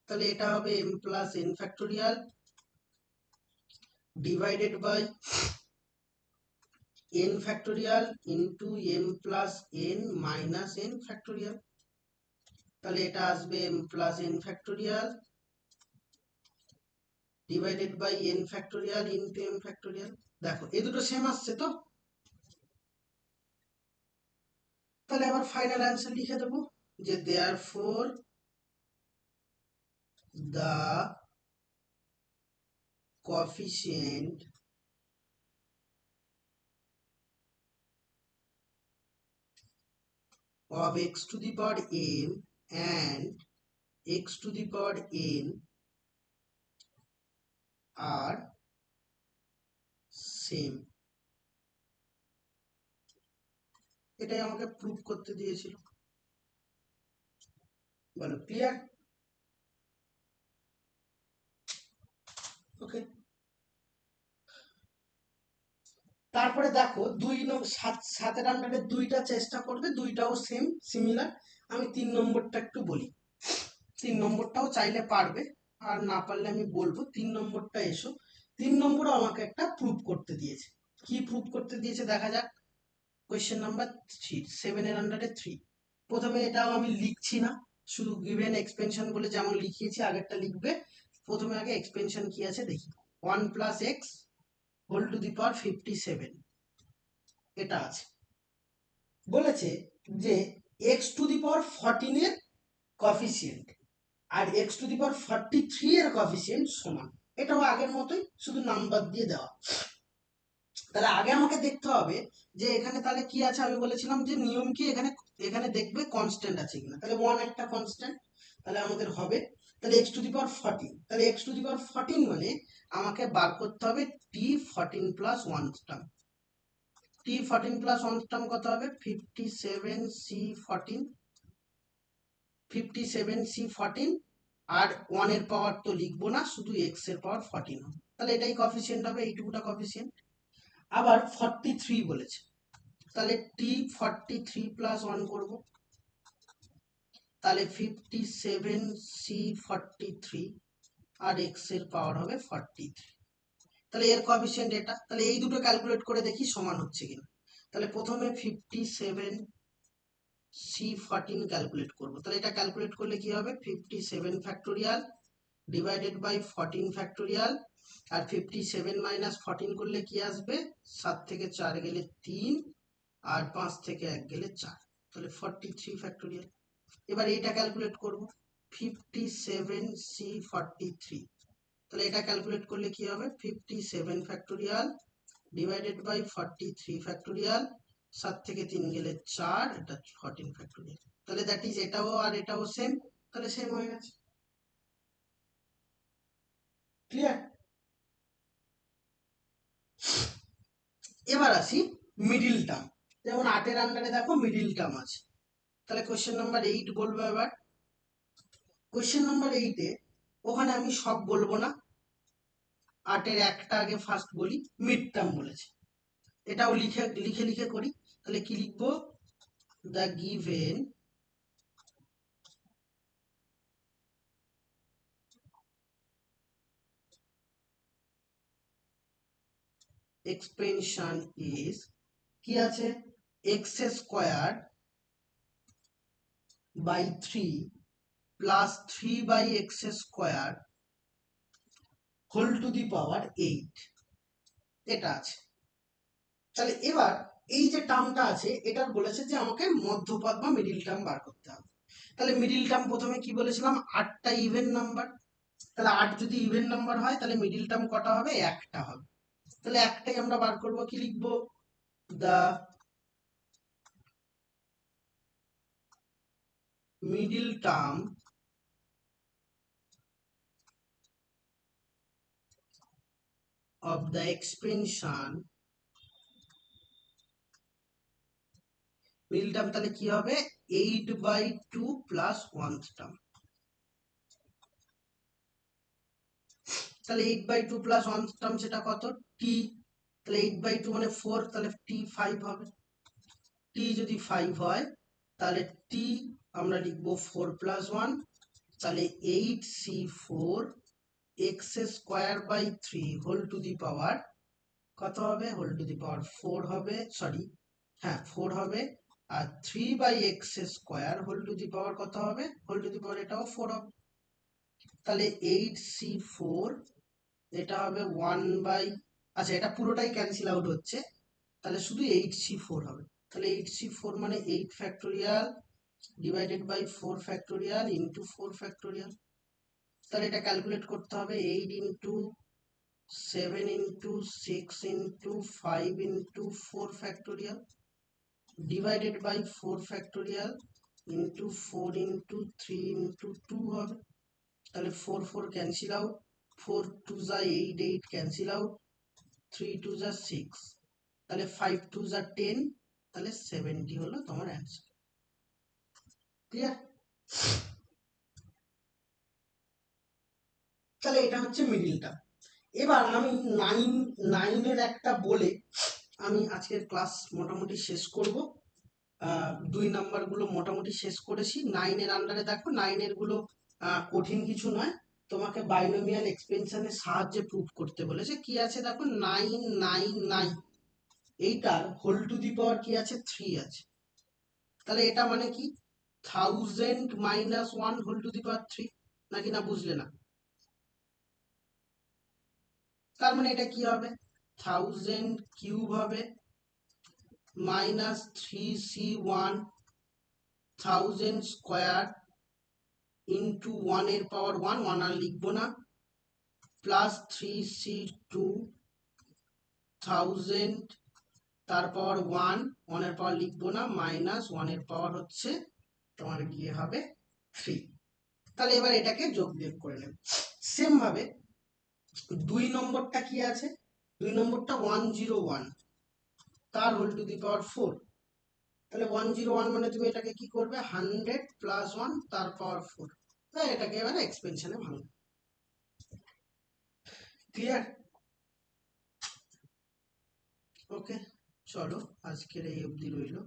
তাহলে এটা হবে m plus n factorial divided by n factorial into m plus n minus n factorial, তাহলে এটা আসবে m plus n factorial divided by n factorial into m factorial। দেখো এই দুটো same আসছে তো, তাহলে আবার ফাইনাল অ্যান্সার লিখে দেবো যে therefore the coefficient of x to the power m and x to the power n are same, এটাই আমাকে প্রুভ করতে দিয়েছিল। বলো ক্লিয়ার? ওকে, তারপরে দেখো 7 আন্ডারে দুইটা চেষ্টা করবে, দুইটাও সেম সিমিলার। আমি 3 নম্বরটা একটু বলি, 3 নম্বরটাও চাইলে পারবে, আর না পারলে আমি বলবো 3 নম্বরটা এসো। 3 নম্বরও আমাকে একটা প্রুভ করতে দিয়েছে। কি প্রুভ করতে দিয়েছে দেখা যাক। কোয়েশ্চেন নাম্বার 3, 7 এর আন্ডারে 3। প্রথমে এটাও আমি লিখছি না, শুধু গিভেন এক্সপেনশন বলে যেমন লিখিয়েছি আগেরটা লিখবে। প্রথমে আগে এক্সপেনশন কি আছে দেখি। 1 plus x whole to the power 57, এটা আছে। বলেছে যে এক্স টু দি পাওয়ার 14 এর কফিসিয়েন্ট, আর এক্স টু দি পাওয়ার 43 এর কোএফিসিয়েন্ট সমান, এটাও আগের মতোই, শুধু নাম্বার দিয়ে দেওয়া। তাহলে আগে আমাকে দেখতে হবে যে এখানে তাহলে কি আছে, আমি বলেছিলাম যে নিয়ম কি, এখানে এখানে দেখবে কনস্ট্যান্ট আছে কিনা, তাহলে 1 একটা কনস্ট্যান্ট, তাহলে আমাদের হবে তাহলে এক্স টু দি পাওয়ার 14, তাহলে এক্স টু দি পাওয়ার 14 মানে আমাকে বার করতে হবে টি 14 প্লাস 1 টার্ম। টি 14 প্লাস 1 টার্ম কত হবে, 57c14, 57c14, আর 1 এর পাওয়ার তো লিখবো না, শুধু এক্স এর পাওয়ার 14 হবে, তাহলে এটাই কোএফিসিয়েন্ট হবে, এইটুকুটা কোএফিসিয়েন্ট। আবার 43 বলেছে, তাহলে টি 43 প্লাস 1 করবো, তাহলে 57c43, আর এক্স এর পাওয়ার হবে 43, তাহলে এর কোএফিসিয়েন্ট এটা, তাহলে এই দুটো ক্যালকুলেট করে দেখি সমান হচ্ছে কিনা। তাহলে প্রথমে 57c14 ক্যালকুলেট করবো, তাহলে এটা ক্যালকুলেট করলে কি হবে, 57 ফ্যাক্টোরিয়াল ডিভাইডেড বাই 14 ফ্যাক্টোরিয়াল, আর 57 মাইনাস 14 করলে কি আসবে, 7 থেকে 4 গেলে 3, আর 5 থেকে 1 গেলে 4, তাহলে 43 ফ্যাক্টোরিয়াল। এবার এটা ক্যালকুলেট করব, 57c43, তাহলে এটা ক্যালকুলেট করলে কি হবে, 57 ফ্যাক্টোরিয়াল ডিভাইডেড বাই 43 ফ্যাক্টোরিয়াল, 7 থেকে 3 গেলে 4, এটা 14 ফ্যাক্টোরিয়াল, তাহলে দ্যাট ইজ এটাও আর এটাও সেম, তাহলে সেম হয়ে গেছে। ক্লিয়ার? এবার আসি মিডিল টার্ম, যেমন 8 এর আন্ডারে দেখো মিডিল টার্ম আছে, তাহলে কোশ্চেন নাম্বার 8 বলবো। এবার কোশ্চেন নাম্বার 8 এ ওখানে আমি সব বলবো না, 8 এর একটা আগে ফার্স্ট বলি, মিড টার্ম বলেছে, এটাও লিখে লিখে লিখে করি, তাহলে কি লিখবো, দ্য গিভেন এক্সপেনশন ইজ, কি আছে, x square by 3 plus 3 by x square whole to the power 8, এটা আছে। তাহলে এবার এই যে টার্মটা আছে, এটার বলেছে যে আমাকে মধ্যপদ বা মিডিল টার্ম বার করতে হবে। তাহলে মিডিল টার্ম প্রথমে কি বলেছিলাম, 8টা ইভেন নাম্বার, তাহলে 8 যদি ইভেন নাম্বার হয় তাহলে মিডিল টার্ম কটা হবে, একটা হবে, তাহলে একটাই আমরা বার করবো, কি লিখবো, the middle term of the expansion, middle term তাহলে কি হবে, 8/2 প্লাস 1 টার্ম, তাহলে 8/2 প্লাস 1 টার্ম সেটা কত, টি, তাহলে 8/2 মানে 4, তাহলে টি 5 হবে, টি যদি 5 হয় তাহলে টি আমরা লিখবো 4 প্লাস 1, তাহলে 8c4 x square by 3 whole to the power কত হবে, হোল টু দি পাওয়ার 4 হবে, সরি হ্যাঁ 4 হবে, আর 3/x² whole to the power কত হবে, হোল টু দি পাওয়ার এটাও 4 হবে, তাহলে 8c4, এটা হবে 1 বাই, আচ্ছা এটা পুরোটাই ক্যান্সেল আউট হচ্ছে, তাহলে শুধু 8c4 হবে, তাহলে 8c4 মানে 8 factorial divided by 4 factorial into 4 factorial, তাহলে এটা ক্যালকুলেট করতে হবে, 8 into 7 into 6 into 5 into 4 factorial divided by 4 factorial into 4 into 3 into 2 হবে, তাহলে 4 4 ক্যান্সেল আউট, 4 2 যা 8 8 ক্যান্সেল আউট, 3 2 যা 6, তাহলে 5 2 যা 10, তাহলে 70 হলো তোমার অ্যান্সার। ক্লিয়ার? তাহলে এটা হচ্ছে মিডিল টার্ম। এবার আমি 9 এর একটা বলে আমি আজকের ক্লাস মোটামুটি শেষ করব, 2 নাম্বার গুলো মোটামুটি শেষ করেছি। 9 এর আন্ডারে দেখো 9 এর গুলো কঠিন কিছু নয়, তোমাকে বাইনোমিয়াল এক্সপেনশনের সাহায্যে প্রুফ করতে বলেছে। কি আছে দেখো, 999, এইটার হোল টু দি পাওয়ার কি আছে, 3 আছে, তাহলে এটা মানে কি 1000 minus 1 whole to the power 3, নাকি না বুঝলে না, তার মানে এটা কি হবে, 1000 কিউব হবে মাইনাস 3c1 1000 স্কোয়ার ইন্টু 1 এর পাওয়ার 1, 1 আর লিখবো না, প্লাস 3c2000, তার পাওয়ার 1, 1 এর পাওয়ার লিখবো না, মাইনাস 1 এর পাওয়ার হচ্ছে তোমার গিয়ে হবে 3। তাহলে এবার এটাকে যোগ বিয়োগ করে নেব। সেম ভাবে 2 নম্বরটা কি আছে, 2 নম্বরটা 101, তার হোল টু দি পাওয়ার 4। তাহলে 101 মানে তুমি এটাকে কি করবে, 100 প্লাস 1 তার পাওয়ার 4। তাই এটাকে এবারে এক্সপেনশনে ভাঙবে। ক্লিয়ার? ওকে, চলো আজকের এই অবধি রইলো।